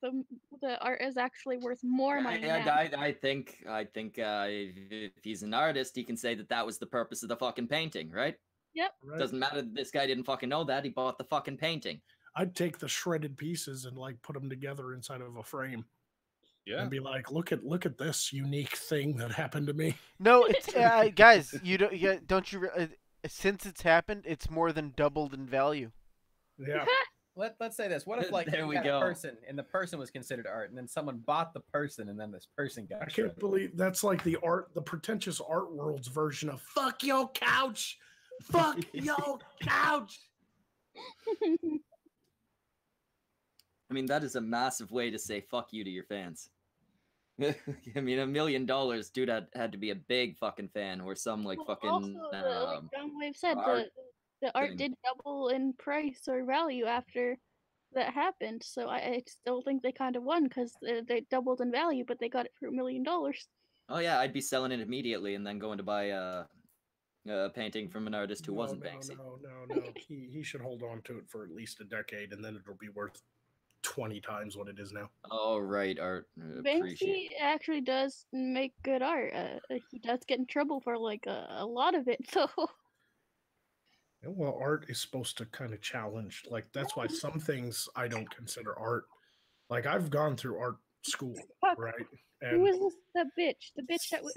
the art is actually worth more money. now. I think if he's an artist, he can say that was the purpose of the fucking painting, right? Yep. Doesn't matter that this guy didn't fucking know that. He bought the fucking painting. I'd take the shredded pieces and like put them together inside of a frame. Yeah. And be like, look at this unique thing that happened to me. No, it's guys. You don't you? Since it's happened, it's more than doubled in value. Yeah. Let's say this. What if like There you we had go. a person and the person was considered art, and then someone bought the person, and then this person got I can't shredded? believe that's like the pretentious art world's version of "fuck your couch, fuck your couch." I mean, that is a massive way to say fuck you to your fans. I mean, $1 million, dude had to be a big fucking fan, or some like fucking. Also, like John Wave said, art the art thing. did double in price or value after that happened. So I still think they kind of won because they doubled in value, but they got it for $1 million. Oh yeah, I'd be selling it immediately and then going to buy a painting from an artist who wasn't Banksy. No. He should hold on to it for at least a decade, and then it'll be worth 20 times what it is now. Oh right, art. Banksy actually does make good art. He does get in trouble for like a lot of it, so. Well, art is supposed to kind of challenge. Like that's why some things I don't consider art. Like I've gone through art school, Fuck. right? Who was this? The bitch. The bitch that was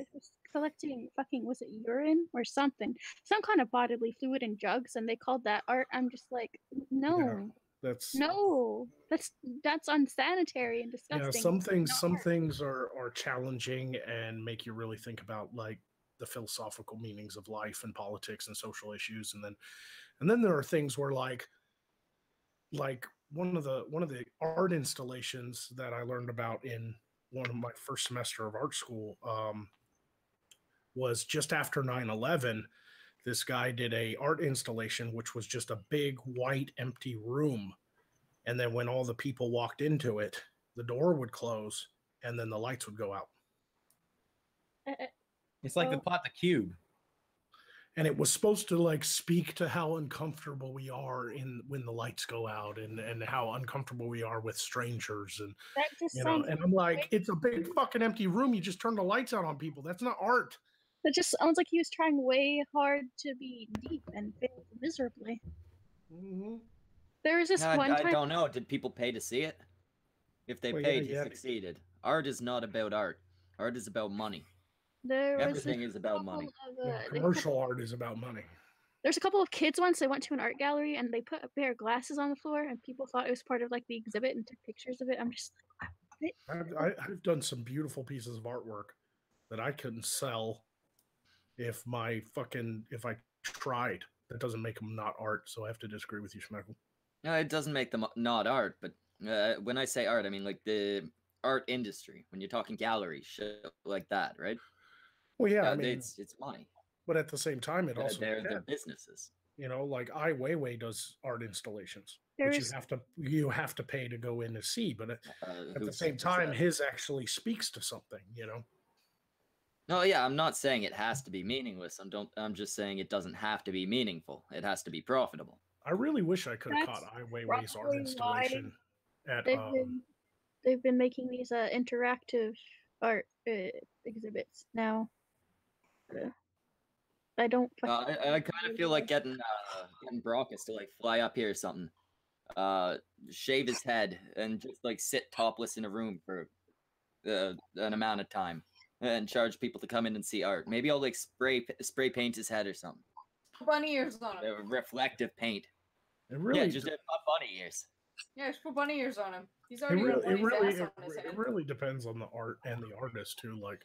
collecting fucking, was it urine or something? Some kind of bodily fluid in jugs, and they called that art. I'm just like, no. Yeah, that's No. That's unsanitary and disgusting. some Not things are challenging and make you really think about like the philosophical meanings of life and politics and social issues, and then there are things where like one of the art installations that I learned about in one of my first semester of art school was just after 9/11. This guy did a art installation which was just a big white empty room, and then when all the people walked into it, the door would close and then the lights would go out. It's like the plot, The Cube. And it was supposed to like speak to how uncomfortable we are when the lights go out, and how uncomfortable we are with strangers, and that just you know, sounds and I'm like, it's a big fucking empty room. You just turn the lights out on people. That's not art. That just sounds like he was trying way hard to be deep and failed miserably. Mm-hmm. There was this one time. I don't know. Did people pay to see it? If they Well, paid, yeah. he succeeded. Art is not about art. Art is about money. Everything is about money. Commercial art is about money. There's a couple of kids once, they went to an art gallery and they put a pair of glasses on the floor, and people thought it was part of like the exhibit and took pictures of it. I'm just like, what? I've done some beautiful pieces of artwork that I couldn't sell if I tried. That doesn't make them not art, so I have to disagree with you, Schmeckel. No, it doesn't make them not art, but when I say art, I mean like the art industry. When you're talking gallery shit like that, right? Well, yeah, I mean, it's money. But at the same time, it also they're businesses. You know, like Ai Weiwei does art installations, which you have to pay to go in to see. But at the same time, his actually speaks to something. You know. No, yeah, I'm not saying it has to be meaningless. I'm just saying it doesn't have to be meaningful. It has to be profitable. I really wish I could have caught Ai Weiwei's art installation at. They've been making these interactive art exhibits now. I don't. I kind of feel like getting Brockus to like fly up here or something, shave his head, and just like sit topless in a room for an amount of time, and charge people to come in and see art. Maybe I'll like spray paint his head or something. Bunny ears on him. Reflective paint. Really just put bunny ears. Yeah, just put bunny ears on him. He's already got bunny's ass on his head. It really depends on the art and the artist too. Like,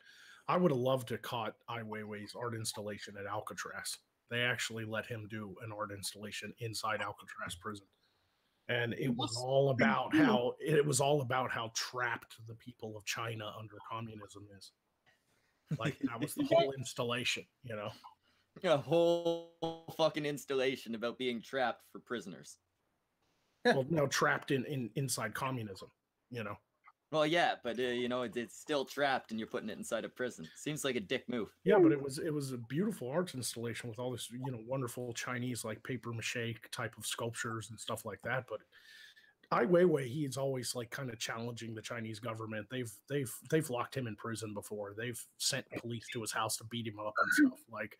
I would have loved to caught Ai Weiwei's art installation at Alcatraz. They actually let him do an art installation inside Alcatraz prison, and it was all about how trapped the people of China under communism is. Like, that was the whole installation, you know. A whole fucking installation about being trapped for prisoners. Well, no, trapped inside communism, you know. Well, yeah, but you know, it's still trapped, and you're putting it inside a prison. Seems like a dick move. Yeah, but it was a beautiful art installation with all this, you know, wonderful Chinese like paper mache type of sculptures and stuff like that. But Ai Weiwei, he's always like kind of challenging the Chinese government. They've locked him in prison before. They've sent police to his house to beat him up and stuff. Like,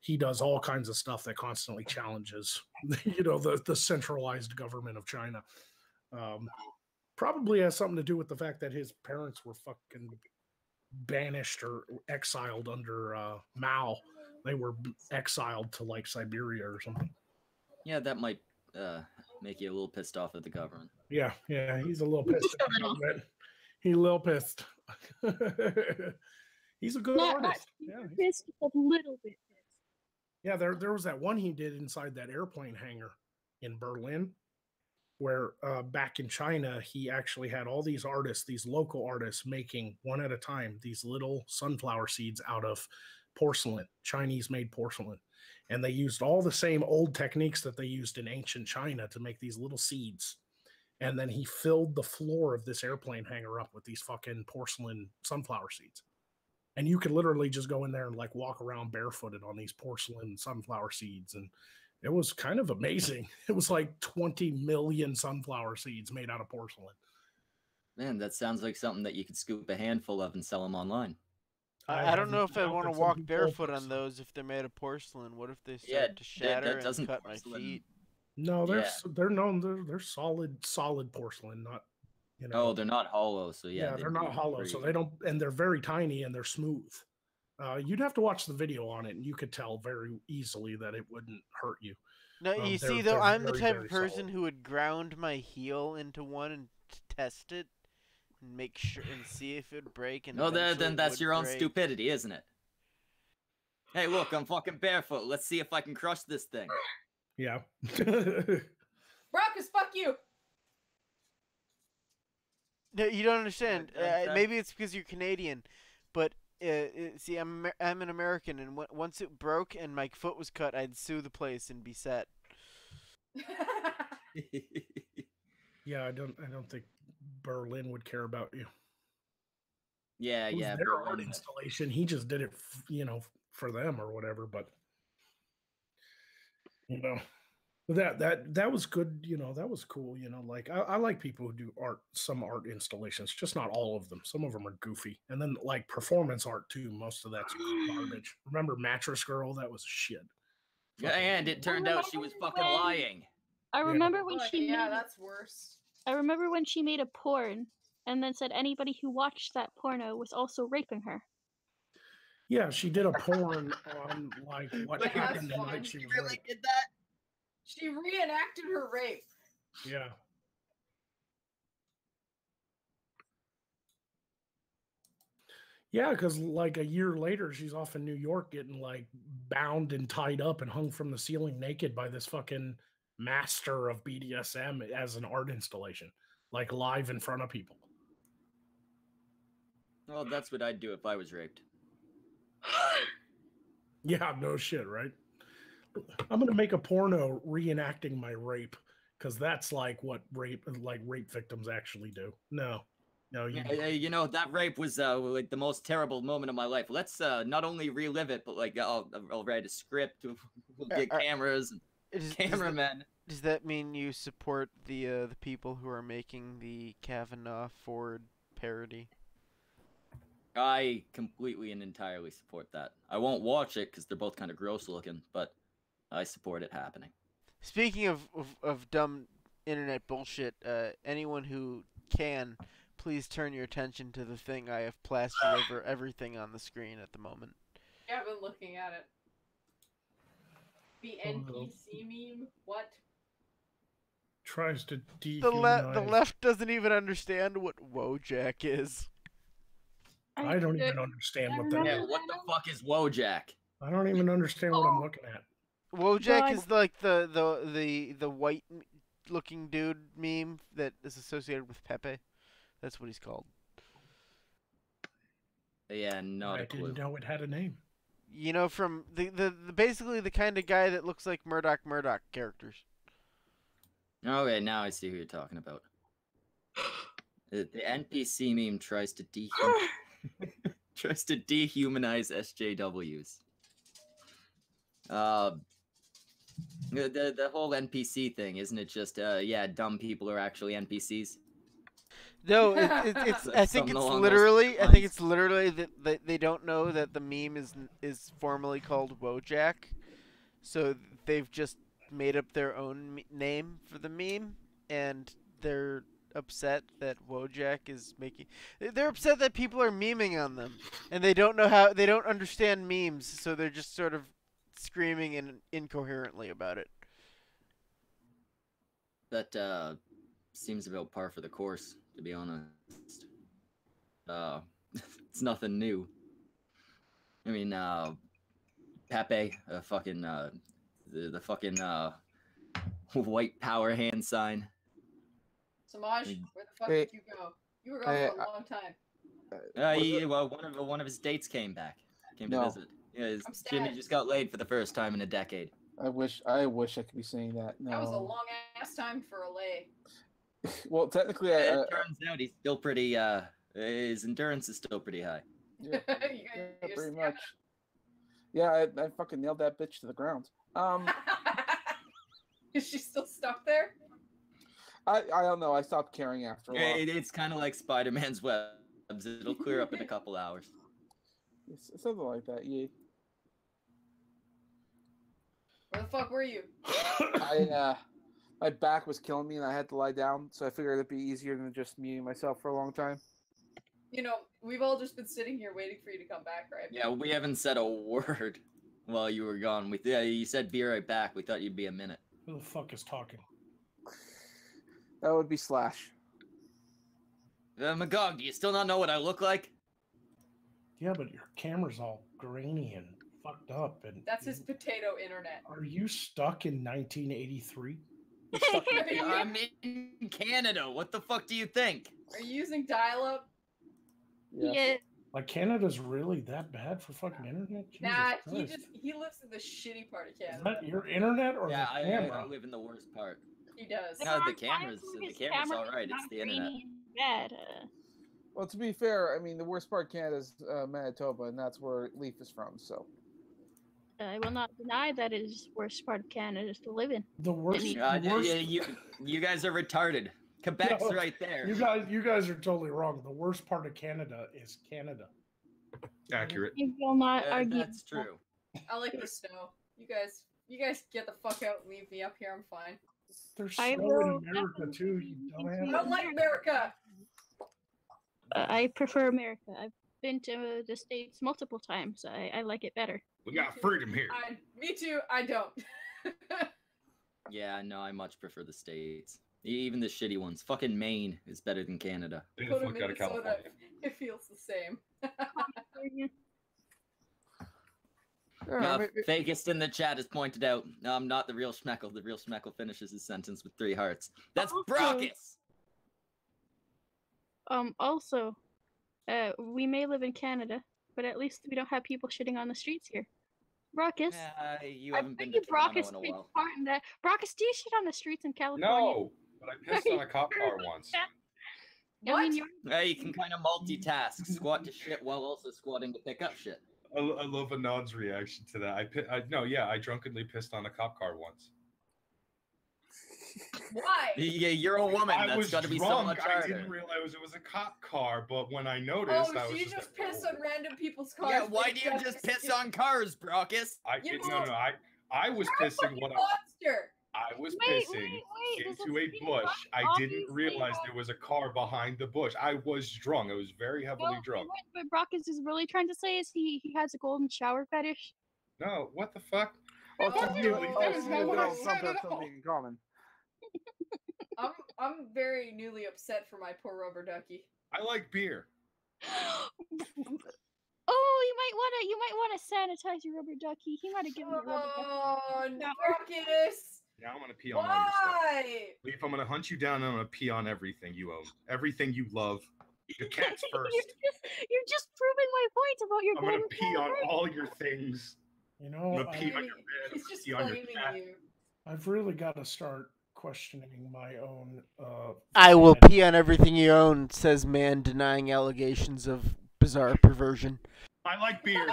he does all kinds of stuff that constantly challenges, you know, the centralized government of China. Probably has something to do with the fact that his parents were fucking banished or exiled under Mao. They were exiled to like Siberia or something. Yeah, that might make you a little pissed off at the government. Yeah, he's a little pissed at the government. He's a little pissed. He's a good artist. Pissed, a little bit pissed. Yeah, there was that one he did inside that airplane hangar in Berlin, where back in China, he actually had all these artists, these local artists, making one at a time these little sunflower seeds out of porcelain, Chinese-made porcelain. And they used all the same old techniques that they used in ancient China to make these little seeds. And then he filled the floor of this airplane hangar up with these fucking porcelain sunflower seeds. And you could literally just go in there and like walk around barefooted on these porcelain sunflower seeds. And it was kind of amazing. It was like 20 million sunflower seeds made out of porcelain. Man, that sounds like something that you could scoop a handful of and sell them online. I don't know if I haven't want to counted some walk people barefoot on personally. those if they're made of porcelain. What if they Yeah, start to shatter that doesn't and cut my porcelain- feet? No, they're Yeah. they're solid porcelain, not Oh, they're not hollow, so yeah. Yeah, they'd they're be not hollow, so pretty- they don't, and they're very tiny and they're smooth. You'd have to watch the video on it, and you could tell very easily that it wouldn't hurt you. No, you see, though, I'm the type of person who would ground my heel into one and test it and make sure and see if it would break. And No, then eventually it that's would your own break. stupidity, isn't it? Hey, look, I'm fucking barefoot. Let's see if I can crush this thing. Yeah. Brockus, fuck you. No, you don't understand. Okay. Maybe it's because you're Canadian, but see, I'm an American, and once it broke and my foot was cut, I'd sue the place and be set. Yeah, I don't think Berlin would care about you. Yeah, It was yeah. their art installation. He just did it, for them or whatever. But that was good. That was cool. Like I like people who do some art installations, just not all of them. Some of them are goofy, and then like performance art too. Most of that's garbage. Remember Mattress Girl? That was shit. Yeah, and it turned out she was fucking lying. I remember when she yeah, made, that's worse. I remember when she made a porn and then said anybody who watched that porno was also raping her. Yeah, she did a porn on like what Like, happened that's the fine. night she was really raped. did that? She reenacted her rape. Yeah. Yeah, because like a year later, she's off in New York getting like bound and tied up and hung from the ceiling naked by this fucking master of BDSM as an art installation, like live in front of people. Well, that's what I'd do if I was raped. Yeah, no shit, right? I'm gonna make a porno reenacting my rape because that's like what rape victims actually do. No, That rape was like the most terrible moment of my life. Let's not only relive it, but like I'll write a script. We'll get cameras and cameramen. Does that mean you support the people who are making the Kavanaugh Ford parody? I completely and entirely support that. I won't watch it because they're both kind of gross looking, but I support it happening. Speaking of dumb internet bullshit, anyone who can, please turn your attention to the thing I have plastered over everything on the screen at the moment. Yeah, I've been looking at it. The NPC meme? What? Tries to The dehumanize. left doesn't even understand what Wojak is. I don't even understand what that Yeah, is. what the fuck is Wojak? I don't even understand what I'm looking at. Wojak is like the white looking dude meme that is associated with Pepe. That's what he's called. Yeah, not I a clue. didn't know it had a name. From the basically the kind of guy that looks like Murdoch characters. Okay, now I see who you're talking about. The NPC meme tries to dehumanize SJWs. The whole NPC thing, isn't it just dumb people are actually NPCs? No, it's I think it's along literally those I think it's literally that they don't know that the meme is formally called Wojak, so they've just made up their own name for the meme, and they're upset that Wojak is making. They're upset that people are memeing on them, and they don't understand memes, so they're just sort of screaming incoherently about it. That seems about par for the course, to be honest. It's nothing new. I mean, Pepe, fucking the fucking white power hand sign. Samaj, where the fuck did you go? You were gone for a long time. One of his dates came back. Came No. to visit. Yeah, Jimmy just got laid for the first time in a decade. I wish I could be saying that. No. That was a long ass time for a lay. Well, technically, It turns out he's still pretty. His endurance is still pretty high. Yeah, pretty much. Yeah, I fucking nailed that bitch to the ground. Is she still stuck there? I don't know. I stopped caring after a while. It's kind of like Spider-Man's webs. It'll clear up in a couple hours. Something like that. Yeah. Where the fuck were you? My back was killing me, and I had to lie down. So I figured it'd be easier than just muting myself for a long time. You know, we've all just been sitting here waiting for you to come back, right? Yeah, we haven't said a word while you were gone. You said be right back. We thought you'd be a minute. Who the fuck is talking? That would be Slash. Magog, do you still not know what I look like? Yeah, but your camera's all grainy and fucked up. And That's his potato internet. Are you stuck in 1983? I'm in Canada. What the fuck do you think? Are you using dial-up? Yeah. Like Canada's really that bad for fucking internet? Jesus Nah, Christ. he lives in the shitty part of Is Canada. that your internet or Yeah, the camera? I live in the worst part. He does. No, the camera's all right. It's the internet. Bad. Well, to be fair, I mean, the worst part of Canada is Manitoba, and that's where Leaf is from, so. I will not deny that it is the worst part of Canada to live in. The worst. You guys are retarded. Quebec's No, right there. You guys are totally wrong. The worst part of Canada is Canada. Accurate. I will not argue. That's true. I like the snow. You guys get the fuck out and leave me up here. I'm fine. There's I snow will in America too, you dumbass. I don't like America. I prefer America. I've been to the States multiple times. I like it better. We got freedom here. Me too. I don't. Yeah, no, I much prefer the States. Even the shitty ones. Fucking Maine is better than Canada. Go to Minnesota. It feels the same. Fakest in the chat has pointed out, no, I'm not the real Schmeckle. The real Schmeckle finishes his sentence with 3 hearts. That's Brockus! Also, we may live in Canada, but at least we don't have people shitting on the streets here. Brockus, you haven't been you to Toronto Brockus in a takes while. part in that. Brockus, do you shit on the streets in California? No, but I pissed on a cop car once. I mean, You can kind of multitask, squat to shit while also squatting to pick up shit. I love Anand's reaction to that. I drunkenly pissed on a cop car once. Why? Yeah, you're a woman. I That's was got to be so drunk. much I harder. didn't realize it was a cop car, but when I noticed, Oh, I so was you just just like, piss on random people's cars? Yeah, why do you just piss on cars, Brockus? I was pissing what monster. I was pissing into a bush. I didn't realize there was a car behind the bush. I was drunk. I was very heavily drunk. What Brockus is really trying to say is he has a golden shower fetish. No, what the fuck? Oh, That is not what I said at all. something in common. I'm very newly upset for my poor rubber ducky. I like beer. Oh, you might wanna sanitize your rubber ducky. He might have given you a rubber ducky. Oh, Brockus! Now I'm gonna pee on all your stuff. Why? Leaf, I'm gonna hunt you down and I'm gonna pee on everything you own. Everything you love. Your cats first. You're just proving my point about your I'm gonna golden pee shower. on all your things. You I'm know, gonna pee on your bed. He's just Pee on your claiming cat. you. I've really got to start questioning my own. I will pee on everything you own, says man denying allegations of bizarre perversion. I like beer.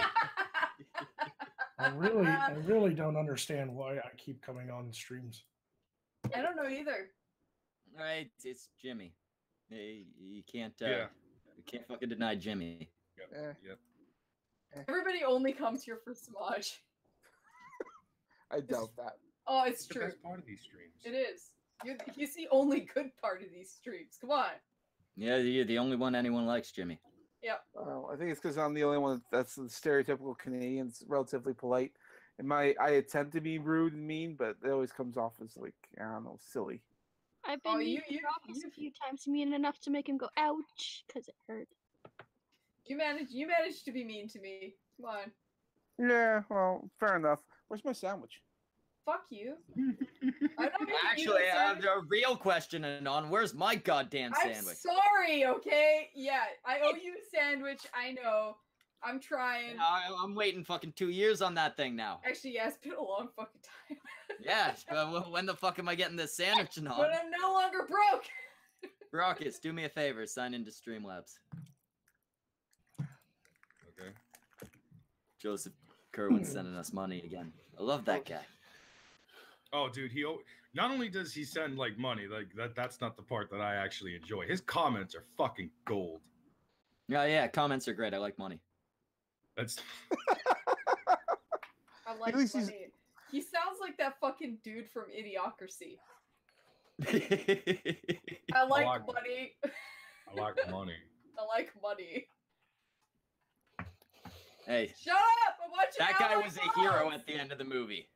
I really don't understand why I keep coming on streams. I don't know either. Right, it's Jimmy. You can't. Yeah. You can't fucking deny Jimmy. Yep. Everybody only comes here for Semaj. I doubt that. Oh, it's the true. best part of these streams. It is. He's the only good part of these streams. Come on. Yeah, you're the only one anyone likes, Jimmy. Yep. Well, I think it's because I'm the only one that's the stereotypical Canadian, relatively polite. And I attempt to be rude and mean, but it always comes off as like, I don't know, silly. I've been mean to Brockus a few times, mean enough to make him go ouch, because it hurt. You managed to be mean to me. Come on. Yeah, well, fair enough. Where's my sandwich? Fuck you. I don't even Actually, eat a sandwich. a real question, Anon. Where's my goddamn I'm sandwich? sorry, okay? Yeah, I owe you a sandwich. I know. I'm trying. I'm waiting fucking 2 years on that thing now. Actually, yeah, it's been a long fucking time. Yeah, when the fuck am I getting this sandwich, Anon? But I'm no longer broke. Brockus, do me a favor. Sign into Streamlabs. Okay. Joseph Kerwin's sending us money again. I love that guy. Oh, dude, not only does he send like money, like that's not the part that I actually enjoy. His comments are fucking gold. Yeah, comments are great. I like money. That's I like least he's- money. He sounds like that fucking dude from Idiocracy. I like money. I like money. I like money. Hey, Shut up! I'm watching that guy Alex was a hero Ross! at the end of the movie.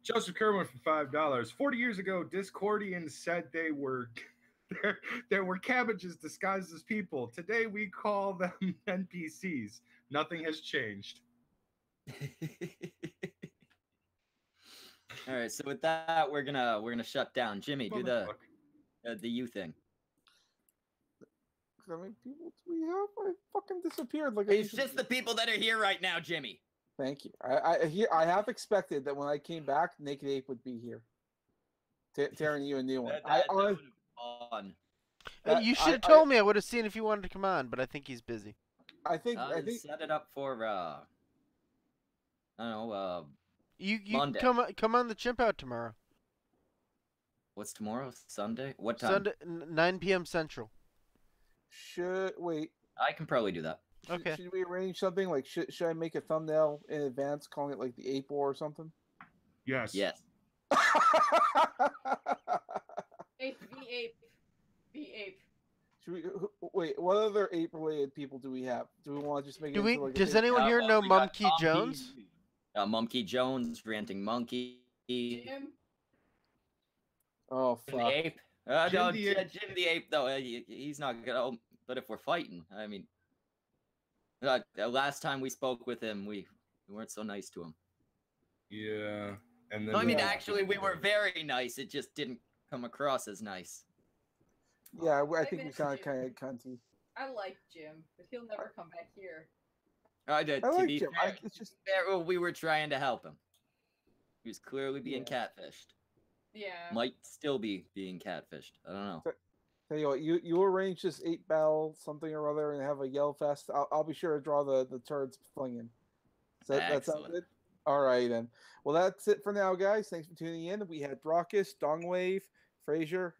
Joseph Kerwin for $5. 40 years ago, Discordians said they were there were cabbages disguised as people. Today we call them NPCs. Nothing has changed. All right, so with that, we're gonna shut down. Jimmy, do the you thing. How many people do we have? I fucking disappeared. Like It's just the people that are here right now, Jimmy. Thank you. I have expected that when I came back, Naked Ape would be here, tearing you a new one. That would fun. You should have told me. I would have seen if he wanted to come on, but I think he's busy. I think set it up for I don't know. You Monday. come on the chimp out tomorrow. What's tomorrow? Sunday? What time? Sunday, 9 p.m. Central. Wait. I can probably do that. Okay. Should we arrange something like should I make a thumbnail in advance calling it like the Ape War or something? Yes. Yes. Ape. Should we wait? What other ape-related people do we have? Do we want to just make? Does anyone here know Mumkey Jones? Mumkey Jones, Ranting Monkey. Jim. Oh Jim fuck. the Ape. No, Jim the Ape though. He's not gonna. Oh, but if we're fighting, I mean, last time we spoke with him, we weren't so nice to him. Yeah, and then No, I mean, actually, we were very nice. It just didn't come across as nice. Yeah, I think we sound kind of cunty. I like Jim, but he'll never come back here. I did. I To like be Jim. fair, well, we were trying to help him. He was clearly being catfished. Yeah. Might still be being catfished. I don't know. Tell you what, you arrange this 8-bell something or other and have a yell fest. I'll be sure to draw the turds flinging. That sound good? All right then. Well, that's it for now, guys. Thanks for tuning in. We had Brockus, Dongwave, Fraser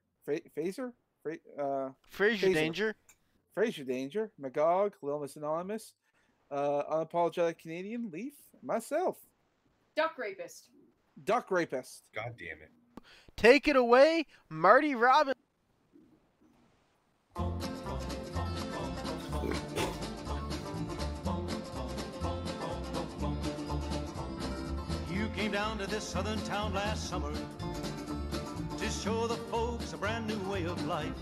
Danger, Magog, Lil Miss Anonymous, Unapologetic Canadian, Leaf, myself, Duck Rapist. God damn it. Take it away, Marty Robbins. You came down to this southern town last summer to show the folks a brand new way of life.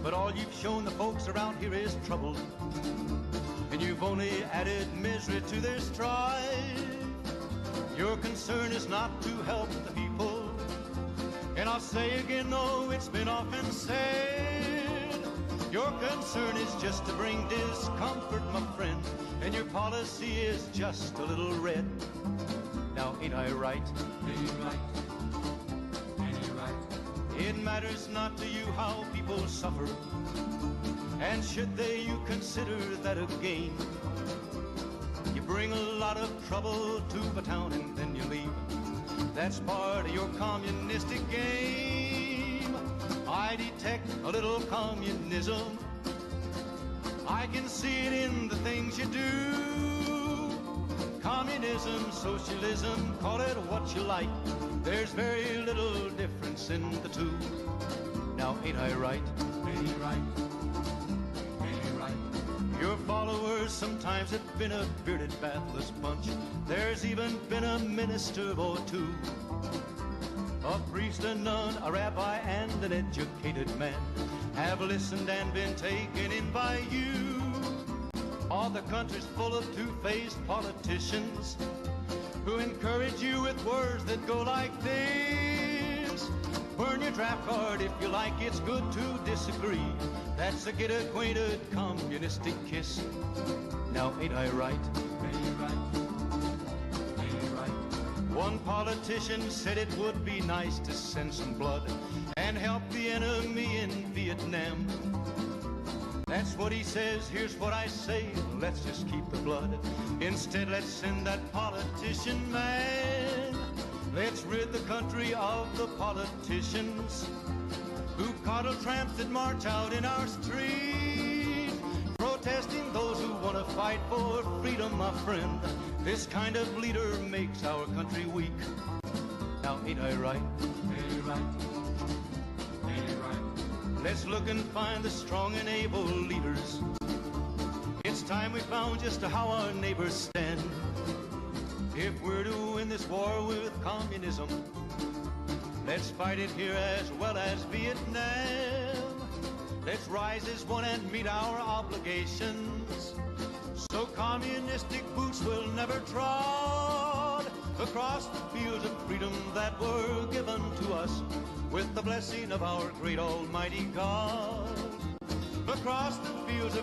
But all you've shown the folks around here is trouble, and you've only added misery to their strife. Your concern is not to help the people, and I'll say again, no, it's been often said. Your concern is just to bring discomfort, my friend, and your policy is just a little red. Now, ain't I right? Ain't you right? Ain't you right? It matters not to you how people suffer, and should they, you consider that a gain. You bring a lot of trouble to a town and then you leave. That's part of your communistic game. I detect a little communism. I can see it in the things you do. Communism, socialism, call it what you like. There's very little difference in the two. Now, ain't I right? Ain't you right? Ain't you right? Your followers sometimes have been a bearded, bathless bunch. There's even been a minister or two, a priest, a nun, a rabbi, and an educated man have listened and been taken in by you. All the country's full of two-faced politicians who encourage you with words that go like this. Burn your draft card if you like, it's good to disagree. That's a get acquainted communistic kiss. Now ain't I right? Ain't you right? Ain't you right? One politician said it would be nice to send some blood and help the enemy in Vietnam. That's what he says, here's what I say, let's just keep the blood. Instead, let's send that politician man. Let's rid the country of the politicians. model tramps that march out in our street, protesting those who want to fight for freedom, my friend. This kind of leader makes our country weak. Now ain't I right? Ain't I right? Ain't I right? Let's look and find the strong and able leaders. It's time we found just how our neighbors stand. If we're to win this war with communism, let's fight it here as well as Vietnam. Let's rise as one and meet our obligations, so communistic boots will never trod across the fields of freedom that were given to us with the blessing of our great almighty God. Across the fields